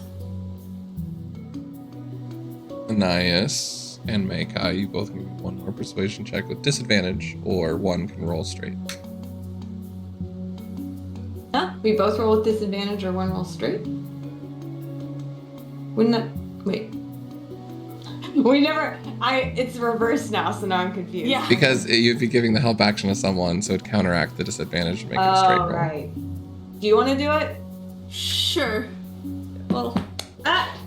Anais and Meika, you both can give one more persuasion check with disadvantage, or one can roll straight. Huh? We both roll with disadvantage or one roll straight? Wouldn't that... Wait. We never... It's reversed now, so now I'm confused. Yeah. Because you'd be giving the help action to someone, so it'd counteract the disadvantage and make it a straight roll. Right. Do you want to do it? Sure. Well,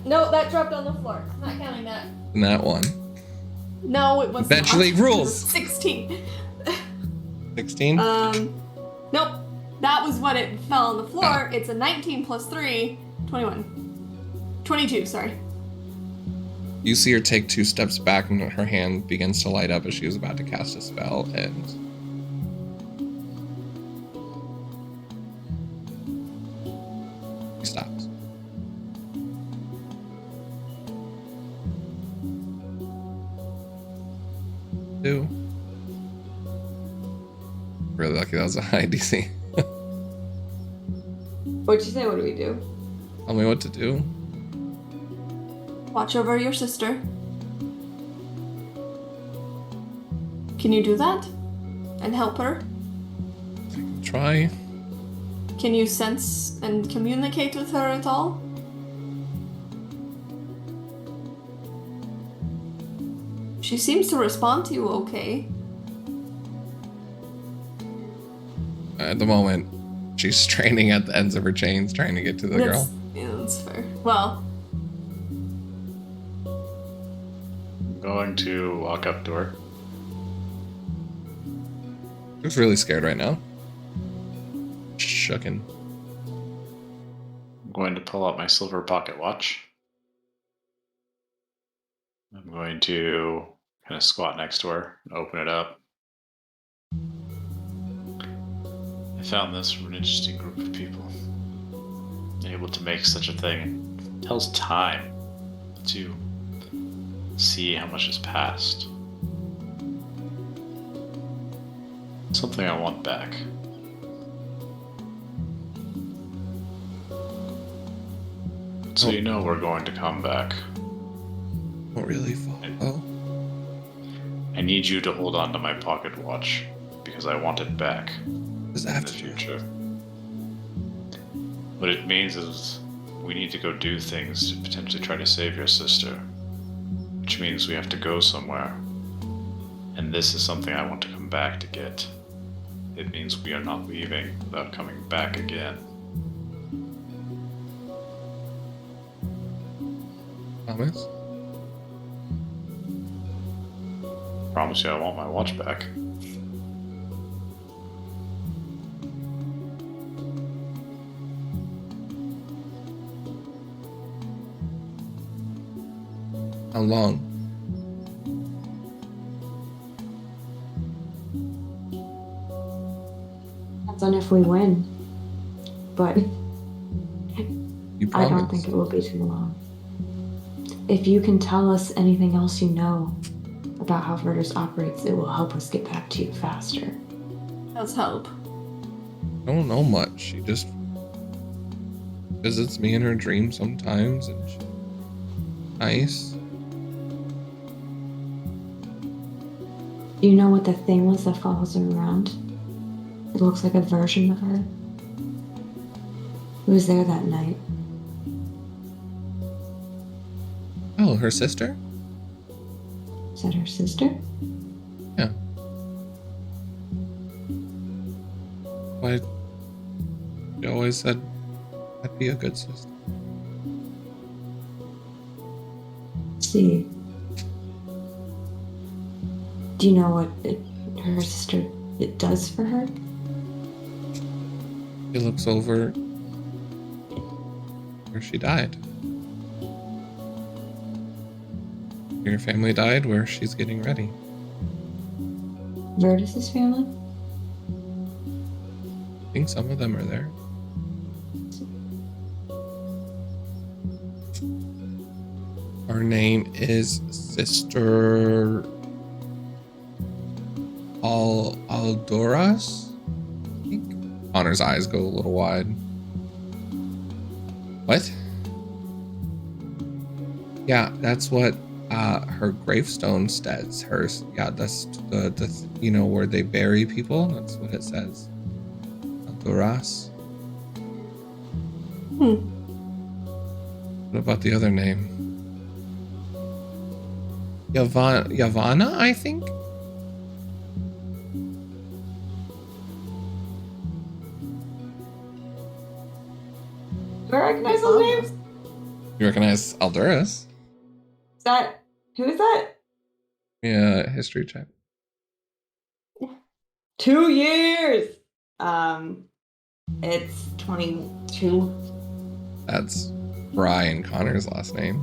no, that dropped on the floor. Not counting that. And that one. No, it was Eventually not. rules. 16. 16? Nope. That was what it fell on the floor. It's a 19 plus 3, 21. 22, sorry. You see her take 2 steps back and her hand begins to light up as she was about to cast a spell, and she stops. Two. Really lucky that was a high DC. What'd you say? What do we do? Tell me what to do. Watch over your sister. Can you do that? And help her? Try. Can you sense and communicate with her at all? She seems to respond to you okay. At the moment, she's straining at the ends of her chains, trying to get to the girl. Yeah, that's fair. Well, I'm going to walk up to her. She's really scared right now. Shooken. I'm going to pull out my silver pocket watch. I'm going to kind of squat next to her and open it up. I found this from an interesting group of people. Able to make such a thing. It tells time to see how much has passed. Something I want back. So you know we're going to come back. Don't really follow. I need you to hold on to my pocket watch because I want it back Just in the after you. future. What it means is we need to go do things to potentially try to save your sister, which means we have to go somewhere. And this is something I want to come back to get. It means we are not leaving without coming back again. Promise? Promise you I want my watch back. How long? Depends on if we win. But You I promise? don't think it will be too long. If you can tell us anything else you know about how Virtus operates, it will help us get back to you faster. Let's hope. I don't know much. She just visits me in her dreams sometimes, and she's nice. Do you know what the thing was that follows her around? It looks like a version of her. Who was there that night? Oh, her sister? Is that her sister? Yeah. Why? She always said I'd be a good sister. Let's see. Do you know what her sister it does for her? She looks over where she died. Your family died where she's getting ready. Virtus's family? I think some of them are there. Her name is Sister Aldoras? I think. Connor's eyes go a little wide. What? Yeah, that's what her gravestone says. Hers, yeah, that's the you know where they bury people. That's what it says. Aldoras. What about the other name? Yavanna, I think. Do I recognize those names? You recognize Alduras? Who is that? Yeah, history check. 2 years! It's 22. That's Brian Connor's last name.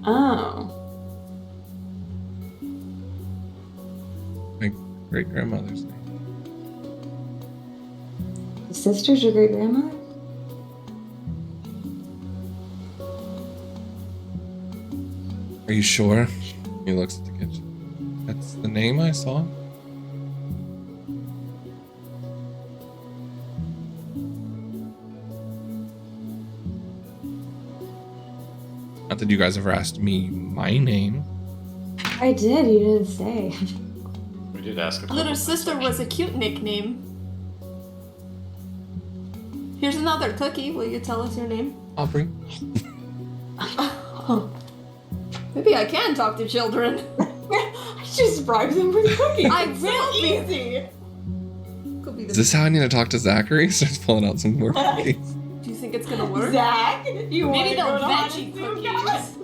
Oh. My great grandmother's name. The sister's your great grandmother? Are you sure? He looks at the kitchen. That's the name I saw. Not that you guys ever asked me my name. I did, you didn't say. We did ask a Little sister was a cute nickname. Here's another cookie. Will you tell us your name? Aubrey. Maybe I can talk to children. I just bribed them with cookies. I It's will so be. easy. Could be Is the. this how I need to talk to Zachary? Starts pulling out some more cookies. Do you think it's gonna work? Zach, you want Maybe to they'll go to veggie Honeydew, cookies. guys?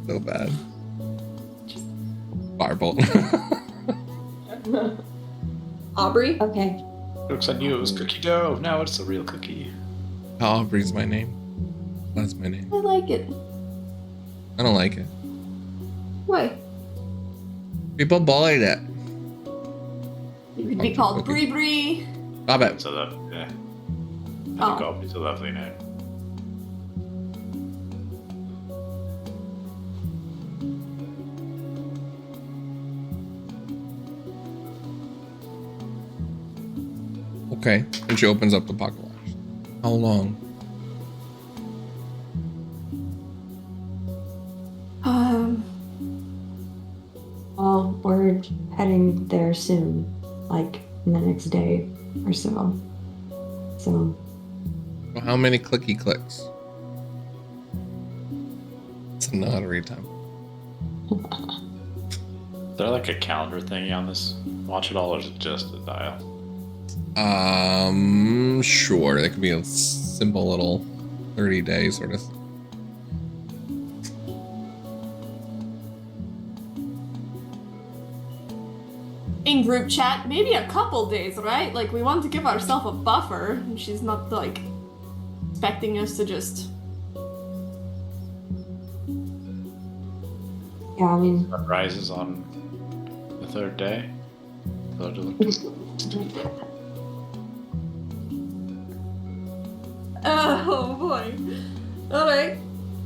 So bad. Firebolt. Aubrey? Okay. Looks like you. It was cookie dough. Now it's a real cookie. Aubrey's my name. That's my name. I like it. I don't like it. Why? People bullied it. You could be called Bree Bree. Stop it. It's a yeah. I Oh. think Aubrey's a lovely name. Okay. And she opens up the pocket watch. How long? Well, we're heading there soon, like in the next day or so. So, Well, how many clicky clicks? It's not a read time. Is there like a calendar thingy on this watch at all, or is it just a dial? Sure. That could be a simple little 30-day sort of in group chat, maybe a couple days, right? Like, we want to give ourselves a buffer, and she's not, like, expecting us to just... Yeah, I mean... Sun rises on the third day. Oh, boy. Alright.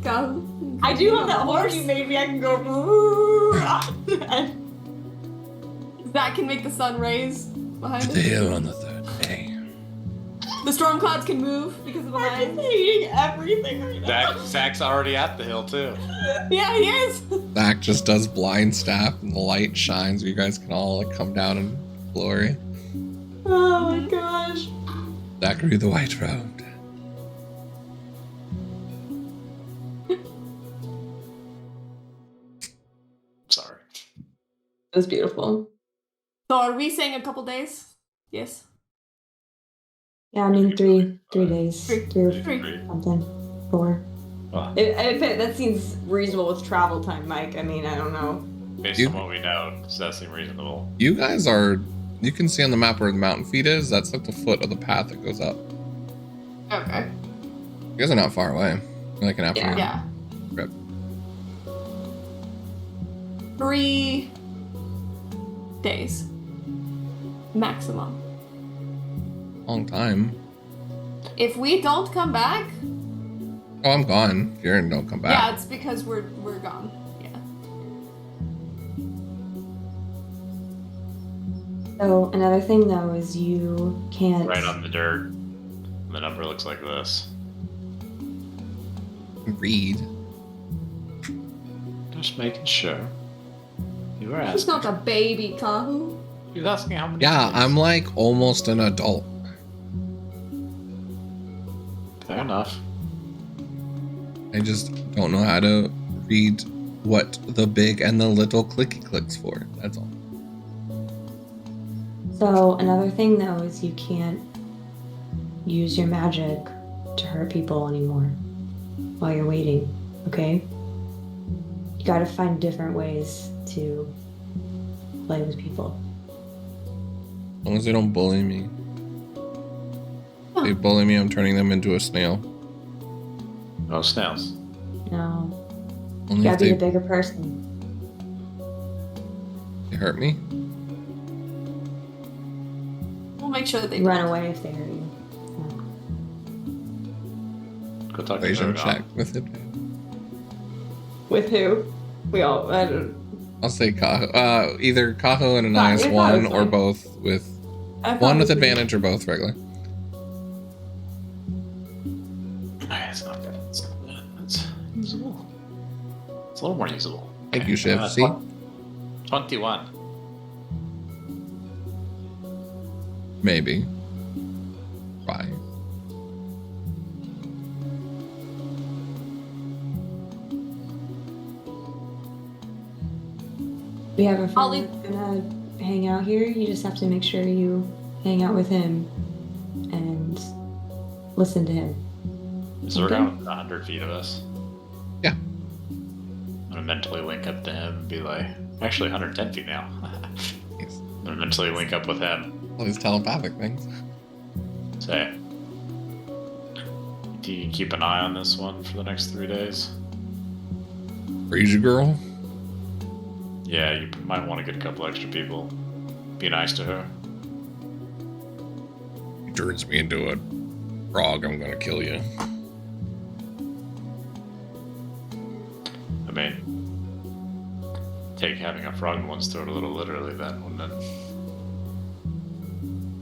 Go. I do have that horse you made me. I can go. That can make the sun raise behind To the it. hill on the third day. The storm clouds can move because of the I'm rain. hating everything right now. Zach's already at the hill too. Yeah, he is. Zach just does blind staff and the light shines. You guys can all like come down in glory. Oh my gosh. Zachary the White Robed. Sorry. It was beautiful. So are we saying a couple days? Yes. Yeah, I mean 3 days. Three. 3 or Three. something. 4. Well, That seems reasonable with travel time, Mike. I mean, I don't know. based You- on what we know, does that seem reasonable? You guys are. You can see on the map where the mountain feet is. That's like the foot of the path that goes up. Okay. You guys are not far away. You're like an afternoon. Yeah. Trip. 3 days. Maximum. Long time. If we don't come back, Oh, I'm gone. If you're in, don't come yeah, back. it's because we're gone. Yeah. So another thing though is you can't. Right on the dirt. The number looks like this. Read. Just making sure. You were He's asking. not a baby, Kahu. He was asking how many. Yeah, days. I'm like almost an adult. Fair enough. I just don't know how to read what the big and the little clicky clicks for. That's all. So another thing though is you can't use your magic to hurt people anymore while you're waiting. Okay? You gotta find different ways to play with people. As long as they don't bully me. If they bully me, I'm turning them into a snail. No snails. No. You Only if gotta be they, the bigger person. they hurt me. We'll make sure that they Run don't. away if they hurt you. Go talk to Equation Drogon. check with it. With who? We all. I don't. I'll say Kaho. Either Kaho and Fine, Anais yeah, one that's or fine. both with I thought one with it was- advantage or both regular. Okay, it's not good. It's not good. It's usable. It's a little more usable. Thank you, Shiv. See? 21. Maybe. Try. We have a I'll friend that's gonna hang out here. You just have to make sure you hang out with him and listen to him. So we're Okay. going 100 feet of us. Yeah. I'm gonna mentally link up to him and be like, actually 110 feet now. Yes. I'm gonna mentally link up with him. All these telepathic things. Say, do you keep an eye on this one for the next 3 days? Crazy girl. Yeah, you might want to get a couple extra people. Be nice to her. He turns me into a frog. I'm gonna kill you. I mean, take having a frog in one's throat a little literally then, wouldn't it?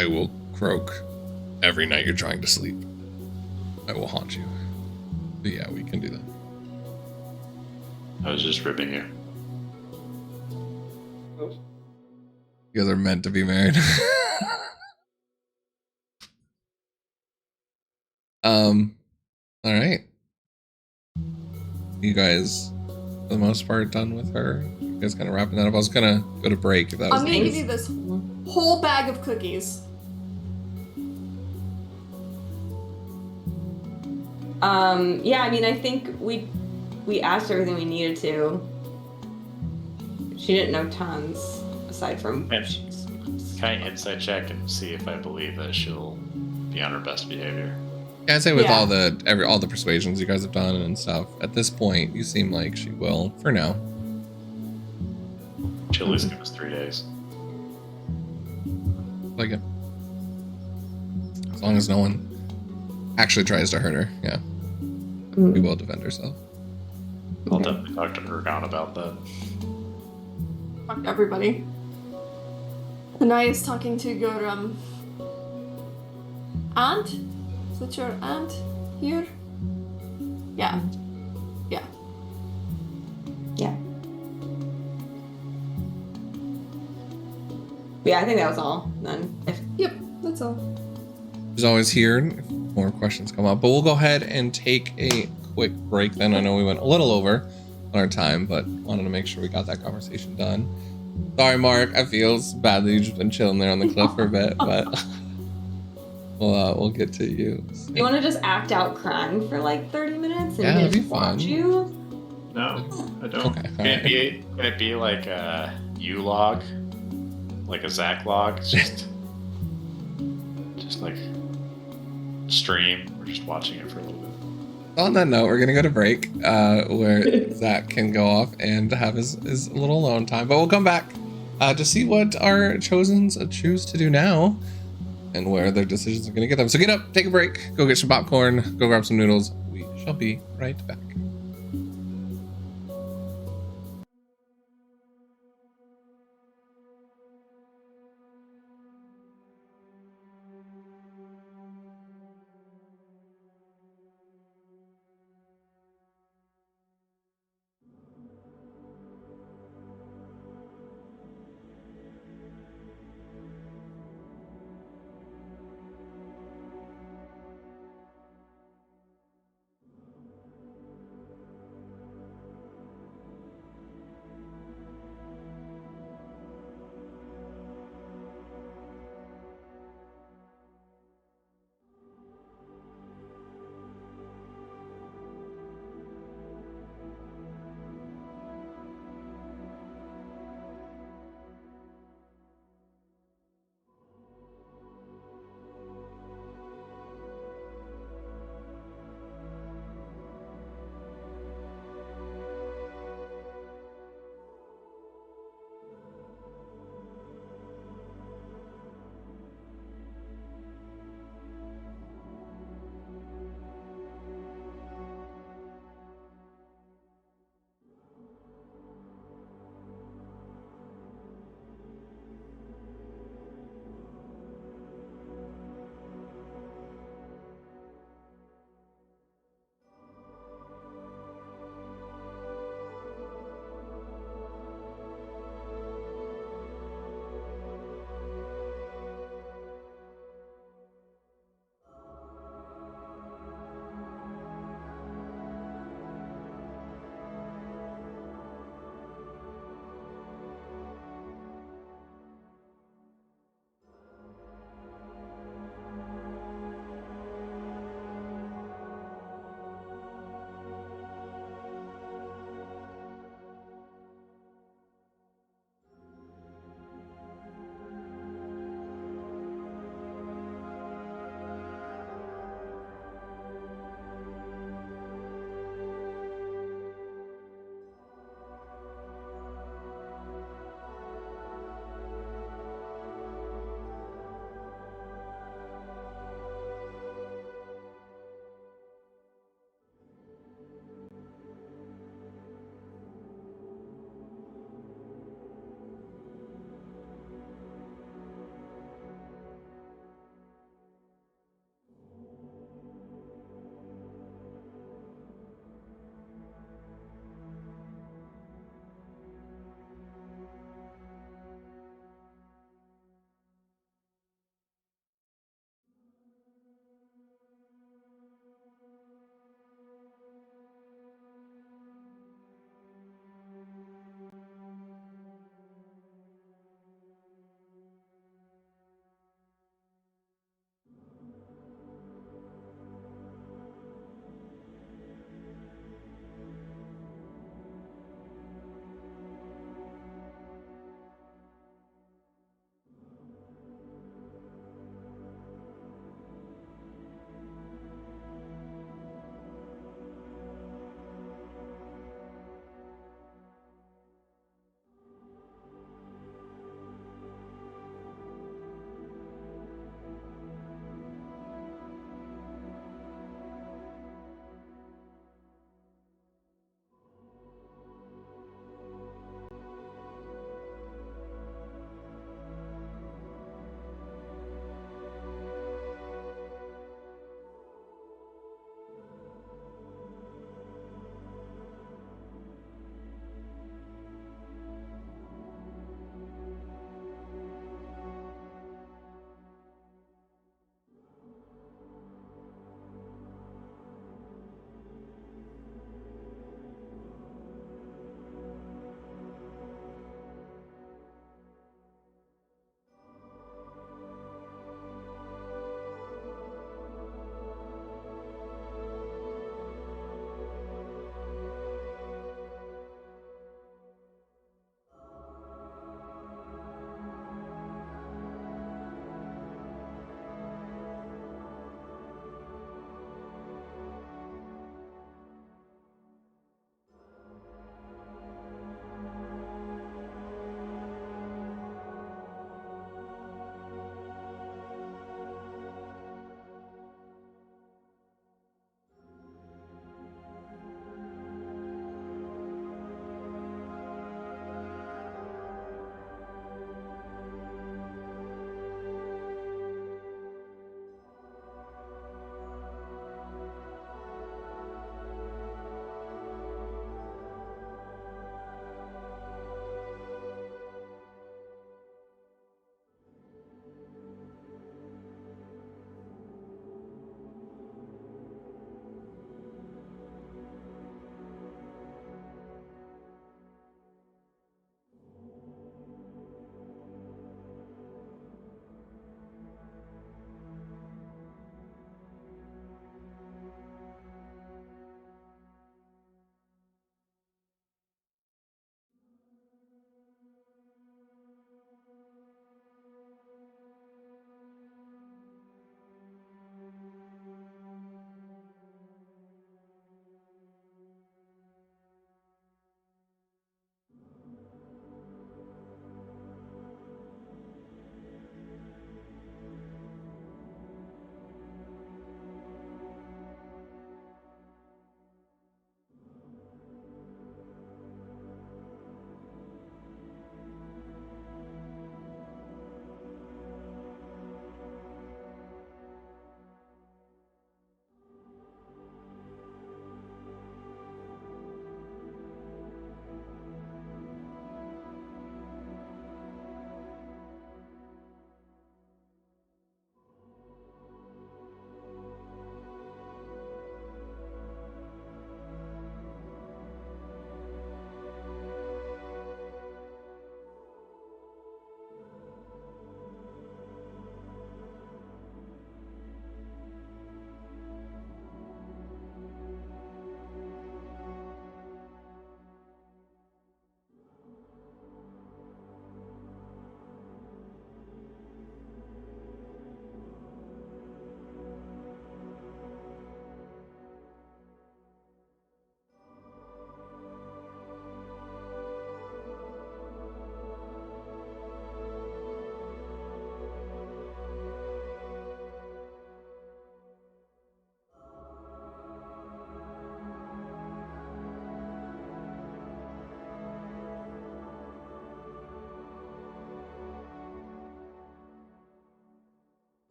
I will croak every night you're trying to sleep. I will haunt you. But yeah, we can do that. I was just ripping you. You guys are meant to be married. All right. You guys, for the most part, done with her. You guys kind of wrapping that up. I was gonna go to break if that was I'm the gonna case. give you this whole bag of cookies. Yeah, I mean, I think we asked everything we needed to. She didn't know tons, aside from And she's Can I insight check and see if I believe that she'll be on her best behavior? Yeah, I'd say with Yeah. all the persuasions you guys have done and stuff, at this point, you seem like she will, for now. She'll at least give us 3 days. Like it. As long as no one actually tries to hurt her, yeah. We will defend herself. I'll definitely talk to Ergon about that. Fuck everybody. Anaya is talking to your aunt. Is that your aunt here? Yeah. Yeah. Yeah. Yeah, I think that was all. Then, if Yep. That's all. She's always here if more questions come up, but we'll go ahead and take a quick break then. I know we went a little over on our time, but wanted to make sure we got that conversation done. Sorry, Mark. I feel bad that you've just been chilling there on the cliff for a bit, but we'll get to you. you want to just act out crying for like 30 minutes and Yeah, that'd just be watch fun. you? No, I don't. Okay. Can it be like a U log? Like a Zach log? It's just like stream. We're just watching it for a little bit. On that note, we're gonna go to break, where Zach can go off and have his little alone time. But we'll come back to see what our chosens choose to do now, and where their decisions are gonna get them. So get up, take a break, go get some popcorn, go grab some noodles. We shall be right back.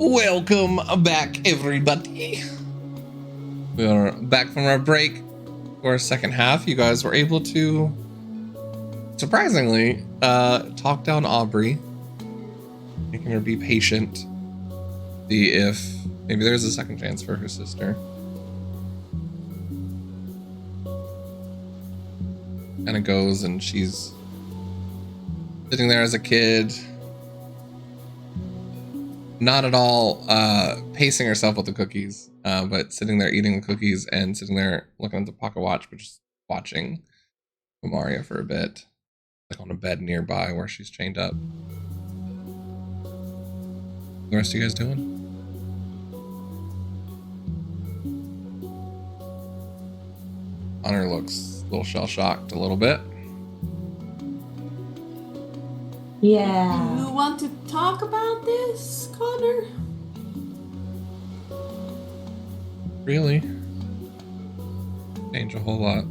Welcome back, everybody. We are back from our break for our second half. You guys were able to, surprisingly, talk down Aubrey, making her be patient. See if maybe there's a second chance for her sister. Kind of goes, and she's sitting there as a kid, not at all pacing herself with the cookies, but sitting there eating the cookies and sitting there looking at the pocket watch, but just watching Maria for a bit, like on a bed nearby where she's chained up. The rest of you guys doing? Connor looks a little shell-shocked a little bit. Yeah. You want to talk about this, Connor? Really? Change a whole lot.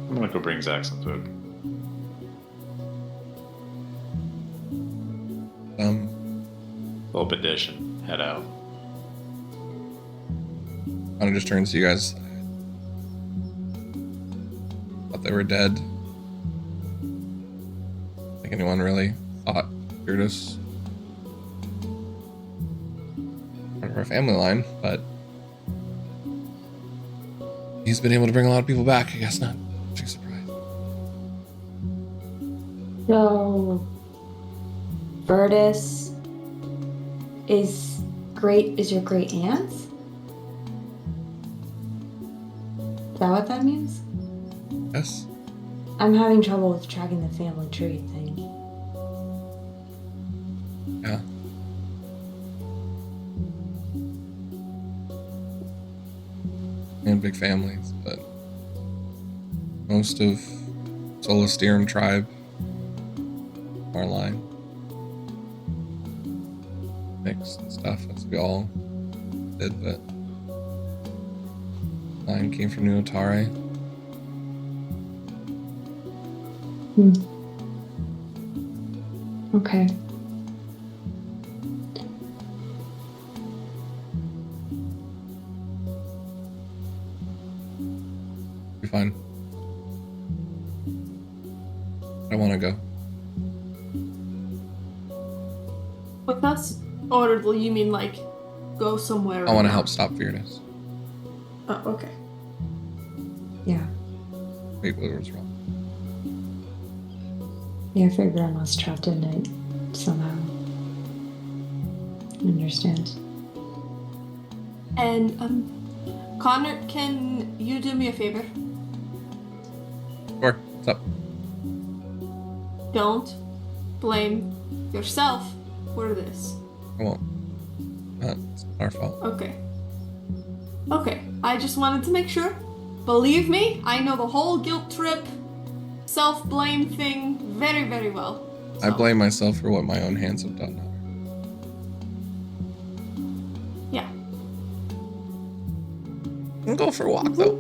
I'm gonna go bring Zach some food. Little bit dish and head out. Connor just turns to you guys. Thought they were dead. Think anyone really thought Bardicdice part of our family line, but he's been able to bring a lot of people back. I guess not too surprised. So, Bardicdice is your great aunt? Is that what that means? Yes. I'm having trouble with tracking the family tree thing. Yeah. And big families, but most of Solisterum tribe, our line. Mixed and stuff, as we all did, but line came from Nuotare. Okay. You're fine. I want to go. With us? Or do you mean like go somewhere? I want to help stop Bardicdice. Oh, okay. Yeah. Wait, what was wrong? Yeah, I figured I must trapped in it somehow. Understand. And Connor, can you do me a favor? Sure. What's up? Don't blame yourself for this. I won't. It's not our fault. Okay. Okay, I just wanted to make sure. Believe me, I know the whole guilt trip, self-blame thing very, very well. I blame myself for what my own hands have done. Yeah. I'll go for a walk, though.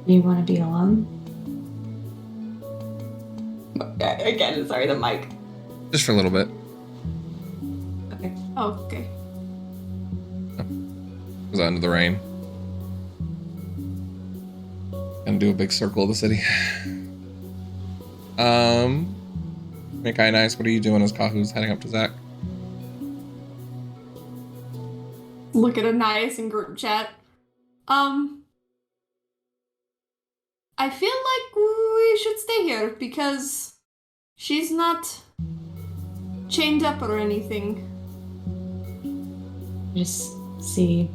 Do you want to be alone? Again, sorry, the mic. Just for a little bit. Okay. Okay. Goes out into the rain. Gonna do a big circle of the city. Mikai Nice, what are you doing as Kahu's heading up to Zach? Look at Anais in group chat. I feel like we should stay here because she's not chained up or anything. Just see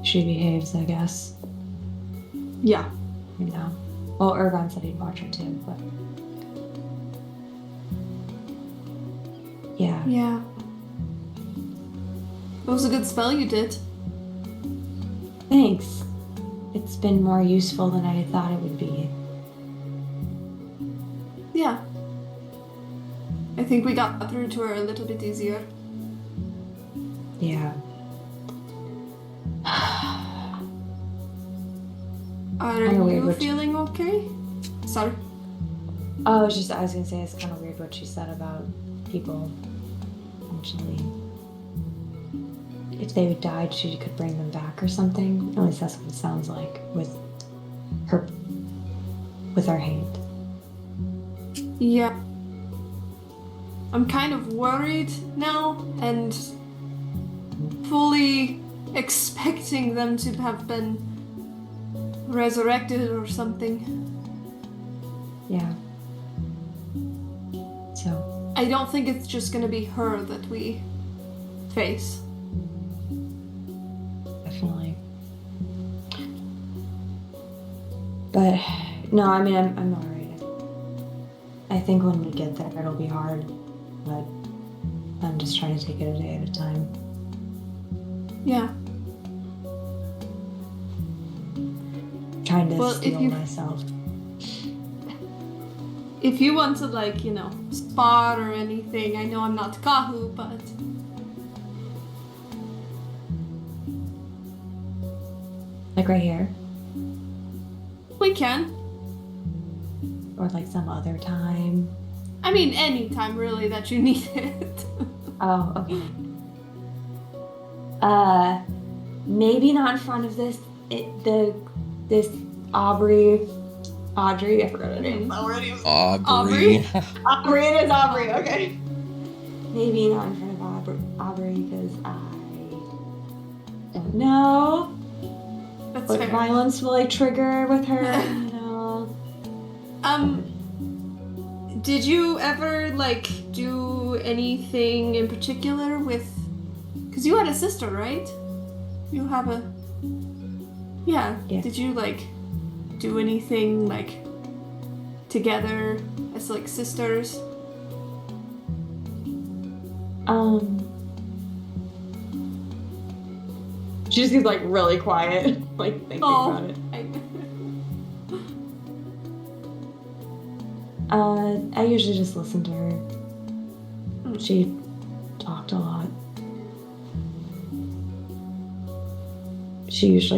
she behaves, I guess. Yeah. You know. Well, Ergon said he'd watch her too, but yeah. Yeah. It was a good spell you did. Thanks. It's been more useful than I thought it would be. Yeah. I think we got through to her a little bit easier. Yeah. Are Kinda weird, you which- feeling okay? Sorry. Oh, I was gonna say it's kind of weird what she said about people. Actually, if they died, she could bring them back or something. At least that's what it sounds like with her hand. Yeah. I'm kind of worried now and fully expecting them to have been resurrected or something. Yeah. So. I don't think it's just gonna be her that we face. Definitely. But no, I mean, I'm alright. I think when we get there, it'll be hard. But I'm just trying to take it a day at a time. Yeah. Trying to steel myself. If you want to, like, you know, spar or anything, I know I'm not Kahu, but... Like right here? We can. Or like some other time? I mean, any time, really, that you need it. Oh, okay. Maybe not in front of this Audrey, I forgot her name already. Aubrey. Aubrey, it is Aubrey, okay. Maybe not in front of Aubrey, because I don't know That's what fair. violence will I trigger with her, you know. Did you ever, like, do anything in particular with... Because you had a sister, right? You have a... Yeah. Did you, like, do anything, like, together as, like, sisters? She just gets, like, really quiet, like, thinking about it. I usually just listen to her. She talked a lot. She was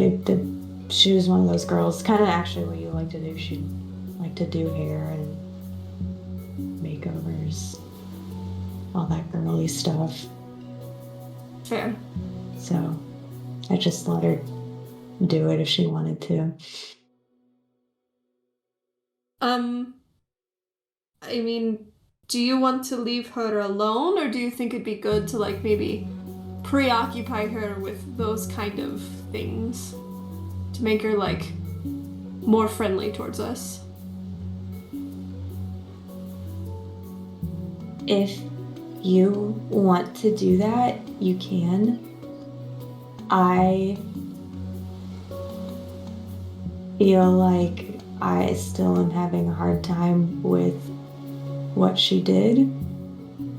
one of those girls, kind of actually what you like to do. She'd like to do hair and makeovers, all that girly stuff. Fair. So I just let her do it if she wanted to. I mean, do you want to leave her alone, or do you think it'd be good to, like, maybe preoccupy her with those kind of things to make her, like, more friendly towards us? If you want to do that, you can. I feel like I still am having a hard time with what she did.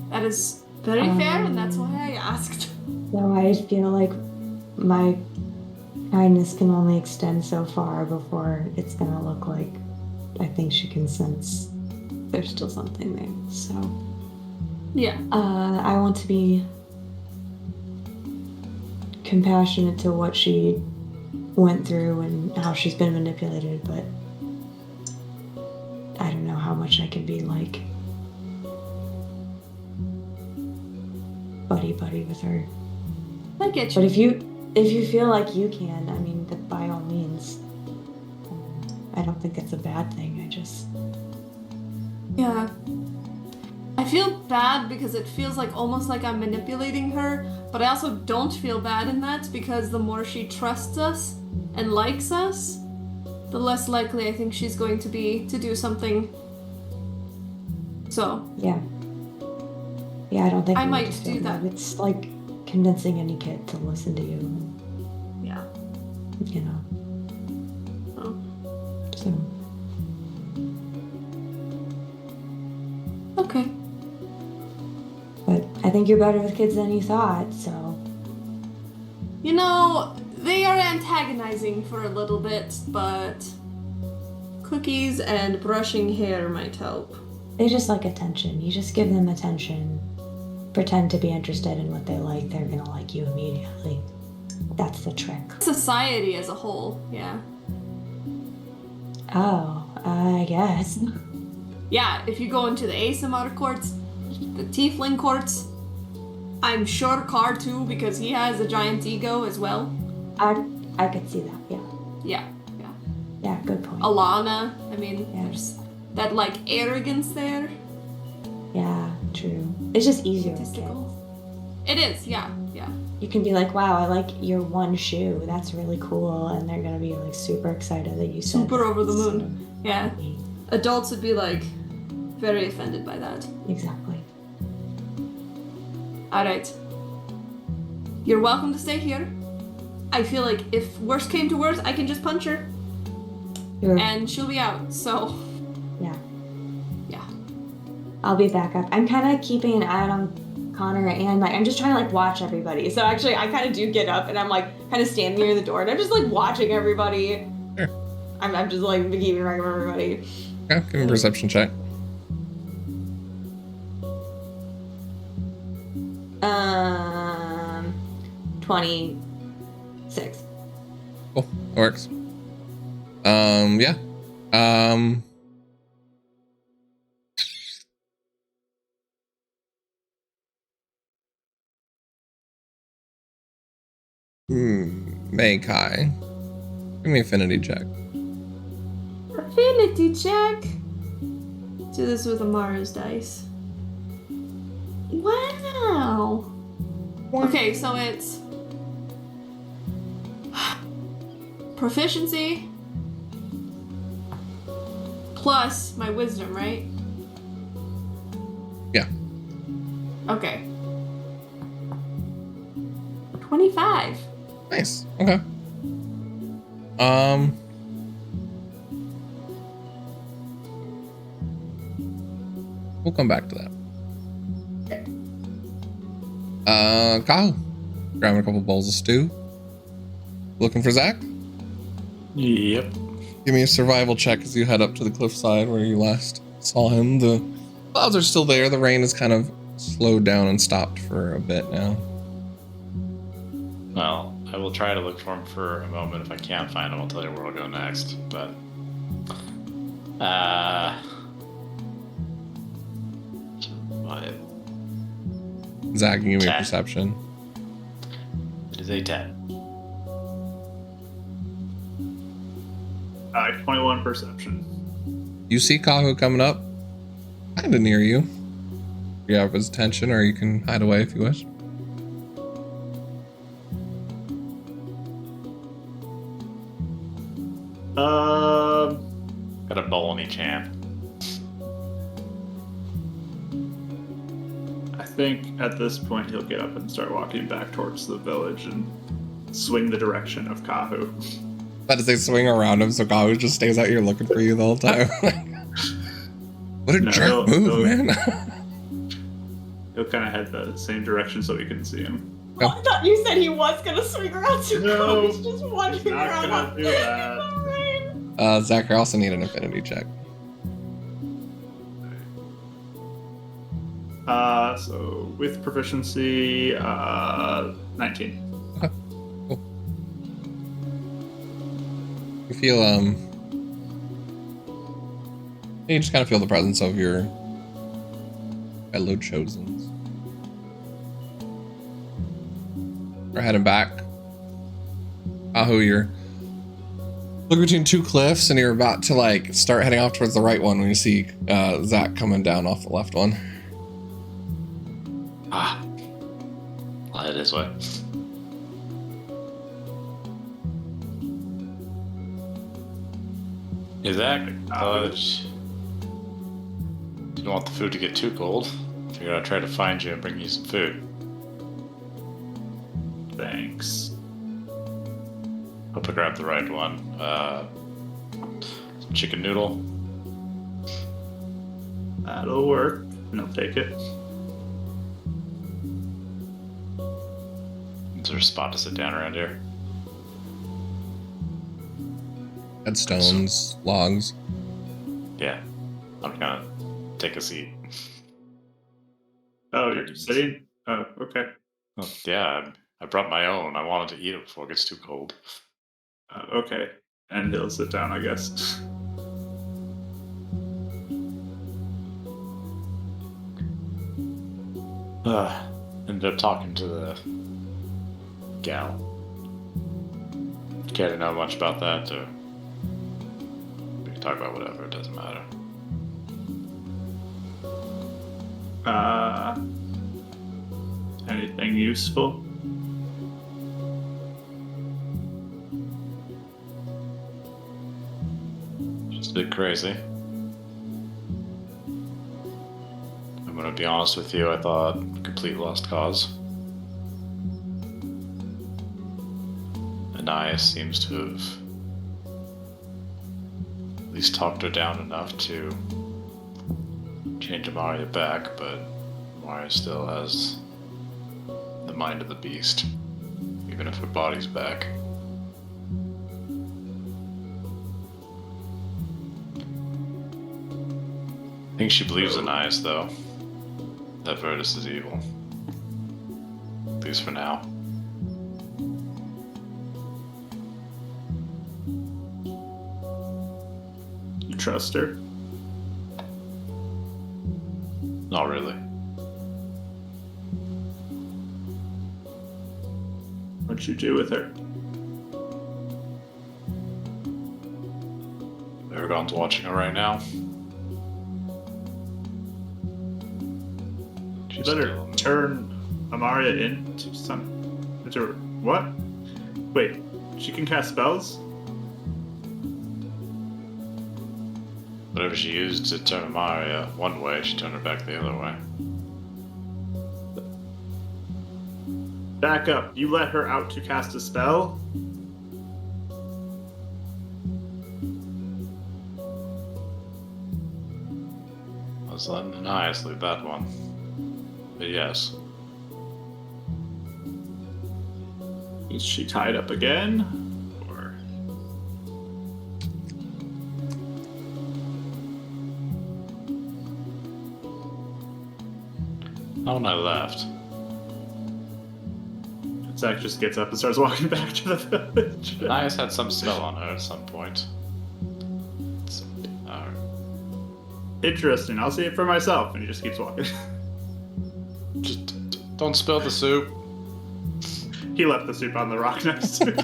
That is very fair, and that's why I asked. So I feel like my kindness can only extend so far before it's gonna look like I think she can sense there's still something there. So yeah. I want to be compassionate to what she went through and how she's been manipulated, but I don't know how much I can be like buddy with her. I get you. But if you feel like you can, I mean, by all means. I don't think it's a bad thing. Yeah. I feel bad because it feels like almost like I'm manipulating her, but I also don't feel bad in that because the more she trusts us and likes us, the less likely I think she's going to be to do something. So. Yeah. Yeah, I don't think I we might just do feel that. bad. It's like convincing any kid to listen to you. Yeah. You know. Oh. So. Okay. But I think you're better with kids than you thought, so. You know, they are antagonizing for a little bit, but cookies and brushing hair might help. They just like attention. You just give them attention. Pretend to be interested in what they like. They're gonna like you immediately. That's the trick. Society as a whole, yeah. Oh, I guess. yeah, if you go into the ASMR courts, the Tiefling courts, I'm sure Car too, because he has a giant ego as well. I could see that. Yeah. Yeah. Yeah. Good point. Alana, I mean, Yeah. there's that like arrogance there. Yeah. True. It's just easier with kids. Statistical. It is. Yeah. You can be like, wow, I like your one shoe. That's really cool. And they're going to be like super excited that you said Super that. over the moon. So, Yeah. Adults would be like very offended by that. exactly. Alright. You're welcome to stay here. I feel like if worst came to worst, I can just punch her and she'll be out. So, yeah. Yeah. I'll be back up. I'm kind of keeping an eye on Connor and like I'm just trying to like watch everybody. So actually, I kind of do get up and I'm like kind of standing near the door and I'm just like watching everybody. Sure. I'm just like keeping track of everybody. Yeah, give me a perception check. 26. Cool, that works. Yeah. Meikai. Give me affinity check. Affinity check. Do this with Amara's dice. Wow. Okay, so it's proficiency plus my wisdom, right? Yeah. Okay. 25. Nice. Okay. We'll come back to that. Kyle, grabbing a couple bowls of stew. Looking for Zach? Yep. Give me a survival check as you head up to the cliffside where you last saw him. The clouds are still there. The rain has kind of slowed down and stopped for a bit now. Well, I will try to look for him for a moment. If I can't find him, I'll tell you where I'll go next. But, what? Zach, give me a 10. perception. It is a 10. 21 perception. You see Kahu coming up, kind of near you. You have his attention, or you can hide away if you wish. Got a bowl in each hand. I think at this point he'll get up and start walking back towards the village and swing the direction of Kahu. That is, they swing around him, so Kahu just stays out here looking for you the whole time. What a jerk move, man. He'll kind of head the same direction so we can see him. Oh, I thought you said he was gonna swing around to No, He's just wandering not around. gonna do that. Alright. Zach, I also need an affinity check. So with proficiency, 19. Okay, cool. You feel, you just kind of feel the presence of your fellow chosens. We're heading back. Kahu, you're looking between two cliffs and you're about to like start heading off towards the right one when you see Zach coming down off the left one. Ah. I'll head this way. Exactly. Didn't want the food to get too cold. Figured I'd try to find you and bring you some food. Thanks. Hope I grabbed the right one. Some chicken noodle. That'll work. And I'll take it. Is there a spot to sit down around here? Headstones, logs. Yeah. I'm gonna take a seat. Oh, you're sitting? Oh, okay. Oh, yeah, I brought my own. I wanted to eat it before it gets too cold. Okay. And he'll sit down, I guess. Ended up talking to the gal. Care to know much about that, or we can talk about whatever, it doesn't matter. Anything useful? Just a bit crazy. I'm gonna be honest with you, I thought complete lost cause. Anais seems to have at least talked her down enough to change Amaria back, but Amaria still has the mind of the beast, even if her body's back. I think she believes Anais, though, that Verdus is evil. At least for now. You trust her? Not really. What'd you do with her? Aragon's watching her right now. You better turn Amaria into what? Wait, she can cast spells? Whatever she used to turn Amaria one way, she turned her back the other way. Back up. You let her out to cast a spell? I was letting Anais leave that one. But yes. Is she tied up again? Or Not when I left. Zach just gets up and starts walking back to the village. Anais had some spell on her at some point. Interesting. I'll see it for myself. And he just keeps walking. Just don't spill the soup. He left the soup on the rock next to me.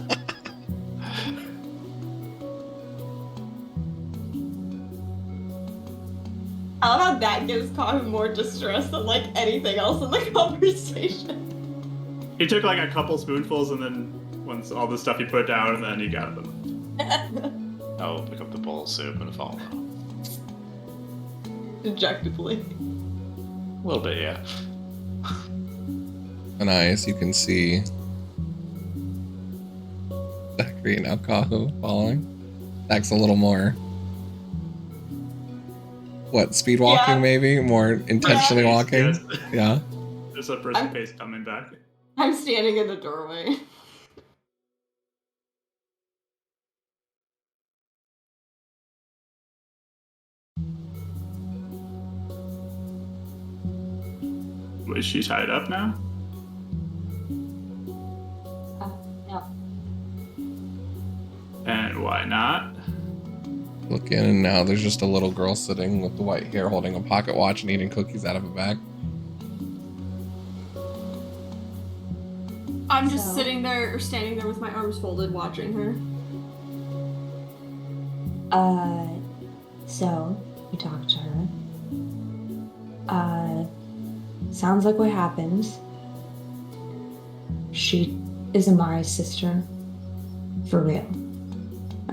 I love how that gives Kahu more distress than like anything else in the conversation. He took like a couple spoonfuls and then once all the stuff he put down and then he got them. I'll pick up the bowl of soup and follow. Dejectedly. A little bit, yeah. And as you can see, Zachary and Alcahu following. Zach's a little more, speed walking Yeah. maybe? More intentionally Yeah. walking? Yes. Yeah. There's a person pace coming back. I'm standing in the doorway. Was she tied up now? No. And why not? Look in, and now there's just a little girl sitting with the white hair holding a pocket watch and eating cookies out of a bag. I'm just So- sitting there or standing there with my arms folded watching her. So we talked to her. Sounds like what happens. She is Amari's sister. For real.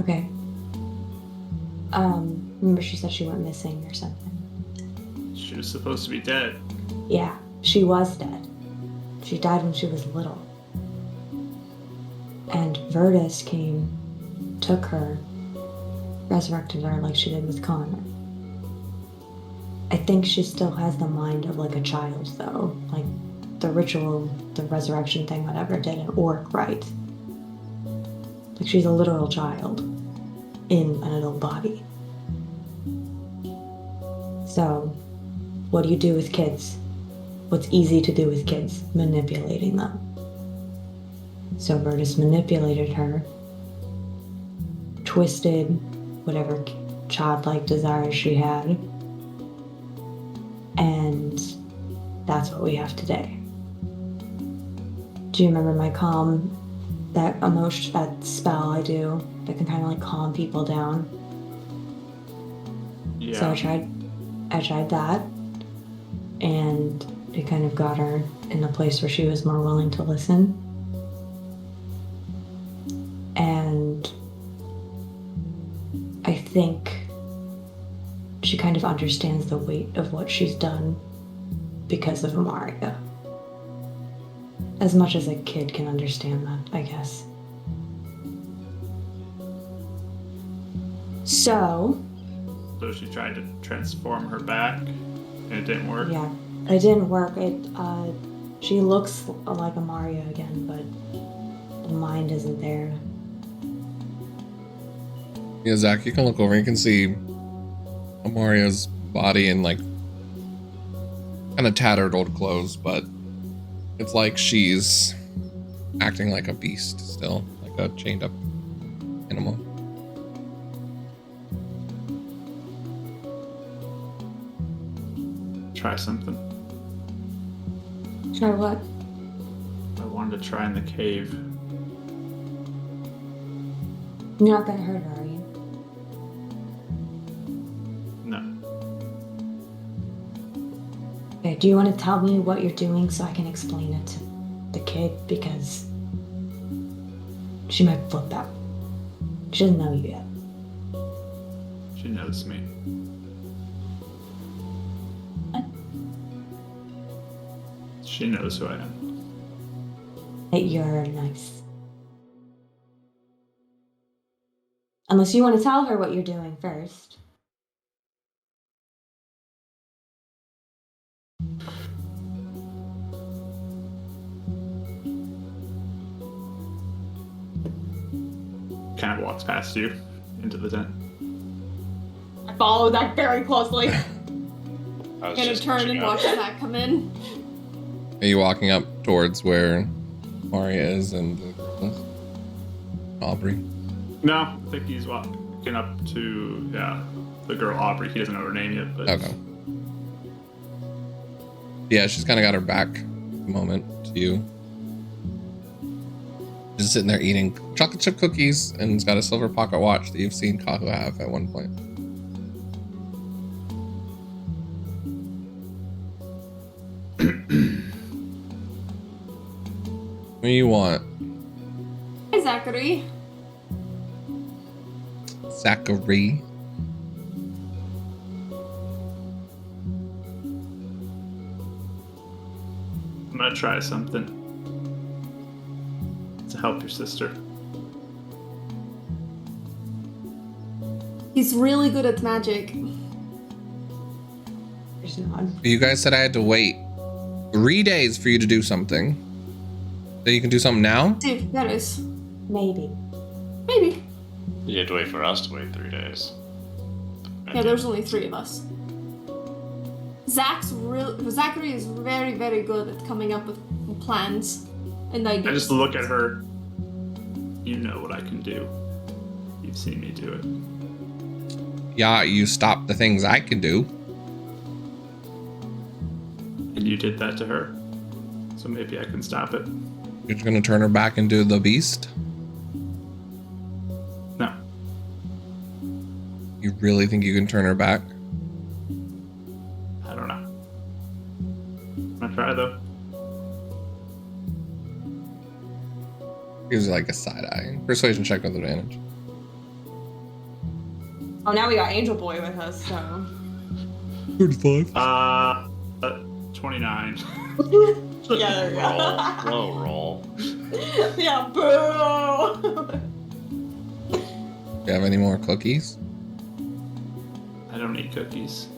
Okay. Remember she said she went missing or something? She was supposed to be dead. Yeah, she was dead. She died when she was little. And Verdus came, took her, resurrected her like she did with Connor. I think she still has the mind of like a child though. Like the ritual, the resurrection thing, whatever, didn't work right. Like she's a literal child in an adult body. So, what do you do with kids? What's easy to do with kids? Manipulating them. So Verdus manipulated her, twisted whatever childlike desires she had, and that's what we have today. Do you remember my calm, that emotion, that spell I do that can kind of like calm people down? Yeah. So I tried that, and it kind of got her in a place where she was more willing to listen. And I think she kind of understands the weight of what she's done because of Amaria. As much as a kid can understand that, I guess. So she tried to transform her back, and it didn't work. yeah, it didn't work. She looks like Amaria again, but the mind isn't there. Yeah, Zach, you can look over. You can see Amaria's body in like kind of tattered old clothes, but it's like she's acting like a beast still, like a chained up animal. Try something. Try what? I wanted to try in the cave. You're not gonna hurt her, are you? No. Okay, do you want to tell me what you're doing so I can explain it to the kid? Because she might flip out. She doesn't know you yet. She knows me. She knows who I am. That you're nice. Unless you want to tell her what you're doing first. Kind of walks past you into the tent. I follow that very closely. I was Gonna just turn catching and up. watch that come in. Are you walking up towards where Maria is and Aubrey? No, I think he's walking up to, the girl Aubrey. He doesn't know her name yet, but Okay. Yeah, she's kind of got her back at the moment to you. Just sitting there eating chocolate chip cookies, and it's got a silver pocket watch that you've seen Kahu have at one point. What do you want, Hi, Zachary. Zachary? I'm gonna try something to help your sister. He's really good at magic. There's not. You guys said I had to wait 3 days for you to do something. So you can do something now? Dude, there is. Maybe. Maybe. You had to wait for us to wait 3 days. Yeah, there's only 3 of us. Zachary is very, very good at coming up with plans and I ideas. just look at her. You know what I can do. You've seen me do it. Yeah, you stop the things I can do. And you did that to her. So maybe I can stop it. You're just gonna turn her back into the beast? No. You really think you can turn her back? I don't know. I'm gonna try though. Gives you like a side eye. Persuasion check with advantage. Oh, now we got Angel Boy with us, so. 35. 29. Yeah, there we Roll. go. Low roll. Yeah, boo! Do you have any more cookies? I don't eat cookies.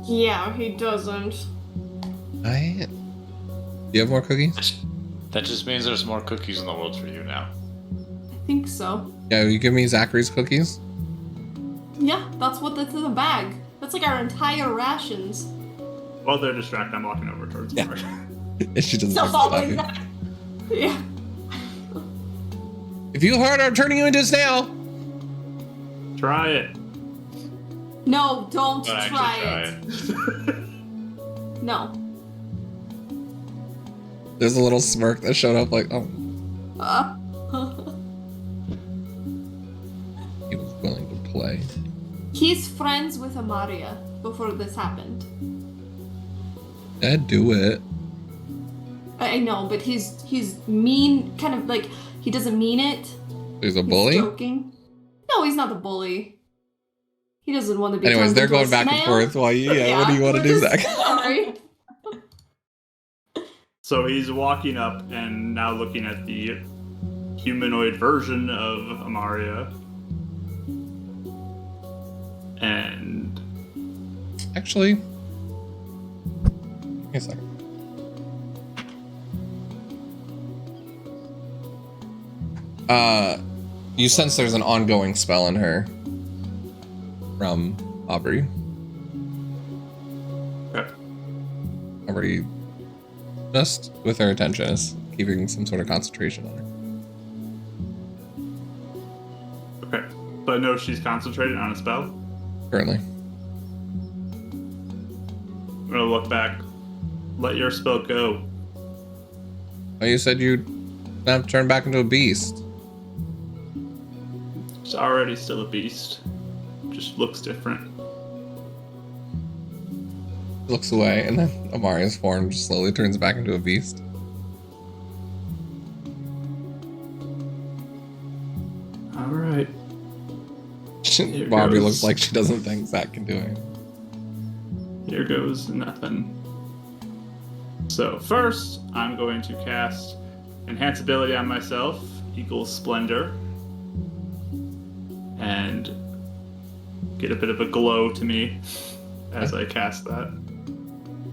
Yeah, he doesn't. Do you have more cookies? That just means there's more cookies in the world for you now. I think so. Yeah, you give me Zachary's cookies? Yeah, that's that's in the bag. That's like our entire rations. While they're distracted, I'm walking over towards Yeah. Mark. She doesn't So like following Zach. that. Yeah. If you heard I'm turning you into a snail. Try it. No, don't Don't try actually it. No. There's a little smirk that showed up like, oh, he was willing to play. He's friends with Amaria before this happened. I'd do it. I know, but he's mean, kind of like, he doesn't mean it. He's a bully? He's joking. No, he's not the bully. He doesn't want to be. Anyways, turned they're into a going back and snail. forth while you, what do you want to we're do, just- Zach? Sorry. So he's walking up and now looking at the humanoid version of Amaria. And Actually, give me a second. You sense there's an ongoing spell in her from Aubrey. okay. Aubrey, just with her attention, is keeping some sort of concentration on her. Okay. So I know she's concentrated on a spell. Currently. I'm gonna look back. Let your spell go. Oh, you said you'd have to turn back into a beast. She's already still a beast. Just looks different. Looks away, and then Amaria's form just slowly turns back into a beast. Alright. Here Barbie goes. looks like she doesn't think Zach can do it. Here goes nothing. So first, I'm going to cast Enhance Ability on myself, equals Splendor. And get a bit of a glow to me as I cast that.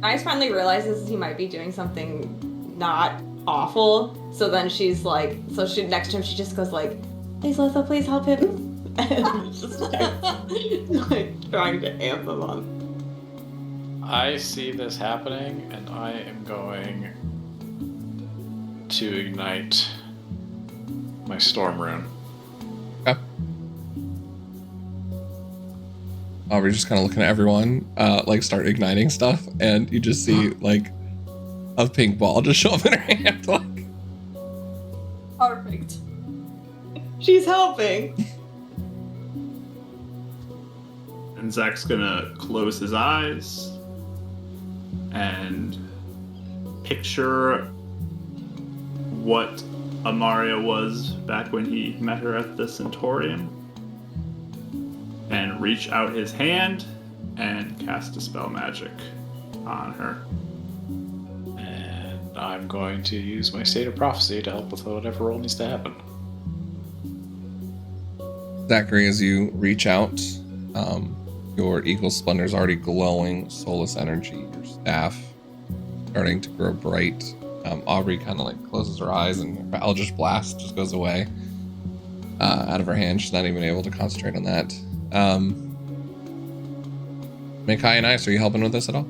Ice finally realizes he might be doing something not awful. So then she's like, next to him, she just goes like, please, Lotha, please help him. And just like trying to amp him up. I see this happening, and I am going to ignite my storm rune. Okay. Aubrey's just kind of looking at everyone, like start igniting stuff, and you just see like a pink ball just show up in her hand. Like, Perfect. She's helping. And Zach's gonna close his eyes and picture what Amaria was back when he met her at the Centaurium. And reach out his hand and cast a spell magic on her. And I'm going to use my State of Prophecy to help with whatever roll needs to happen. Zachary, as you reach out, your Eagle Splendor is already glowing soulless energy. Your staff starting to grow bright. Aubrey kind of like closes her eyes, and her Eldritch Blast just goes away out of her hand. She's not even able to concentrate on that. Mikai and Ice, are you helping with this at all?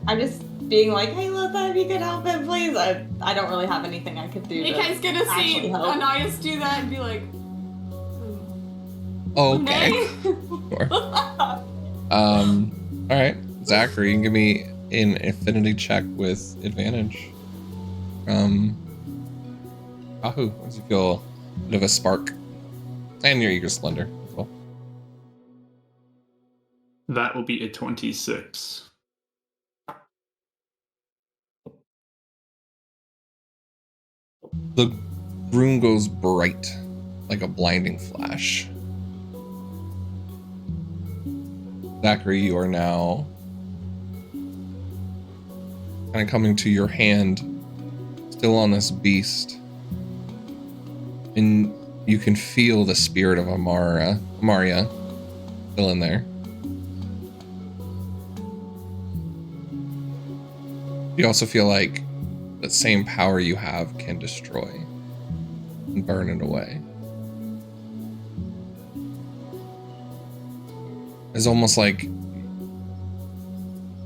I'm just being like, hey, Lotha, if you could help him, please. I don't really have anything I could do. Mikai's gonna see actually help. Anais do that and be like, Okay. "Nay." Sure. All right, Zachary, you can give me an affinity check with advantage. Ahu, as you feel a bit of a spark, and your eager splendor as well. That will be a 26. The room goes bright, like a blinding flash. Zachary, you are now kind of coming to your hand, still on this beast. And you can feel the spirit of Amaria still in there. You also feel like that same power you have can destroy and burn it away. It's almost like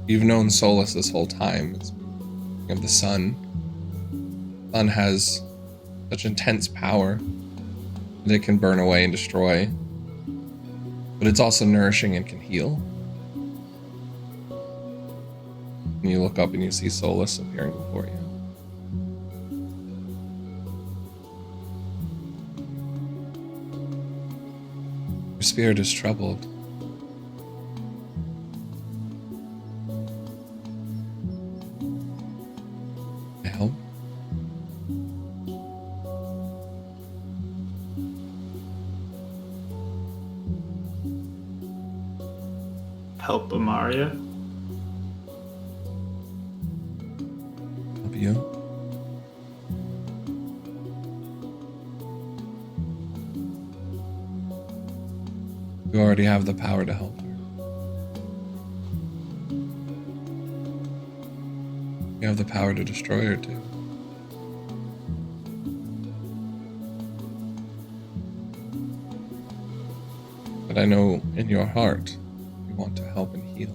you've known Solus this whole time. It's of the sun. The sun has such intense power that it can burn away and destroy, but it's also nourishing and can heal. And you look up and you see Solus appearing before you. Your spirit is troubled. I help? Help Amaria. Help you? You already have the power to help her. You have the power to destroy her too. But I know in your heart you want to help and heal.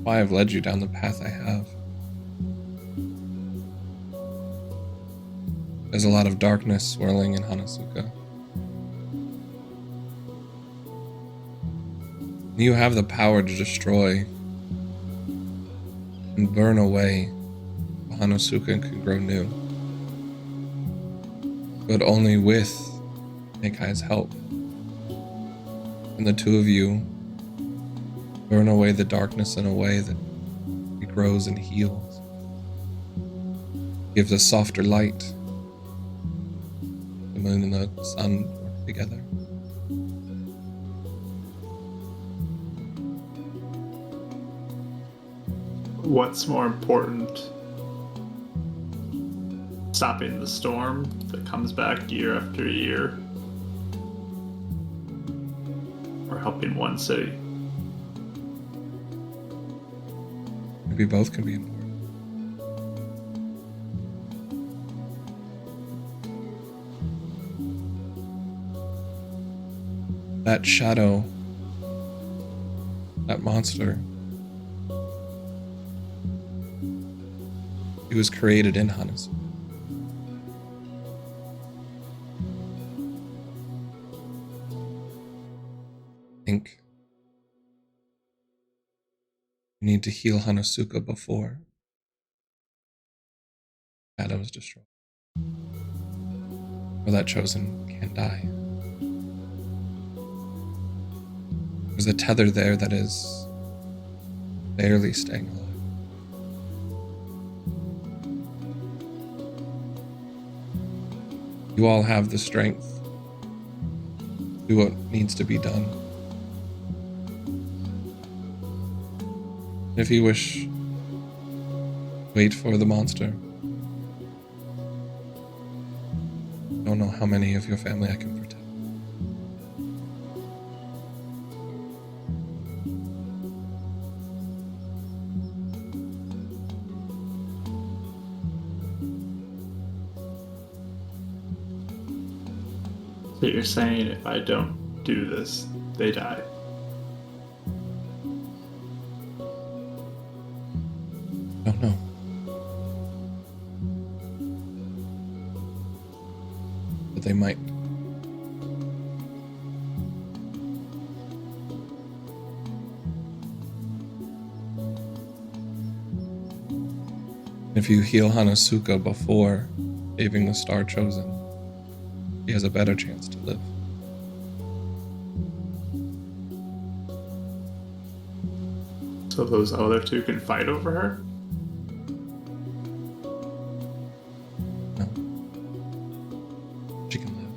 Why I've led you down the path I have. There's a lot of darkness swirling in Hanazuka. You have the power to destroy and burn away Hanazuka can grow new. But only with Mikai's help. And the two of you burn away the darkness in a way that it grows and heals. Gives a softer light. The moon and the sun work together. What's more important? Stopping the storm that comes back year after year? Or helping one city? Maybe both can be important. That shadow, that monster, it was created in Hanazuka. I think you need to heal Hanazuka before Adam is destroyed. Or that chosen can die. There's a tether there that is barely staying alive. You all have the strength to do what needs to be done. If you wish, wait for the monster. I don't know how many of your family I can protect. So you're saying if I don't do this, they die? I don't know. But they might. If you heal Hanazuka before saving the Star Chosen, he has a better chance to live. So those other two can fight over her? No. She can live.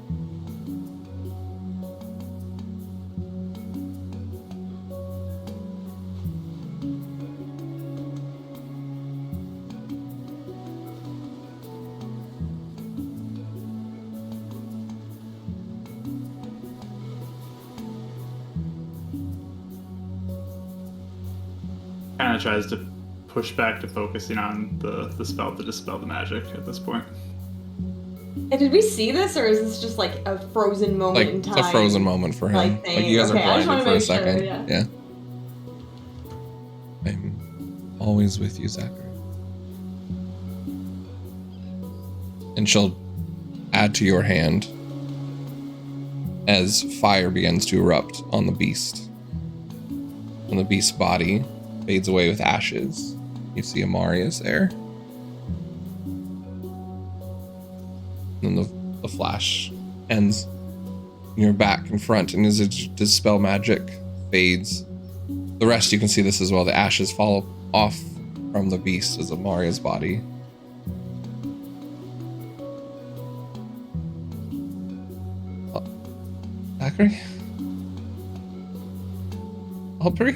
Kind of tries to push back to focusing on the spell to dispel the magic at this point. Yeah, did we see this, or is this just like a frozen moment in Like, time? it's a frozen moment for him. Like Like, you guys thing. Okay, I are just blinded wanna for a make sure, second. yeah. I'm always with you, Zachary. And she'll add to your hand as fire begins to erupt on the beast. and the beast's body fades away with ashes. You see Amaria's there. And then the flash ends. You're back in front, and as it dispel magic fades, the rest you can see this as well. The ashes fall off from the beast as Amaria's body. Zachary? Aubrey?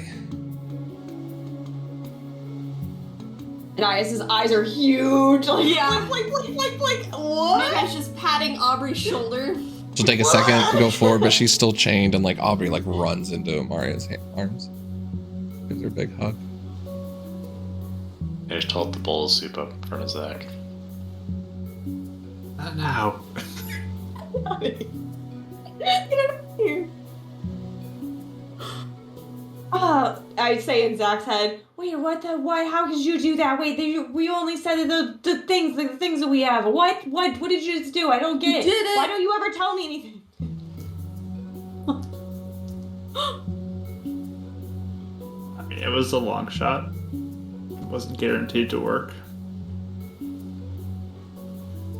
And his eyes are huge. Like, Yeah. like, what? Maybe just patting Aubrey's shoulder. She'll take a second to go forward, but she's still chained, and like Aubrey like runs into Amaria's arms. Gives her a big hug. I just hold the bowl of soup up in front of Zach. Not now. Get out of here. I say in Zach's head, wait, what the, why, how could you do that? Wait, we only said the things that we have. What did you just do? I don't get it. Did it. Why don't you ever tell me anything? I mean, it was a long shot. It wasn't guaranteed to work.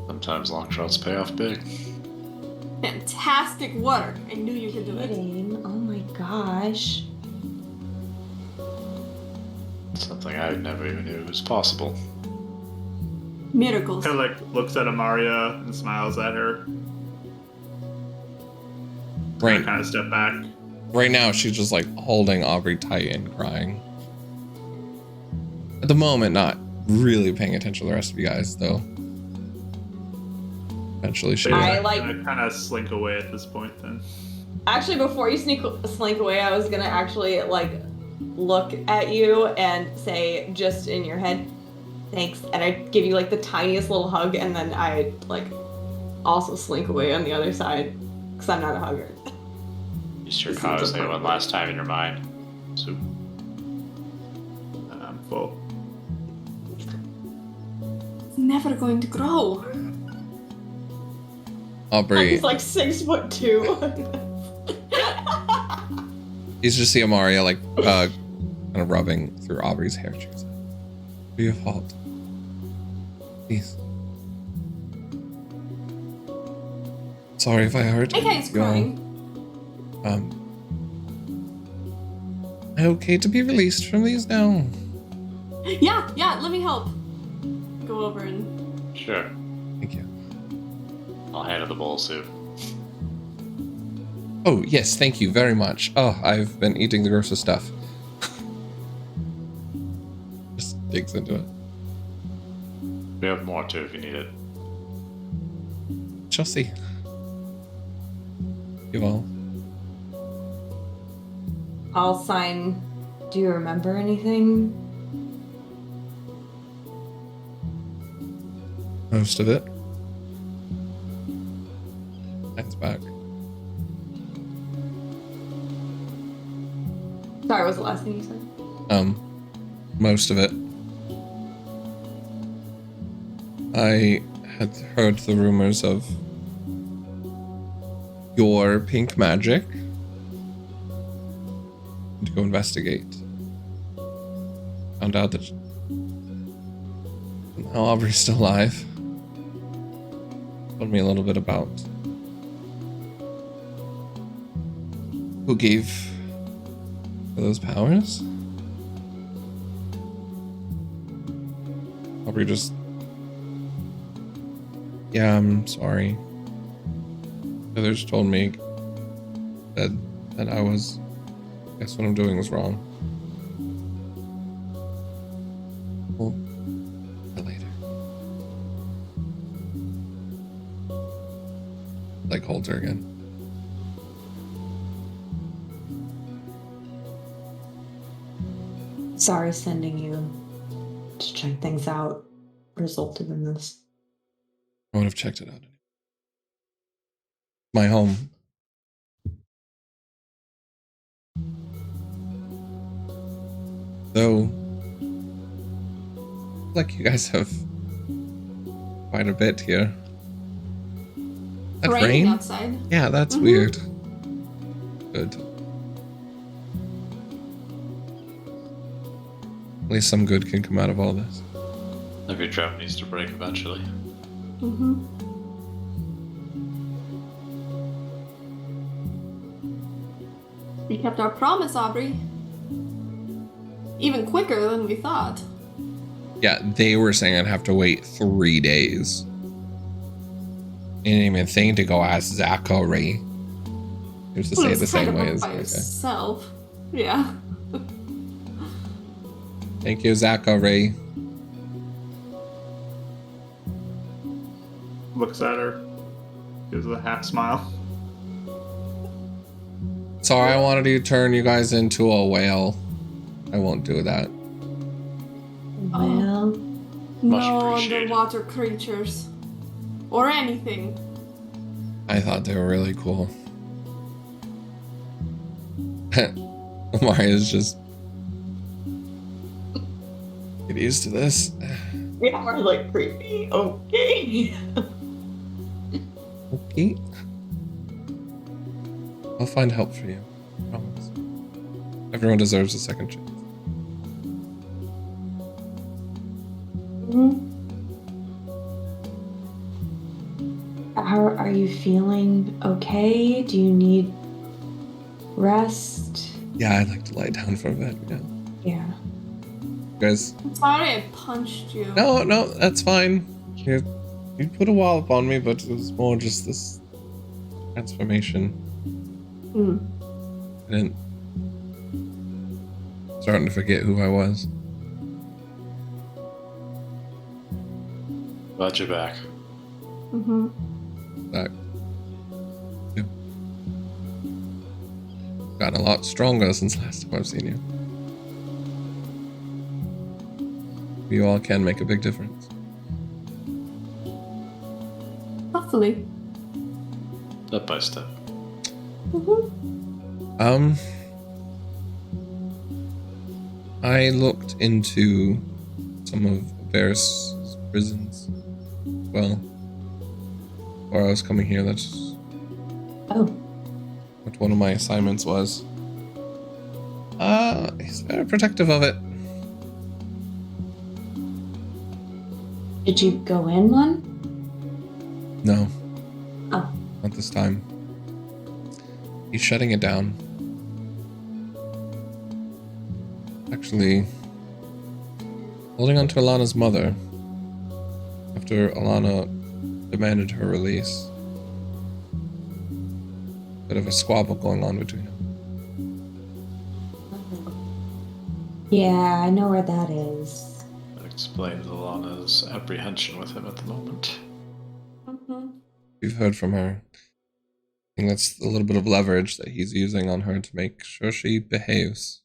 Sometimes long shots pay off big. Fantastic work. I knew you could do it. Oh my gosh. Something I never even knew was possible. Miracles. Kind of like looks at Amaria and smiles at her. Right. Kind of step back. Right now, she's just like holding Aubrey tight and crying. At the moment, not really paying attention to the rest of you guys, though. Eventually, she I will. like. kind of slink away at this point. Then Actually, before you slink away, I was gonna actually like look at you and say just in your head, thanks, and I give you like the tiniest little hug, and then I like also slink away on the other side because I'm not a hugger. You sure caught us one last time in your mind. So I'm full. It's never going to grow. Aubrey, He's like 6'2". you just see Amaria like kind of rubbing through Aubrey's hair. She goes, "For your fault. Please. Sorry if I hurt AK's you all. crying. Am I okay to be released from these now? Yeah, let me help. Go over and... sure, Thank you. I'll handle the bowl of soup. Oh, yes, thank you very much. Oh, I've been eating the grossest stuff. Just digs into it. We have more too if you need it. Shall see. You all. I'll sign. Do you remember anything? Most of it. Hands back. Sorry, what was the last thing you said? Most of it. I had heard the rumors of your pink magic. To go investigate. Found out that somehow Aubrey's still alive. Told me a little bit about who gave her those powers. Aubrey just... Yeah, I'm sorry. Others told me that I was... I guess what I'm doing was wrong. Well, later. Like holds her again. Sorry, sending you to check things out resulted in this. I would have checked it out. My home. Though, like you guys have quite a bit here. That Raining rain? outside. Yeah, that's Mhm. weird. Good. At least some good can come out of all this. Every drought needs to break eventually. Mm-hmm. We kept our promise, Aubrey. Even quicker than we thought. Yeah, they were saying I'd have to wait 3 days. I didn't even think to go ask Zachary. Just to say it the same way as by yourself. Yeah. Thank you, Zachary. Looks at her, gives a half smile. Sorry, I wanted to turn you guys into a whale. I won't do that. Well, Much No appreciated. underwater creatures. Or anything. I thought they were really cool. Maria's just get used to this. yeah, we're like creepy. Okay. Okay. I'll find help for you. I promise. Everyone deserves a second chance. How are you feeling? Okay? Do you need rest? Yeah, I'd like to lie down for a bit. Yeah. Yeah. You guys. I'm sorry I punched you. No, that's fine. You put a wall up on me, but it was more just this transformation. I didn't. Starting to forget who I was. Glad you're back. Mm-hmm. Back. Yeah. Gotten a lot stronger since last time I've seen you. You all can make a big difference. Hopefully. Step by step. I looked into some of Varys' prisons. Well, while I was coming here, that's Oh. what one of my assignments was. He's very protective of it. Did you go in one? No. Oh. Not this time. He's shutting it down. Actually, holding on to Alana's mother after Alana demanded her release. Bit of a squabble going on between them. Yeah, I know where that is. That explains Alana's apprehension with him at the moment. Mm-hmm. We've heard from her. I think that's a little bit of leverage that he's using on her to make sure she behaves.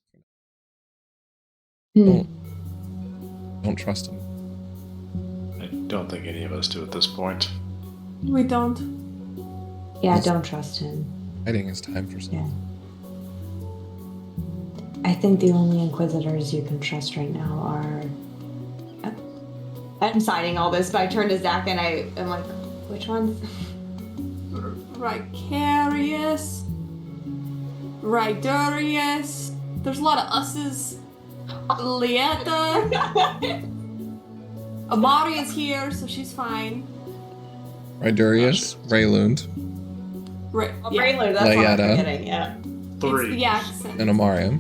Don't trust him. I don't think any of us do at this point. We don't. Yeah, don't trust him. Hiding his time for something. I think the only Inquisitors you can trust right now are... I'm signing all this, but I turn to Zach and I'm like, which ones? Ricarius. Rydurius. There's a lot of us's. Lieta. Amari is here, so she's fine. Rydurius, Raylund, Rayler, that's what I'm Layetta. forgetting, yeah. It's 3. the accent. and Amarium.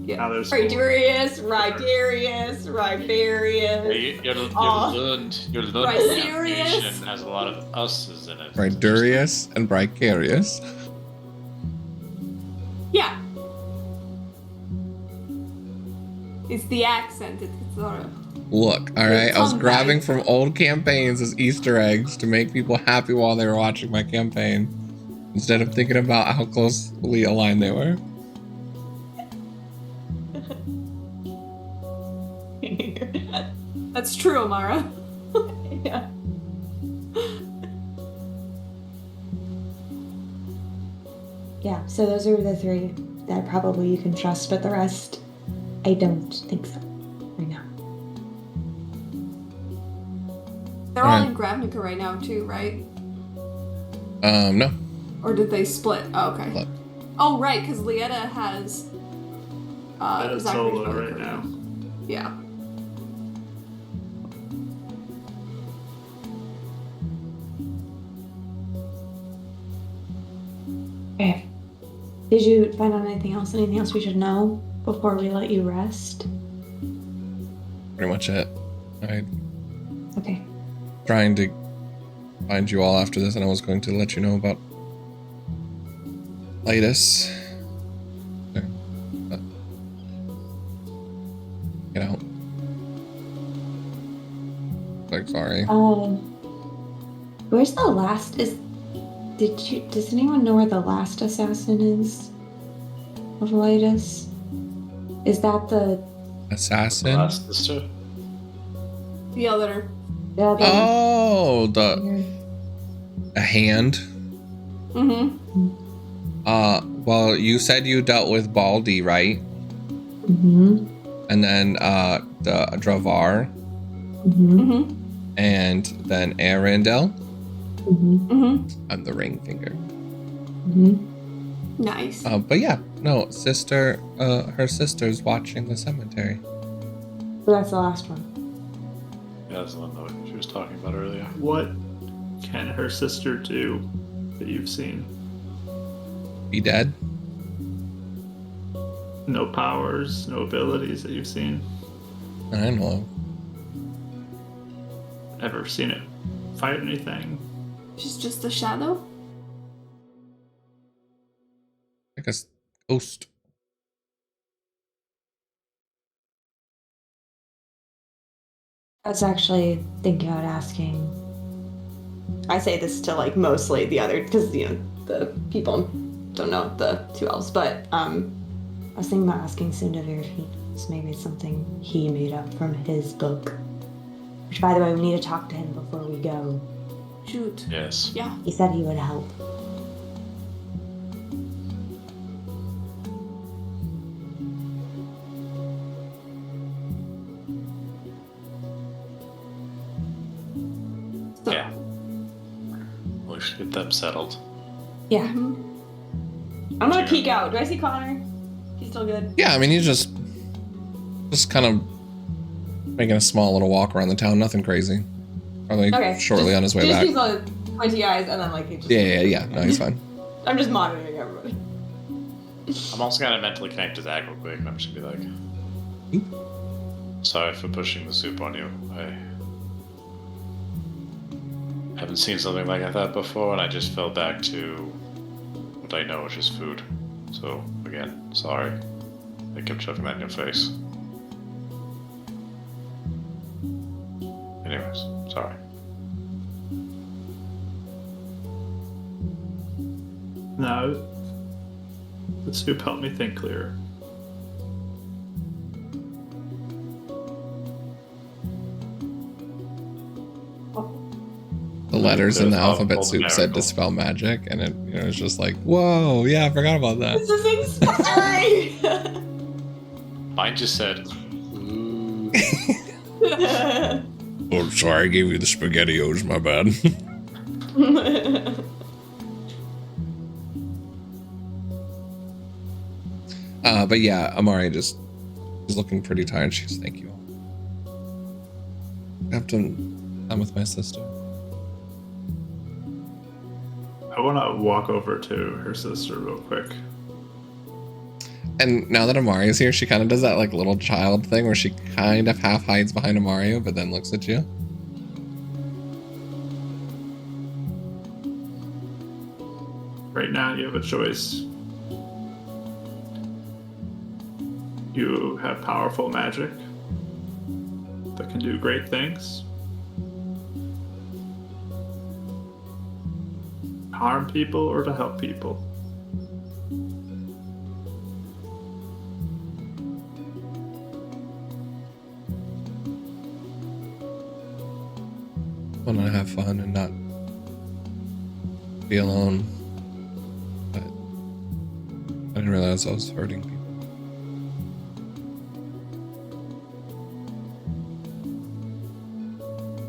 Now there's 4. Rydurius, Rydarius, Rybarius. Your Aw. Lund Ryserius. nation has a lot of us's in it. Rydurius and Bricarius. Yeah. It's the accent. It's sort of. Look, alright, I was Tongue grabbing bite. from old campaigns as Easter eggs to make people happy while they were watching my campaign, instead of thinking about how closely aligned they were. That's true, Amara. Yeah. Yeah, so those are the 3 that probably you can trust, but the rest, I don't think so right now. They're all in Gravnica right now, too, right? No. Or did they split? Oh, okay. Split. Oh, right, because Lieta has. That is Zachary's solo brother right now. Yeah. Okay. Did you find out anything else? Anything else we should know before we let you rest? Pretty much it. I'm Okay. trying to find you all after this, and I was going to let you know about Titus. Get out. Like, sorry. Where's the last? Does anyone know where the last assassin is? Of Lightus? Is that the Assassin? Last sister. The other. Oh, a hand. Mm-hmm. Well, you said you dealt with Baldy, right? Mm-hmm. And then the Dravar, Mm-hmm. Mm-hmm. and then Arendelle, Mm-hmm. Mm-hmm. and the ring finger. Mm-hmm. Nice. But yeah, no, sister, her sister's watching the cemetery. So that's the last one. Yeah, that's the one that she was talking about earlier. What can her sister do that you've seen? Be dead? No powers, no abilities that you've seen. I don't know. Ever seen it fight anything? She's just a shadow? Like a ghost. I was actually thinking about asking. I say this to like mostly the other, because the people don't know the two elves, but I was thinking about asking Sundavir if he knows maybe something he made up from his book. Which, by the way, we need to talk to him before we go. Shoot. Yes. Yeah. He said he would help. So, Yeah. We should get them settled. Yeah. Mhm. I'm gonna peek out. Do I see Connor? He's still good. Yeah, I mean, he's just kind of making a small little walk around the town. Nothing crazy. Probably Okay. shortly on his way back. Just like 20 eyes, and then like he just. Yeah. No, he's fine. I'm just monitoring everybody. I'm also gonna mentally connect to Zach real quick, and I'm just gonna be like, sorry for pushing the soup on you. I haven't seen something like that before, and I just fell back to what I know, which is food. So, again, sorry. I kept shoving that in your face. Anyways, sorry. No. The soup helped me think clearer. The letters in the There's all alphabet the soup said miracle. dispel magic, and it was just like, whoa, yeah, I forgot about that. This is inspiring! Mine just said, ooh. Oh, sorry, I gave you the SpaghettiOs, my bad. But yeah, Amari just is looking pretty tired. She's thank you. I'm with my sister. I want to walk over to her sister real quick. And now that Amari is here, she kind of does that like little child thing where she kind of half hides behind Amario, but then looks at you. Right now, you have a choice. You have powerful magic that can do great things. Harm people or to help people. I want to have fun and not be alone. But I didn't realize I was hurting people.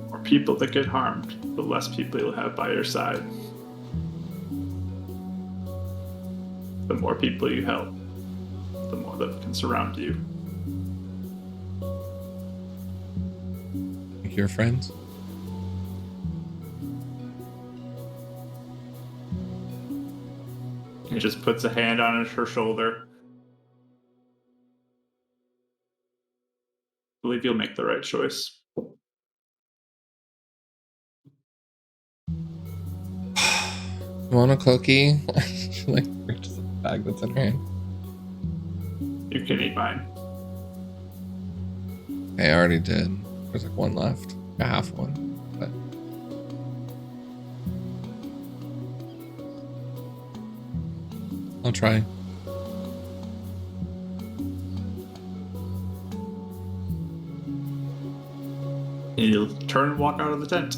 More people that get harmed, the less people you'll have by your side. The more people you help, the more that can surround you. think you're friends? He just puts a hand on her shoulder. I believe you'll make the right choice. You want a cookie? She like reaches the bag that's in her hand. You can eat mine. Okay, I already did. There's like one left. A half one. But I'll try. He'll turn and walk out of the tent.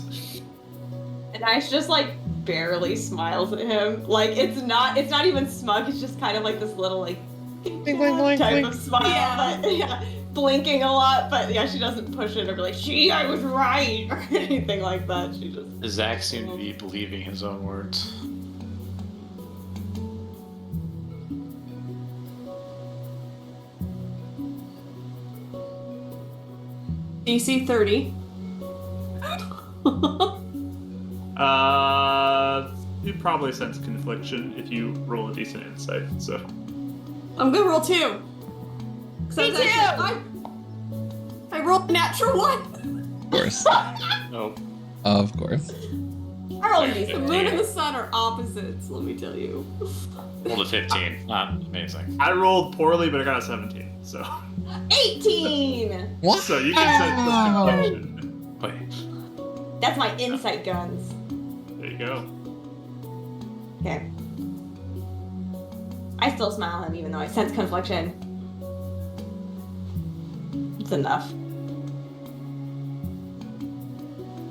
And Ice just like barely smiles at him. Like it's not even smug, it's just kind of like this little like Blink, blink, blink, type blink. of smile. Yeah. But yeah, blinking a lot, but yeah, she doesn't push it or be like, "Gee, I was right," or anything like that. She just Zach seemed to be believing his own words. DC 30. You'd probably sense confliction if you roll a decent insight, so. I'm gonna roll 2. Me too! I rolled a natural 1. Of course. Nope. Of course. I rolled a The decent. moon and the sun are opposites, let me tell you. Rolled a 15. Not amazing. I rolled poorly, but I got a 17, so. 18! What? So you can sense the confliction. Wait. That's my insight guns. There you go. Okay. I still smile at him even though I sense confliction. It's enough.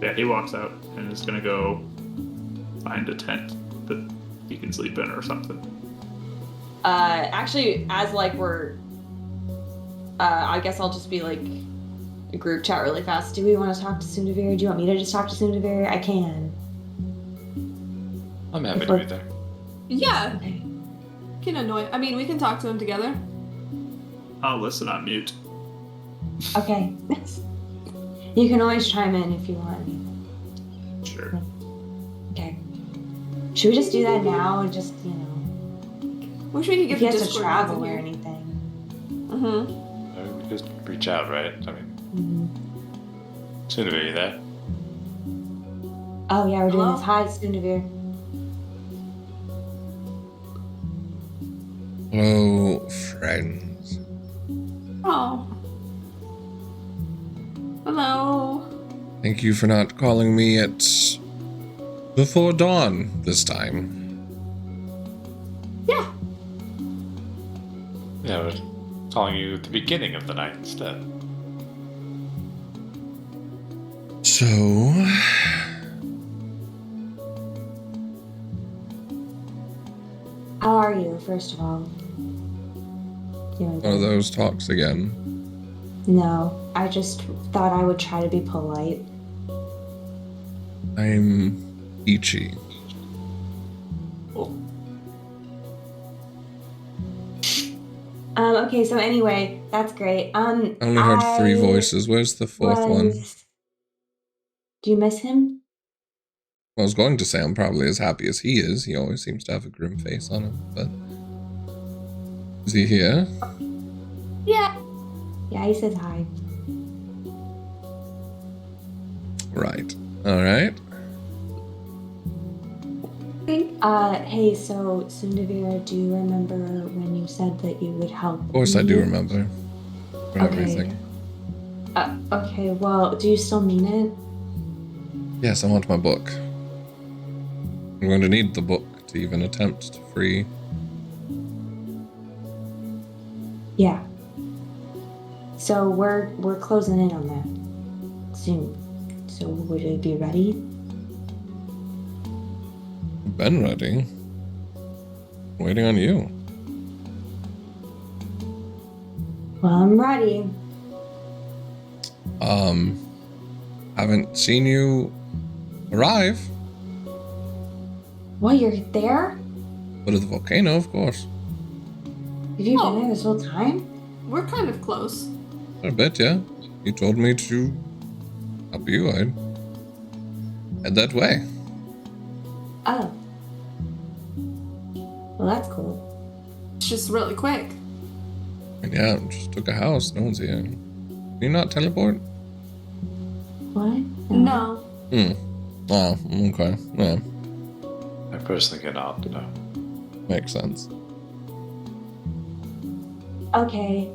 Yeah, he walks out and is gonna go find a tent that he can sleep in or something. Actually, as like we're, I guess I'll just be like a group chat really fast. Do we want to talk to Sundavir? Do you want me to just talk to Sundavir? I can. I'm happy to be there. Yeah, Okay. can annoy. I mean, we can talk to him together. I'll listen on mute. Okay. You can always chime in if you want. Sure. Okay. Should we just do that now and just, you know, Wish we could if get he the has to Discord travel in or here. anything? Mm-hmm. I mean, we just reach out, right? I mean, Mm-hmm. soon to be there. Oh yeah, we're doing Hello? this. Hi, Sundavir. Hello, friends. Oh. Hello. Thank you for not calling me at before dawn this time. Yeah. Yeah, we're calling you at the beginning of the night instead. So, How are you, first of all? Doing one of good? those talks again. No, I just thought I would try to be polite. I'm Ichi. Okay, so anyway, that's great. I only heard 3 voices. Where's the 4th one? Do you miss him? I was going to say I'm probably as happy as he is. He always seems to have a grim face on him, but is he here? Yeah. Yeah, he says hi. Right. All right. Hey, so Sundavir, do you remember when you said that you would help? Of course, I do remember for Okay. everything. Okay, well, do you still mean it? Yes, I want my book. I'm going to need the book to even attempt to free. Yeah. So we're closing in on that soon. So would you be ready? I've been ready. Waiting on you. Well, I'm ready. Haven't seen you arrive. What, you're there? Foot of the volcano, of course. Have you Oh. been there this whole time? We're kind of close. A bit, yeah. You told me to up you, I'd head that way. Oh. Well, that's cool. It's just really quick. And yeah, just took a house. No one's here. Can you not teleport? What? No. Oh, okay. Yeah, I personally cannot, no. makes sense. Okay,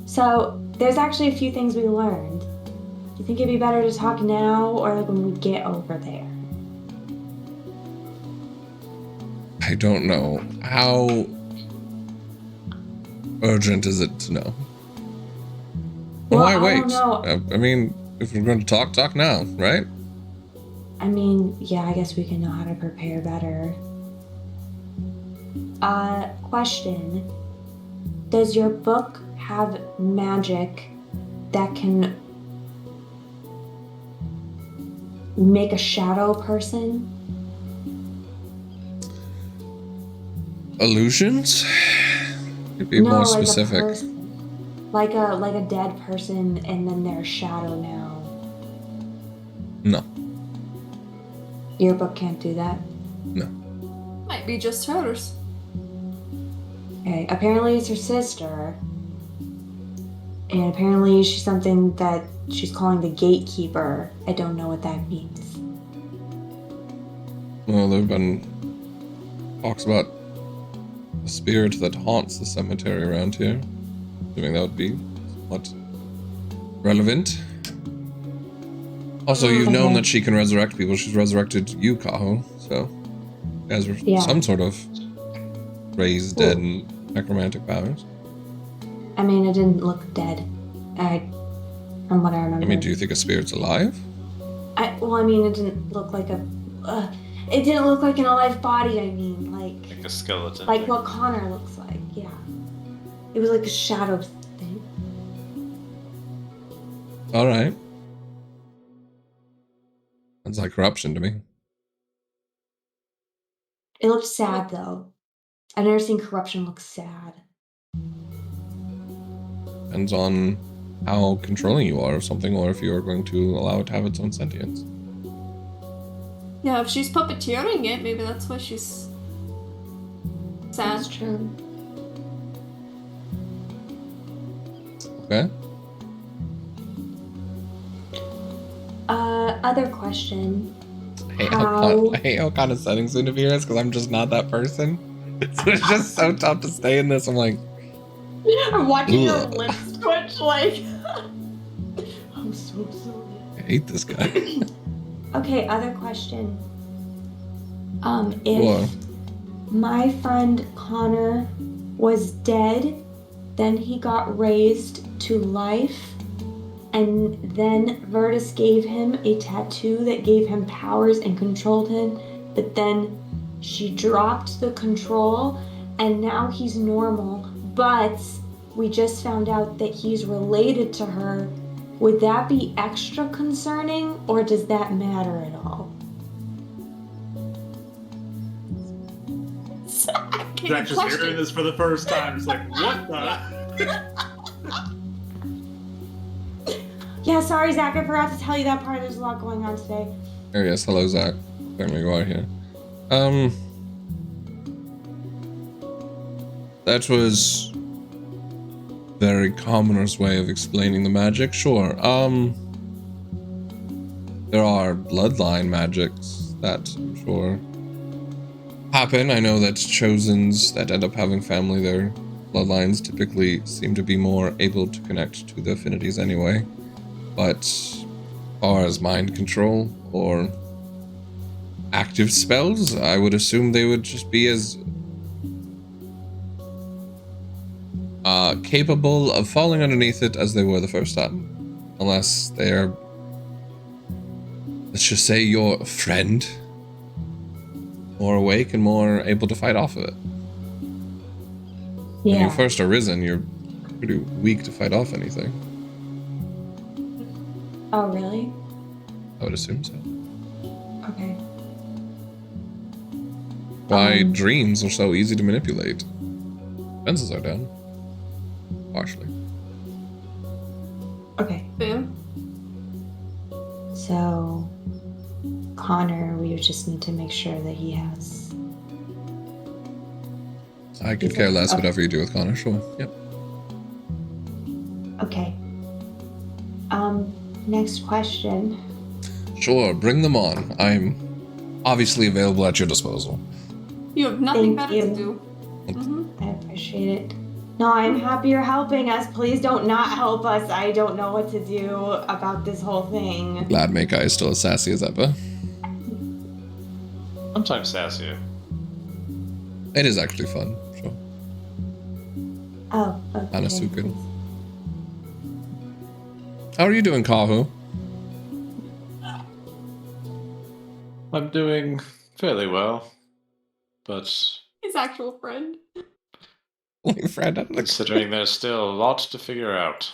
so there's actually a few things we learned. Do you think it'd be better to talk now or like when we get over there? I don't know. How urgent is it to know? Well, Why I wait? don't know. I mean, if we're going to talk now, right? I mean, yeah, I guess we can know how to prepare better. Question. Does your book have magic that can make a shadow person? Illusions? Could be No, more like specific. a person. Like a dead person and then their shadow now. No. Your book can't do that? No. Might be just hers. Okay, apparently it's her sister. And apparently she's something that she's calling the gatekeeper. I don't know what that means. Well, there have been talks about the spirit that haunts the cemetery around here. Assuming that would be somewhat relevant. Also, you've known Okay. that she can resurrect people. She's resurrected you, Kaho. So, she has Yeah. some sort of raised dead and necromantic powers. I mean, it didn't look dead. From what I remember. I mean, do you think a spirit's alive? Well, I mean, it didn't look like a. It didn't look like an alive body. I mean, like Like a skeleton. like what Connor looks like. Yeah. It was like a shadow thing. All right. Sounds like corruption to me. It looked sad though. I've never seen corruption look sad. Depends on how controlling you are of something, or if you are going to allow it to have its own sentience. Yeah, if she's puppeteering it, maybe that's why she's sad. That's true. Okay. Other question. I hate how condescending Sunavir is, because I'm just not that person. So it's just so tough to stay in this. I'm like, I'm watching your Ugh. lips twitch like. I'm so sorry. I hate this guy. Okay, other question. What? If my friend Connor was dead, then he got raised to life, and then Virtus gave him a tattoo that gave him powers and controlled him, but then she dropped the control, and now he's normal, but we just found out that he's related to her. Would that be extra concerning, or does that matter at all? Zach just hearing this for the first time. It's like, what the? Yeah, sorry, Zach, I forgot to tell you that part. There's a lot going on today. Oh yes, hello Zach. Let me go out here. That was very commoner's way of explaining the magic. Sure. There are bloodline magics that I'm sure happen. I know that chosens that end up having family, their bloodlines typically seem to be more able to connect to the affinities anyway. But as far as mind control or active spells, I would assume they would just be as capable of falling underneath it as they were the first time. Unless they're, let's just say, your friend, more awake and more able to fight off of it. When you first arisen, you're pretty weak to fight off anything. Oh, really? I would assume so. Okay. Why dreams are so easy to manipulate. Fences are down. Partially. Okay. Boom. So, Connor, we just need to make sure that he has. I could care less whatever you do with Connor, sure. Yep. Okay. Next question. Sure, bring them on. I'm obviously available at your disposal. You have nothing Thank better you. to do. Mhm. I appreciate it. No, I'm happy you're helping us. Please don't not help us. I don't know what to do about this whole thing. Glad Mekai is still as sassy as ever. Sometimes sassier. It is actually fun, sure. Oh, okay. Anasuken. How are you doing, Kahu? I'm doing fairly well, but His actual friend. Like friend out of the considering there's still a lot to figure out.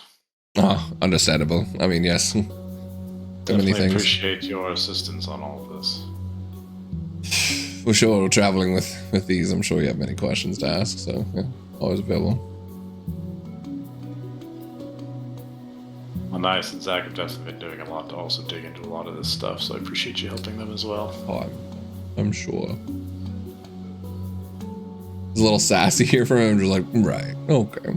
Oh, understandable. I mean, yes. Too many Definitely things. appreciate your assistance on all of this. For sure, traveling with these, I'm sure you have many questions to ask, so yeah, always available. Well, nice, and Zach have definitely been doing a lot to also dig into a lot of this stuff, so I appreciate you helping them as well. Oh, I'm sure. It's a little sassy here from him, just like, right, okay.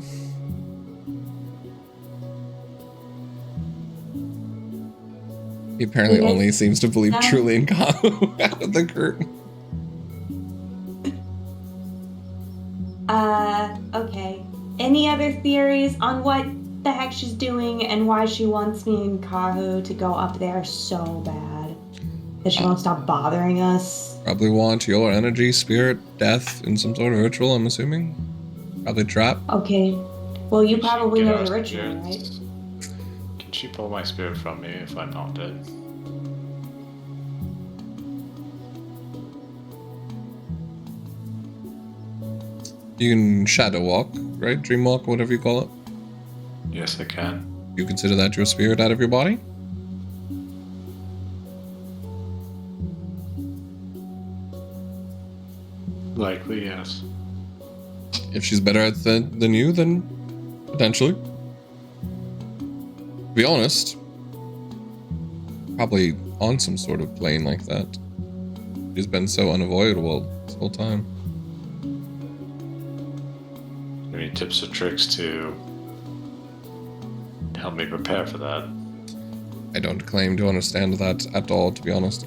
He apparently Yes. only seems to believe No. truly in Kahu out of the curtain. Okay. Any other theories on what the heck she's doing and why she wants me and Kahu to go up there so bad? That she won't stop bothering us? Probably want your energy, spirit, death in some sort of ritual, I'm assuming. Probably trap. Okay. Well, you Can she probably get know our the ritual, right? spirits? Can she pull my spirit from me if I'm not dead? You can shadow walk, right? Dream walk, whatever you call it. Yes, I can. You consider that your spirit out of your body? Likely, yes. If she's better at that than you, then potentially. To be honest, probably on some sort of plane like that. She's been so unavoidable this whole time. Any tips or tricks to help me prepare for that? I don't claim to understand that at all, to be honest.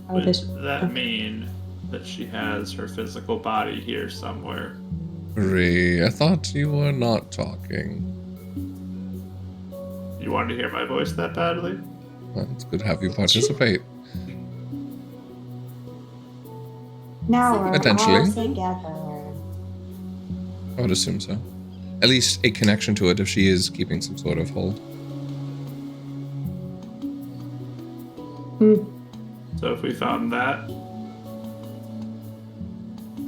Oh, Would this. that mean that she has her physical body here somewhere? Ree, I thought you were not talking. You wanted to hear my voice that badly? Well, it's good to have you participate. Now we're Potentially. all together. I would assume so. At least a connection to it if she is keeping some sort of hold. So if we found that,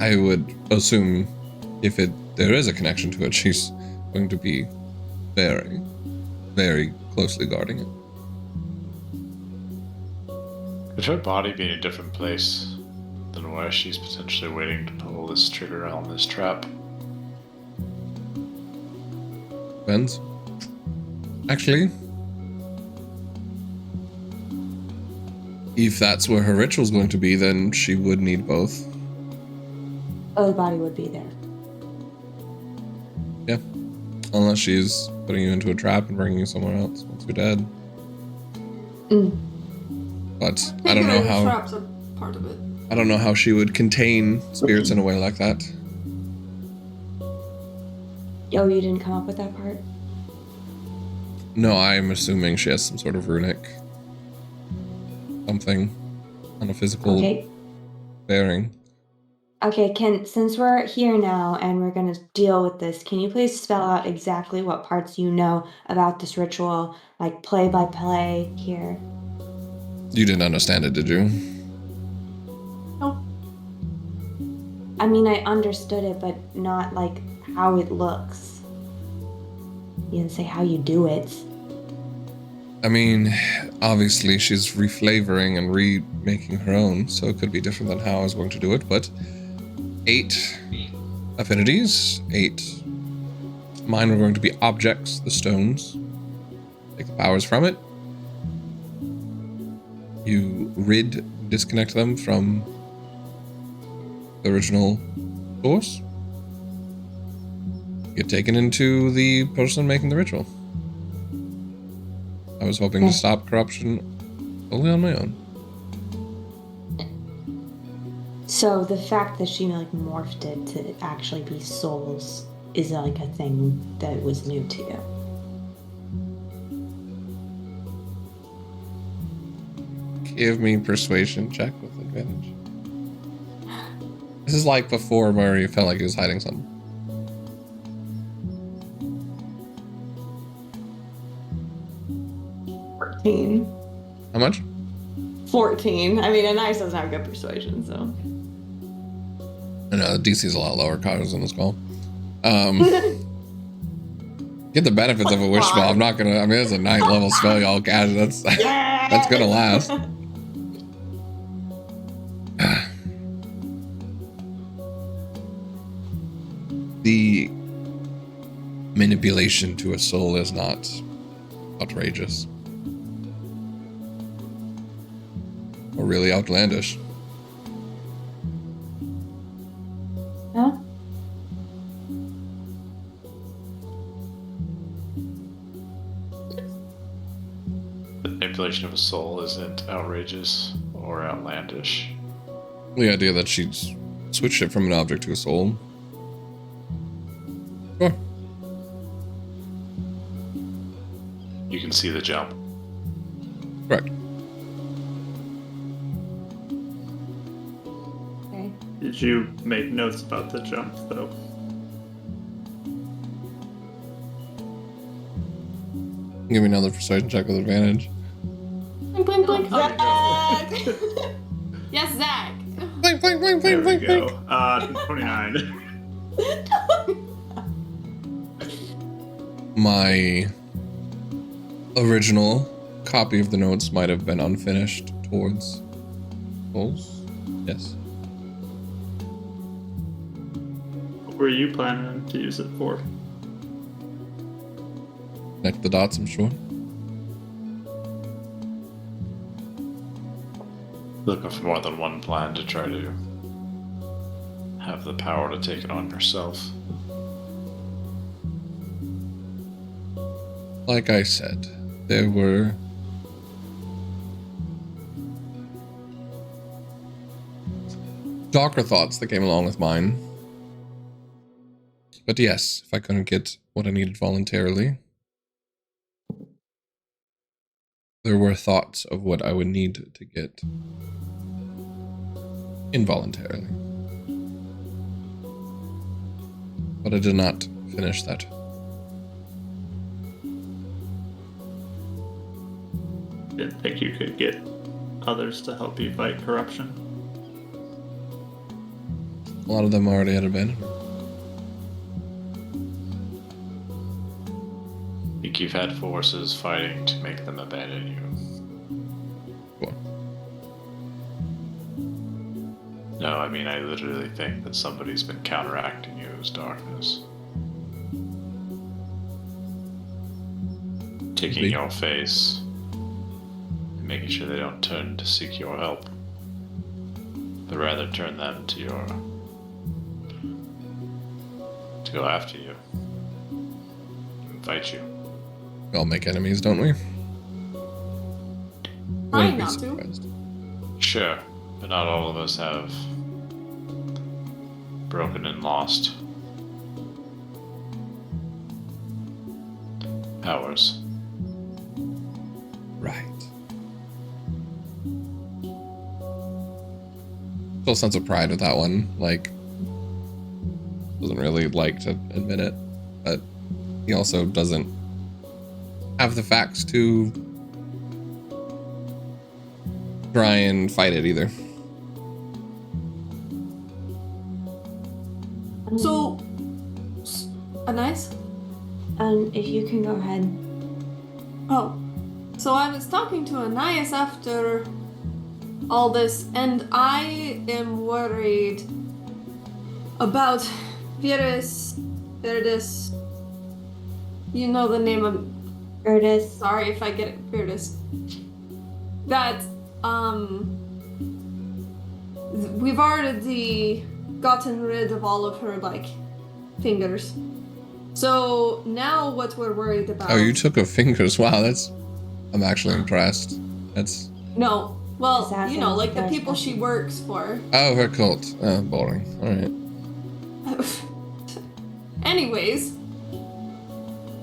I would assume if there is a connection to it, she's going to be very, very closely guarding it. Could her body be in a different place than where she's potentially waiting to pull this trigger on this trap? Depends. Actually, if that's where her ritual's going to be, then she would need both. Oh, the body would be there. Yeah. Unless she's putting you into a trap and bringing you somewhere else once you're dead. But I don't know how. Traps are part of it. I don't know how she would contain spirits in a way like that. Oh, you didn't come up with that part? No, I'm assuming she has some sort of runic something on a physical Okay. bearing. Okay, since we're here now and we're gonna deal with this, can you please spell out exactly what parts you know about this ritual, like play by play here? You didn't understand it, did you? Nope. I mean, I understood it, but not like how it looks. You didn't say how you do it. I mean, obviously she's reflavoring and remaking her own, so it could be different than how I was going to do it, but 8 affinities, 8. Mine were going to be objects, the stones. take the powers from it. You disconnect them from the original source. Get taken into the person making the ritual. I was hoping to stop corruption only on my own. So the fact that she like morphed it to actually be souls is like a thing that was new to you. Give me persuasion check with advantage. This is like before where you felt like he was hiding something. 14. How much? 14. I mean, Anais doesn't have good persuasion, so. I know, the DC is a lot lower. Kyle's on this call. Get the benefits of a wish spell. I'm not gonna. I mean, it's a 9th level spell, y'all. Cash. That's gonna last. The manipulation to a soul is not outrageous or really outlandish. Huh? The manipulation of a soul isn't outrageous or outlandish. The idea that she's switched it from an object to a soul. Sure. You can see the jump. Correct. Okay. Did you make notes about the jump, though? Give me another persuasion check with advantage. Blink, blink, blink. Zach! Yes, Zach. Blink, blink, blink, There blink, we blink, go. blink. 29. My original copy of the notes might have been unfinished towards souls. Yes. What were you planning to use it for? Connect the dots, I'm sure. Looking for more than one plan to try to have the power to take it on yourself. Like I said, there were darker thoughts that came along with mine. But yes, if I couldn't get what I needed voluntarily, there were thoughts of what I would need to get involuntarily. But I did not finish that. Didn't think you could get others to help you fight corruption. A lot of them already had abandoned me. I think you've had forces fighting to make them abandon you. Cool. No, I mean, I literally think that somebody's been counteracting you's darkness. Taking Maybe. your face and making sure they don't turn to seek your help, but rather turn them to go after you, and fight you. We all make enemies, don't we? Trying Wouldn't be not to. surprised. Sure, but not all of us have broken and lost powers. Right. Still a sense of pride with that one. Like, doesn't really like to admit it, but he also doesn't have the facts to try and fight it either. So, Anais? If you can go ahead. Oh. So I was talking to Anais after all this, and I am worried about Bardicdice. You know the name of Curtis. Sorry if I get it, Bardicdice. That, we've already gotten rid of all of her, like, fingers. So now what we're worried about... Oh, you took her fingers. Wow, I'm actually impressed. That's... No. Well, Assassins, you know, like the they're people she assassins. works for. Oh, her cult. Oh, boring. Alright. Anyways,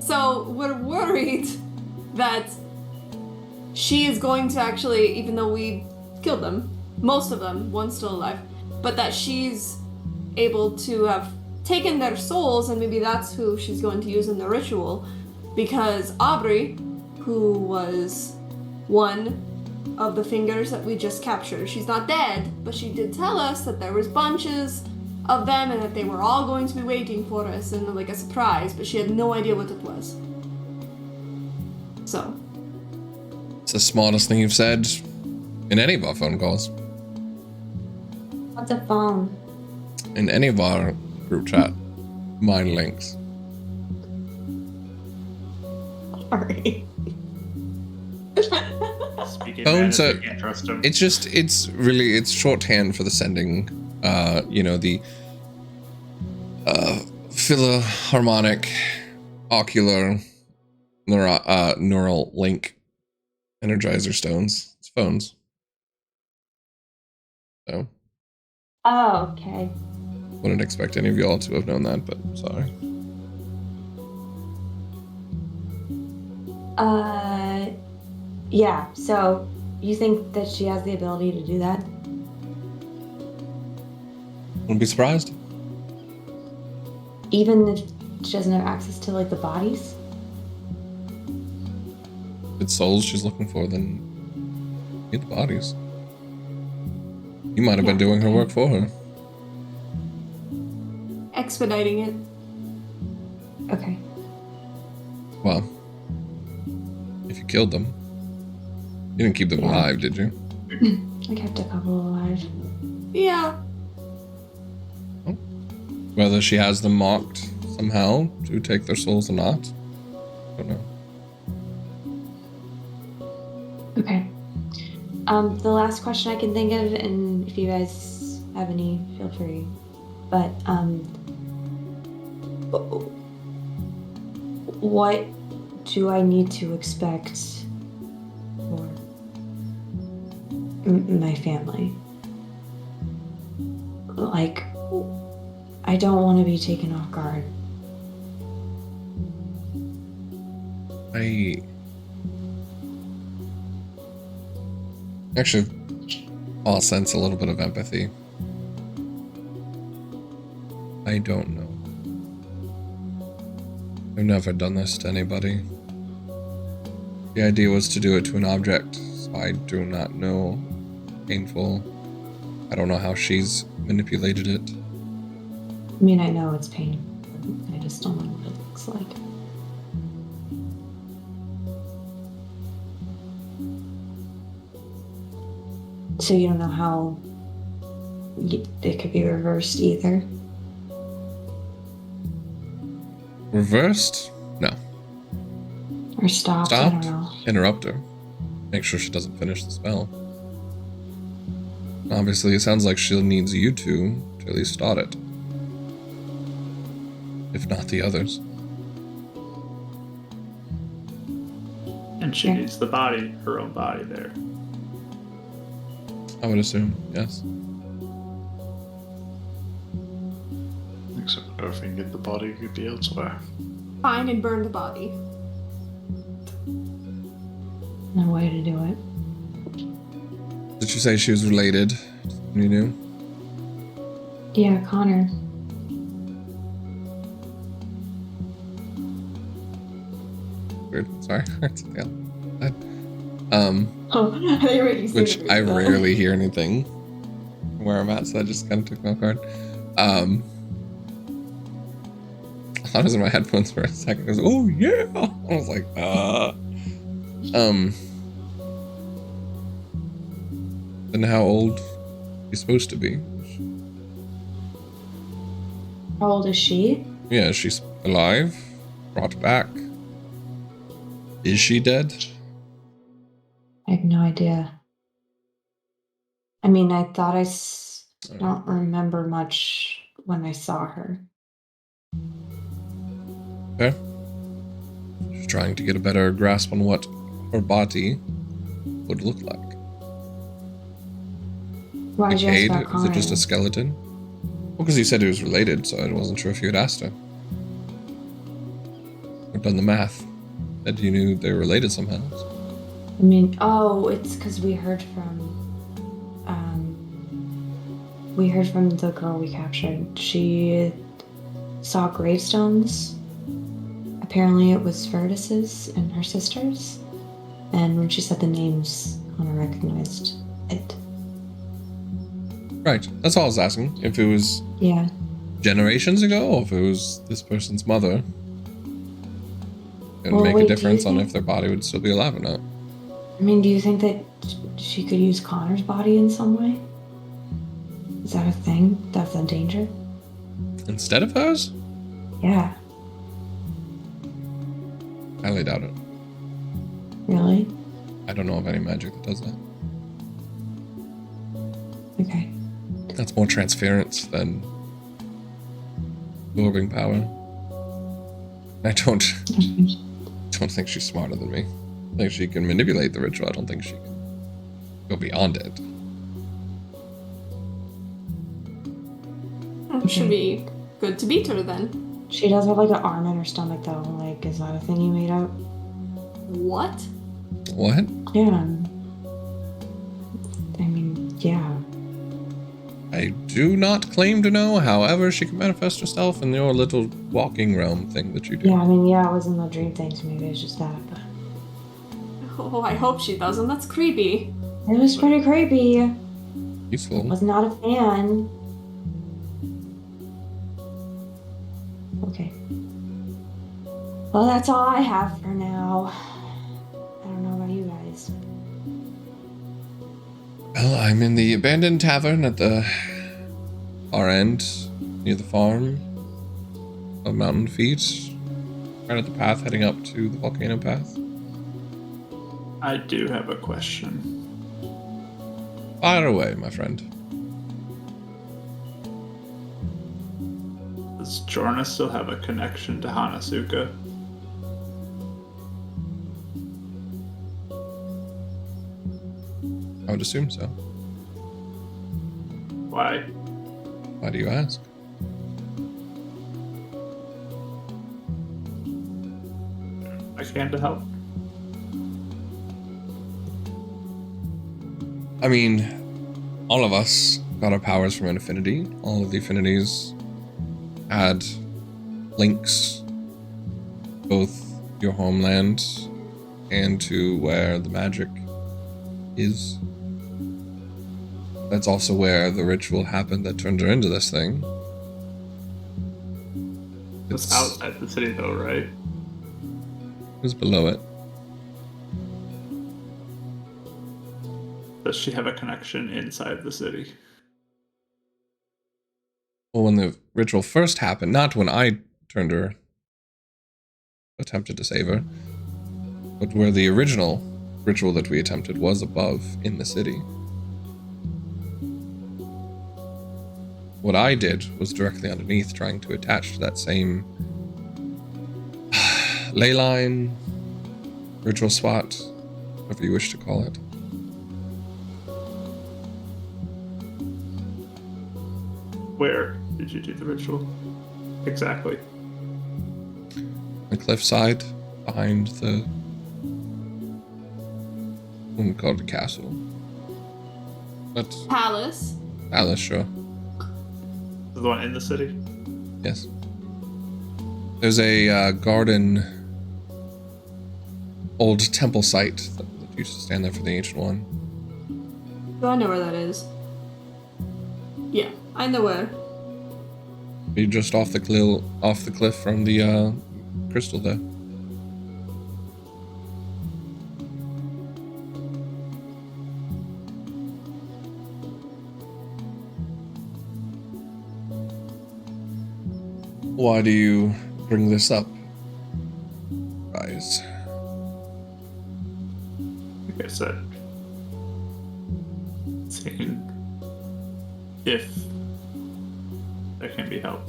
so we're worried that she is going to actually, even though we killed them, most of them, one's still alive, but that she's able to have taken their souls, and maybe that's who she's going to use in the ritual, because Aubrey, who was one of the fingers that we just captured, she's not dead, but she did tell us that there was bunches of them and that they were all going to be waiting for us and like a surprise, but she had no idea what it was. So. It's the smartest thing you've said in any of our phone calls. What's a phone? In any of our group chat mind links. Sorry. Speaking Phones man, are- you can't trust him. It's shorthand for the sending, the philharmonic ocular neural link energizer stones. It's phones. So Oh, okay. wouldn't expect any of y'all to have known that, but sorry. Yeah, so you think that she has the ability to do that? Wouldn't be surprised. Even if she doesn't have access to, like, the bodies? If it's souls she's looking for, then get the bodies. You might have been doing her work for her. Expediting it. Okay. Well, if you killed them, you didn't keep them Yeah. alive, did you? I kept a couple alive. Yeah. Whether she has them marked somehow to take their souls or not, I don't know. Okay. The last question I can think of, and if you guys have any, feel free. But, what do I need to expect for my family? Like, I don't want to be taken off guard. I actually all sense a little bit of empathy. I don't know. I've never done this to anybody. The idea was to do it to an object, so I do not know. Painful. I don't know how she's manipulated it. I mean, I know it's pain. I just don't know what it looks like. So you don't know how it could be reversed either? Reversed? No. Or stopped? I Stopped? don't know. Interrupt her. Make sure she doesn't finish the spell. Obviously, it sounds like she needs you to at least start it. If not the others. And she needs the body, her own body there. I would assume, yes. Except if we can get the body, it could be elsewhere. Find and burn the body. No way to do it. Did you say she was related? You knew? Yeah, Connor. Weird. Sorry. Oh, I thought you were making Which sense. I rarely hear anything where I'm at, so that just kind of took me off guard. I thought it was in my headphones for a second. It was, oh yeah! I was like, Then how old she's supposed to be? How old is she? Yeah, she's alive, brought back. Is she dead? I have no idea. I mean, I thought don't remember much when I saw her. Okay. Just trying to get a better grasp on what her body would look like. Why did you ask Decayed? about Is it just a Connor? skeleton? Well, because you said it was related, so I wasn't sure if you had asked her. I've done the math. Said you knew they were related somehow. I mean, oh, it's because we heard from the girl we captured. She saw gravestones. Apparently it was Vertice's and her sister's. And when she said the names, Connor recognized it. Right. That's all I was asking. If it was Yeah. generations ago, or if it was this person's mother. It would Well, make wait, a do you difference on think- if their body would still be alive or not. I mean, do you think that she could use Connor's body in some way? Is that a thing? That's a danger? Instead of hers? Yeah. I highly doubt it. Really? I don't know of any magic that does that. Okay. That's more transference than absorbing power. I don't think she's smarter than me. I think she can manipulate the ritual. I don't think she can go beyond it. It should be good to beat her then. She does have like an arm in her stomach though. Like, is that a thing you made up? What? What? Yeah. I mean, yeah. I do not claim to know. However, she can manifest herself in your little walking realm thing that you do. Yeah, I mean, yeah, it was in the dream thing, so maybe it's just that. But Oh, I hope she doesn't. That's creepy. it was pretty creepy. Useful. Was not a fan. Okay. Well, that's all I have for now. I don't know about you guys. Well, I'm in the abandoned tavern at the far end, near the farm of Mountain Feet, right at the path heading up to the volcano path. I do have a question. Fire away, my friend. Does Jorna still have a connection to Hanasuka? I would assume so. Why? Why do you ask? I can to help. I mean, all of us got our powers from an affinity. All of the affinities had links, both your homeland and to where the magic is. That's also where the ritual happened that turned her into this thing. It's outside the city though, right? It was below it. Does she have a connection inside the city? Well, when the ritual first happened, not when I turned her, attempted to save her, but where the original ritual that we attempted was above in the city. What I did was directly underneath, trying to attach to that same ley line, ritual spot, whatever you wish to call it. Where did you do the ritual? Exactly. The cliffside behind the, I wouldn't call it a castle, but Palace. palace, sure. The one in the city? Yes. There's a garden, old temple site that used to stand there for the Ancient One. Do I know where that is? Yeah, I know where. Be just off the cliff from the crystal there. Why do you bring this up, guys? like I said, seeing if there can be help.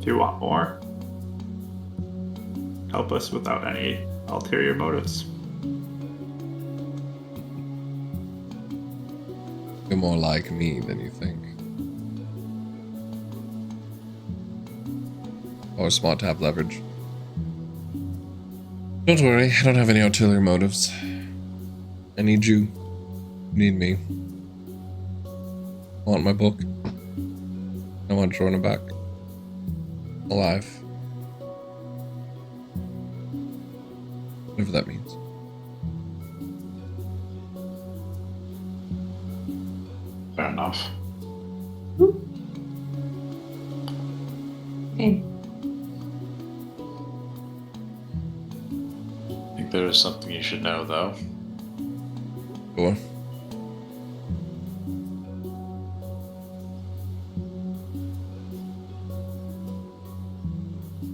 If you want more, help us without any ulterior motives. You're more like me than you think. Always smart to have leverage. Don't worry, I don't have any ulterior motives. I need you. You need me. I want my book. I want Jorna back. Alive. Whatever that means. Fair enough. Okay. I think there is something you should know, though. Sure.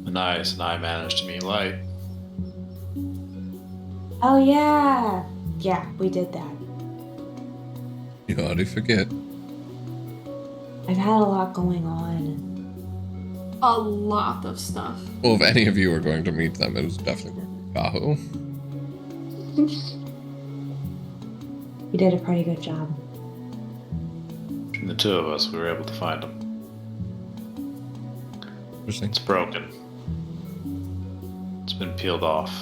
Anais and I managed to meet Light. Oh yeah. Yeah, we did that. You already forget. I've had a lot going on. A lot of stuff. Well, if any of you are going to meet them, it was definitely going to be Kahu. You did a pretty good job. Between the two of us, we were able to find him. Interesting. It's broken. It's been peeled off.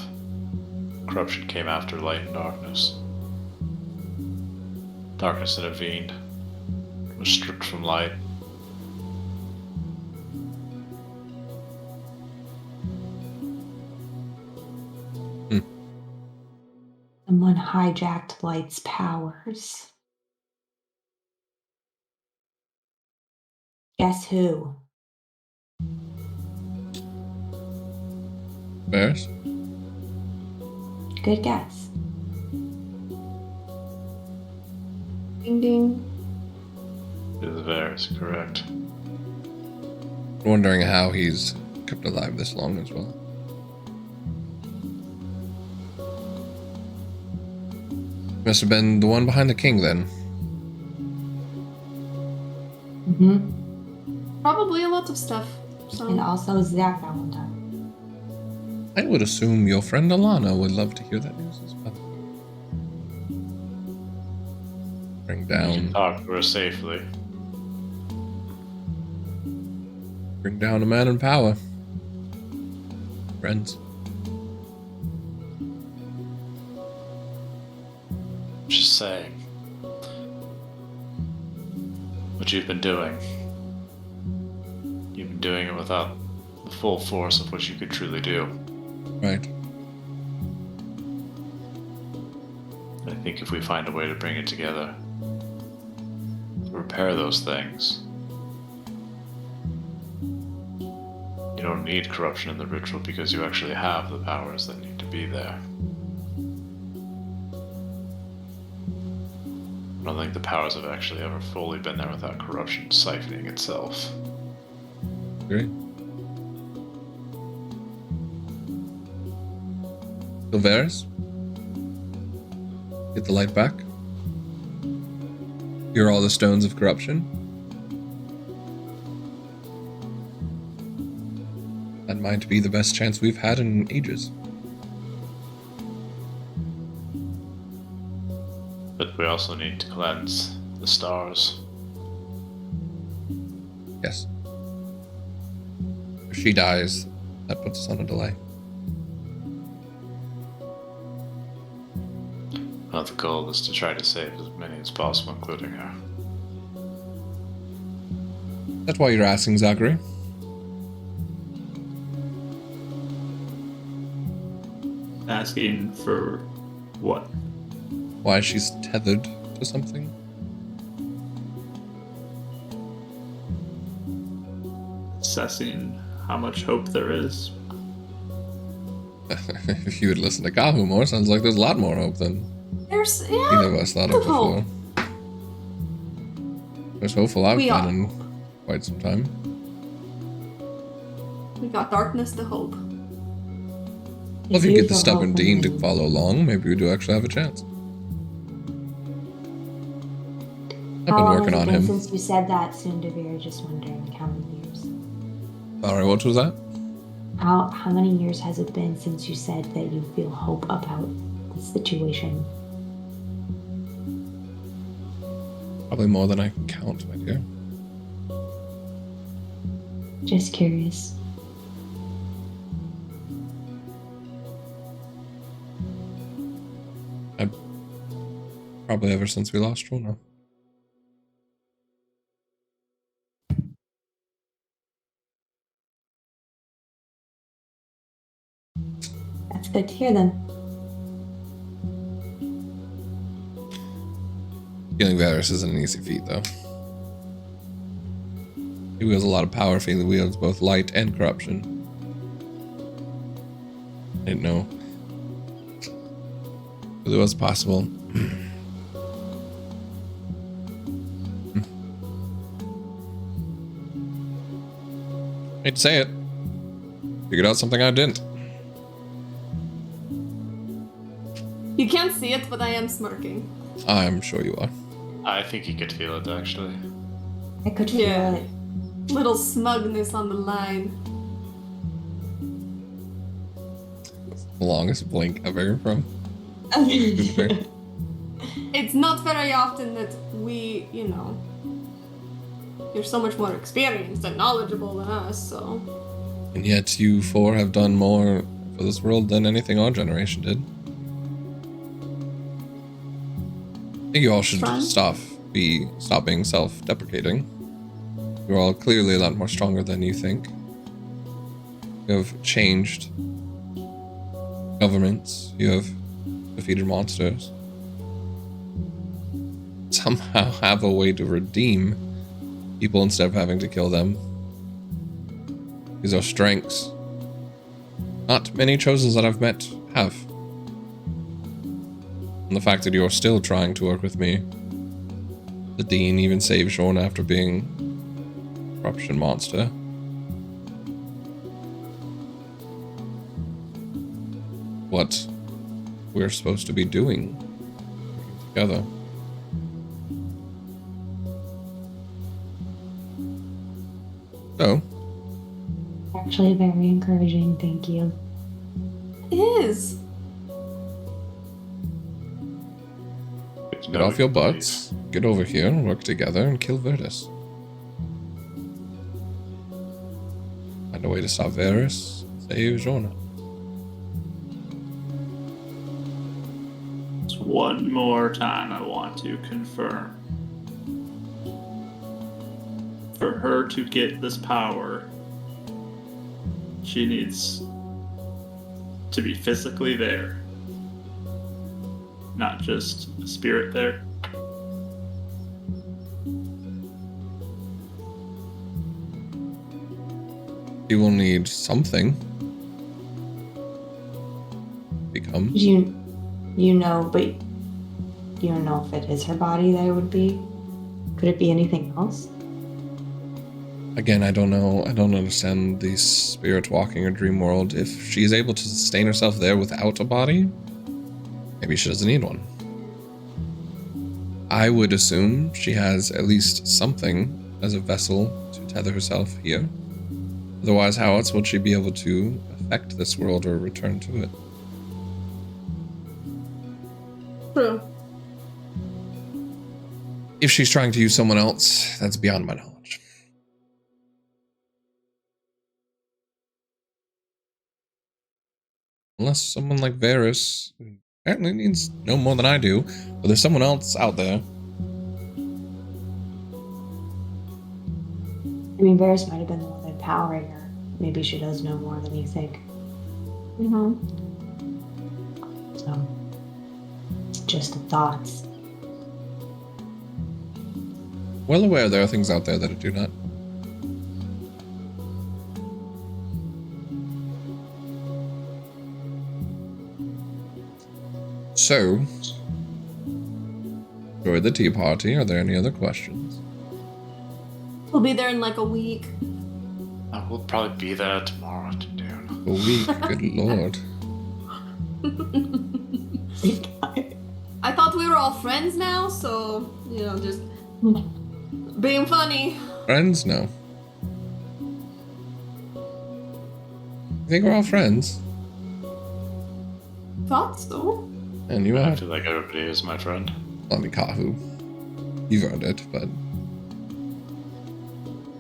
Corruption came after light and darkness. Darkness intervened. Was stripped from light. Someone hijacked Light's powers. Guess who? Bears? Good guess. Ding ding. It is Varys, correct. Wondering how he's kept alive this long as well. Must have been the one behind the king then. Mm-hmm. Probably a lot of stuff. So. And also Zach Valentine. I would assume your friend Alana would love to hear that news as well. Bring You can down talk to her safely. a man in power. Friends. Just saying. What you've been doing. You've been doing it without the full force of what you could truly do. Right. I think if we find a way to bring it together, to repair those things, you don't need corruption in the ritual because you actually have the powers that need to be there. I don't think the powers have actually ever fully been there without corruption siphoning itself. Great. So Varys? Get the light back. Here are all the stones of corruption. That might be the best chance we've had in ages. But we also need to cleanse the stars. Yes. If she dies, that puts us on a delay. Well, the goal is to try to save as many as possible, including her. That's why you're asking, Zachary. Asking for what? Why she's tethered to something. Assessing how much hope there is. If you would listen to Kahu more, sounds like there's a lot more hope than There's either of us thought of before. There's hopeful I've We been are. in quite some time. We got darkness to hope. Well, if you get the feel stubborn hope Dean to and- follow along, maybe we do actually have a chance. I've How been long working has on it been him. since you said that, Sundavir? Just wondering how many years. Sorry, what was that? How many years has it been since you said that you feel hope about the situation? Probably more than I can count, my dear. Just curious. Probably ever since we lost Rona. That's good to hear then. Killing Varys isn't an easy feat, though. He wields a lot of power, he wields both light and corruption. I didn't know if it was possible. Hate to say it. Figured out something I didn't. You can't see it, but I am smirking. I'm sure you are. I think you could feel it, actually. I could feel Yeah. it. Little smugness on the line. The longest blink ever from. It's not very often that we, you're so much more experienced and knowledgeable than us, so. And yet you four have done more for this world than anything our generation did. I think you all should Fun. stop being self-deprecating. You're all clearly a lot more stronger than you think. You have changed governments. You have defeated monsters. Somehow have a way to redeem people instead of having to kill them. These are strengths. Not many chosen that I've met have. And the fact that you're still trying to work with me. The Dean even saved Sean after being a corruption monster. What we're supposed to be doing together. So, Actually, very encouraging. Thank you. It is. get off your butts, get over here and work together and kill Virtus. Find a way to stop Varys, save Jorna. One more time, I want to confirm. For her to get this power, she needs to be physically there, not just a spirit there. He will need something. Become. You know, but you don't know if it is her body that it would be. Could it be anything else? Again, I don't know. I don't understand the spirit walking or dream world. If she's able to sustain herself there without a body, maybe she doesn't need one. I would assume she has at least something as a vessel to tether herself here. Otherwise, how else would she be able to affect this world or return to it? True. If she's trying to use someone else, that's beyond my knowledge. Unless someone like Varys, who apparently needs no more than I do, but there's someone else out there. I mean, Varys might have been the one empowering her. Maybe she does know more than you think. Mm-hmm. So, just thoughts. Well aware there are things out there that I do not. So, enjoy the tea party. Are there any other questions? We'll be there in like a week. I will probably be there tomorrow afternoon. A week, good lord. I thought we were all friends now, so, just being funny. Friends? No. I think we're all friends. Thought so. And you I are. feel like everybody is my friend. I mean, Kahu. You've earned it, but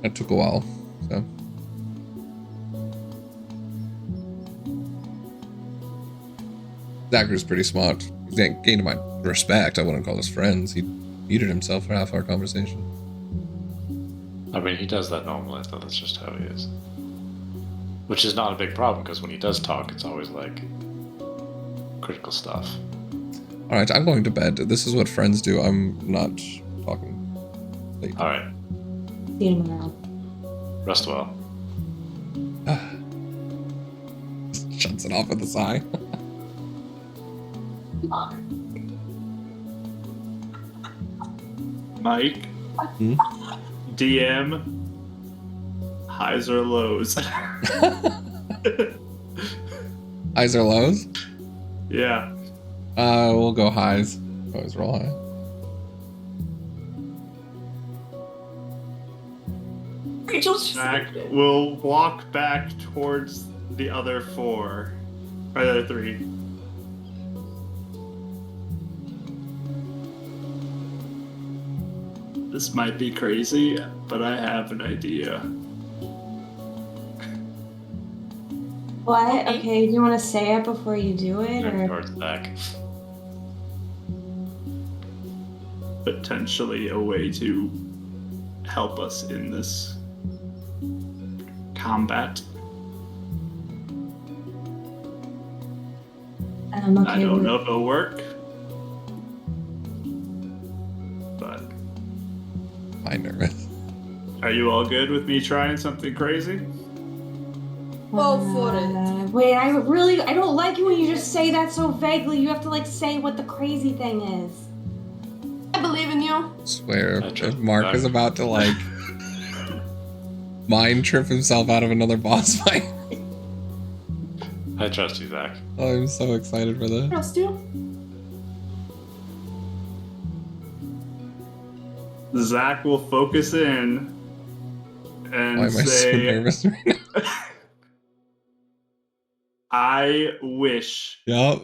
it took a while, so. Zachary pretty smart. He's gained my respect. I wouldn't call us friends. He muted himself for half our conversation. I mean, he does that normally, though. That's just how he is. Which is not a big problem, because when he does talk, it's always like critical stuff. Alright, I'm going to bed. This is what friends do. I'm not talking late. Alright, See you tomorrow. rest well. Shuts it off with a sigh. Mike, DM, highs or lows? Highs or lows? Yeah. We'll go highs. Always roll high. Rachel's just Zach will walk back towards the other four. Or the other three. This might be crazy, but I have an idea. What? Okay, do you want to say it before you do it? Turn Or? towards the back. Potentially a way to help us in this combat. Okay, I don't know if it'll work, but I'm nervous. are you all good with me trying something crazy? Go for it. Wait, I don't like it when you just say that so vaguely. You have to say what the crazy thing is. I believe in you. Swear, I trust if Mark Zach. is about to mind trip himself out of another boss fight. I trust you, Zach. Oh, I'm so excited for this. Trust you. Zach will focus in and Why am I so say, nervous right now? I wish Yup.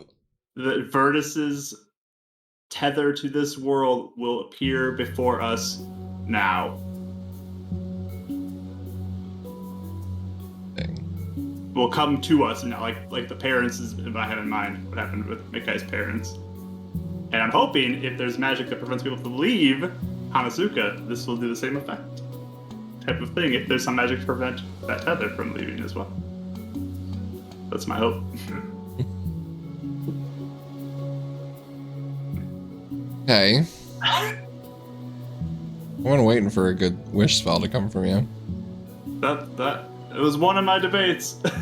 that Vertus's tether to this world will appear before us now. Thing. Will come to us now, like the parents is if I have in mind what happened with Mikai's parents. And I'm hoping if there's magic that prevents people from leave Hanazuka, this will do the same effect. Type of thing, if there's some magic to prevent that tether from leaving as well. That's my hope. Okay. I'm waiting for a good wish spell to come from you. That it was one of my debates. It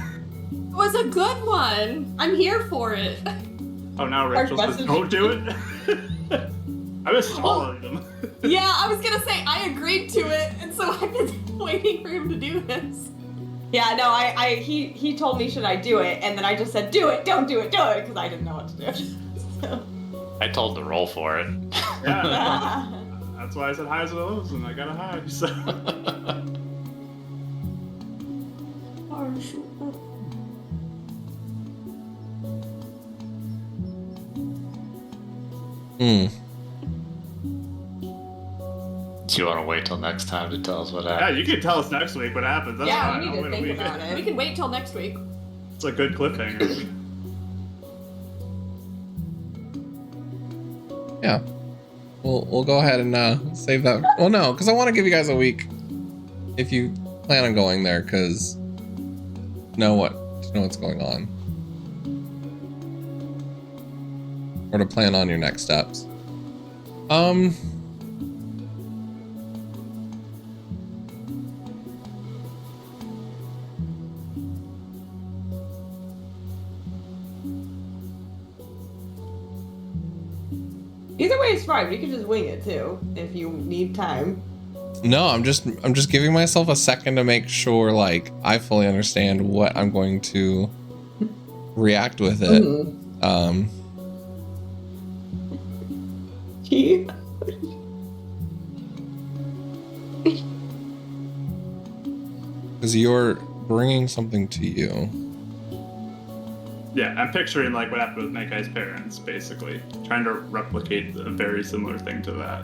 was a good one. I'm here for it. Oh, now Rachel says message. don't do it. I missed all of them. Yeah, I was gonna say I agreed to it, and so I've been waiting for him to do this. Yeah, no, he told me should I do it, and then I just said do it, don't do it, because I didn't know what to do. So. I told to roll for it. Yeah, that's why I said highs and lows, and I got a high. So Hmm. Do you want to wait till next time to tell us what yeah, happened? you can tell us next week what happens. That's Yeah, fine. we need I'll to wait a think week. about We it. can wait till next week. It's a good cliffhanger. Yeah. We'll go ahead and save that. Well, no, because I want to give you guys a week if you plan on going there, because know what's going on, or to plan on your next steps. Either way is fine. We can just wing it too if you need time. No, I'm just giving myself a second to make sure like I fully understand what I'm going to react with it. Mhm. Gee. Because you're bringing something to you. Yeah, I'm picturing like what happened with Meikai's parents, basically. Trying to replicate a very similar thing to that.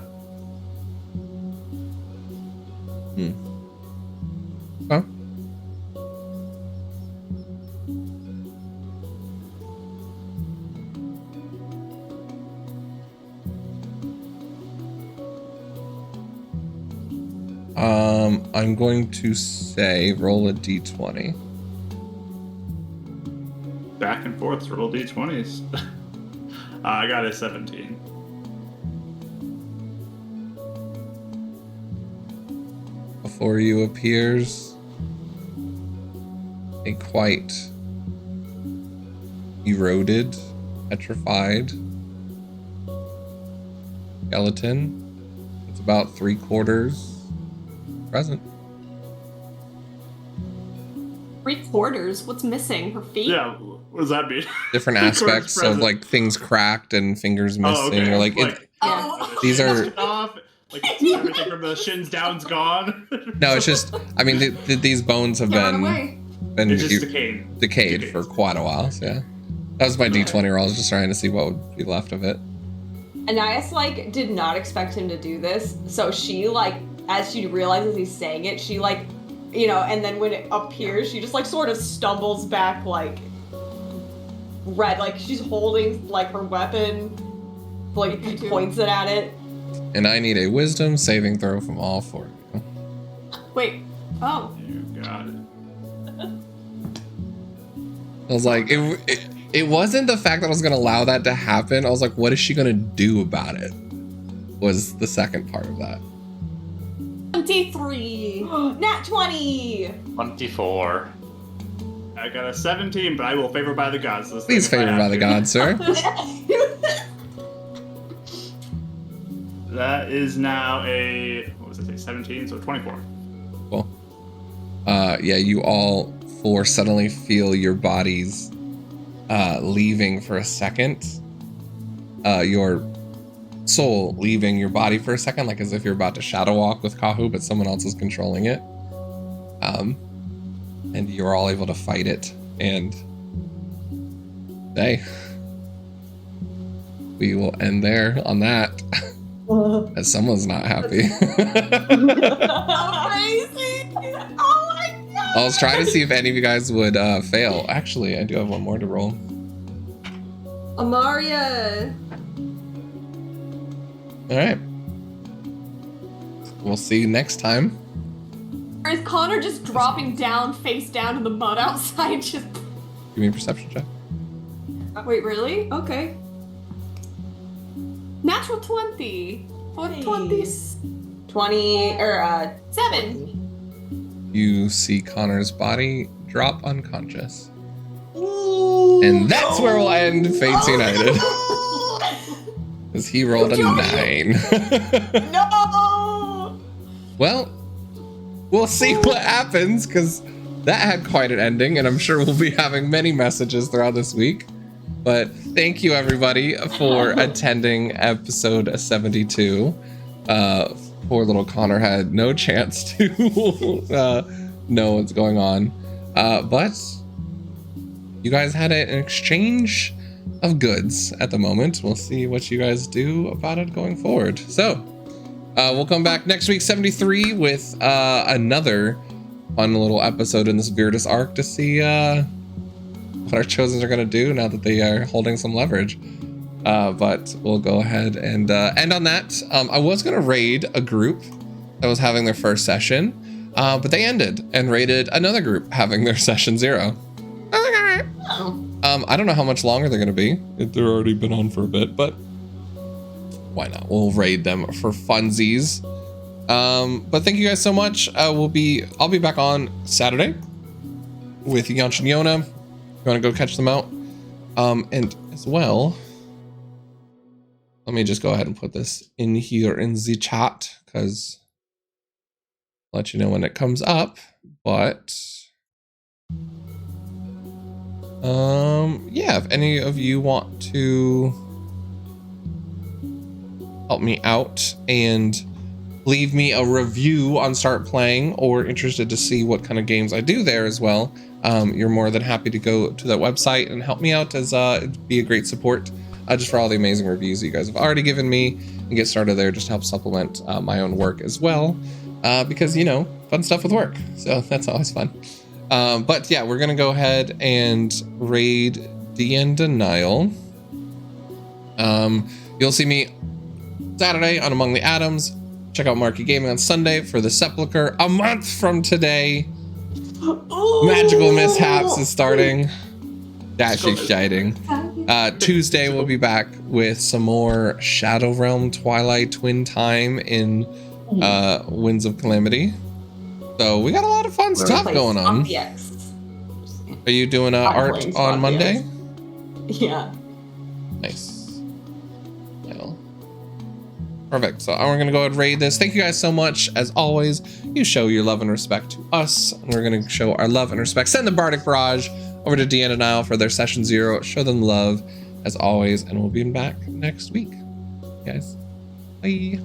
Huh? I'm going to say roll a d20. Back and forth, roll d20s. I got a 17. Before you appears a quite eroded, petrified skeleton. It's about 3/4 present. 3/4? What's missing? Her feet? Yeah, what does that mean? Different 3/4 aspects of present. like things cracked and fingers missing, Oh, okay. or like Like, it, Oh. These shins are- cut off, like everything from the shins down's gone. no, it's just I mean these bones have Can't run been away. It's just decayed. for quite a while. So yeah, that was my d20 roll. I was just trying to see what would be left of it. Anais like did not expect him to do this, so she like as she realizes he's saying it, she like, you know, and then when it appears, she just like sort of stumbles back like red, like she's holding like her weapon, like Me too. points it at it. And I need a wisdom saving throw from all four of you. Wait. Oh. You got it. I was like, it wasn't the fact that I was gonna allow that to happen. I was like, what is she gonna do about it? Was the second part of that. 23. Nat 20! 24. I got a 17, but I will favor by the gods. This Please thing if I favor by have the to. gods, sir. That is now a, what was it, 17? So 24. Cool. Yeah, you all four suddenly feel your bodies leaving for a second. Your soul leaving your body for a second, like as if you're about to shadow walk with Kahu, but someone else is controlling it. And you're all able to fight it. And hey, we will end there on that. As someone's not happy. Crazy! Oh my god! I was trying to see if any of you guys would fail. Actually, I do have one more to roll. Amaria. All right. We'll see you next time. Or is Connor just dropping down, face down in the mud outside? Just. Give me a perception check. Wait, really? Okay. Natural 20. Hey. 27. or 7. You see Connor's body drop unconscious. And that's where we'll end Fates United. Because he rolled a 9. No! Well, we'll see what happens, because that had quite an ending, and I'm sure we'll be having many messages throughout this week. But thank you, everybody, for attending episode 72. Poor little Connor had no chance to know what's going on. But you guys had an exchange of goods at the moment. We'll see what you guys do about it going forward. So, we'll come back next week, 73, with another fun little episode in this Viridis arc to see what our Chosens are going to do now that they are holding some leverage. But we'll go ahead and end on that. I was going to raid a group that was having their first session, but they ended and raided another group having their session 0. I don't know how much longer they're going to be. They've already been on for a bit, but why not? We'll raid them for funsies. But thank you guys so much. I'll be back on Saturday with Yanshin Yona. You want to go catch them out? And as well, let me just go ahead and put this in here in the chat, because let you know when it comes up. But yeah, if any of you want to help me out and leave me a review on Start Playing, or interested to see what kind of games I do there as well, you're more than happy to go to that website and help me out, as it'd be a great support just for all the amazing reviews that you guys have already given me, and get started there just to help supplement my own work as well, because, you know, fun stuff with work, so that's always fun. But yeah, we're gonna go ahead and raid DN Denial. You'll see me Saturday on Among the Atoms. Check out Marky Gaming on Sunday for the Sepulchre. A month from today, Magical Mishaps is starting. That's exciting. Tuesday we'll be back with some more Shadow Realm Twilight Twin Time in Winds of Calamity. So we got a lot of fun stuff going on. Are you doing art on Monday? Yeah. Nice. Well, perfect. So we're gonna go ahead and raid this. Thank you guys so much. As always, you show your love and respect to us, and we're gonna show our love and respect. Send the Bardic Barrage over to Deanna Nile for their session 0. Show them love as always, and we'll be back next week. Guys, bye.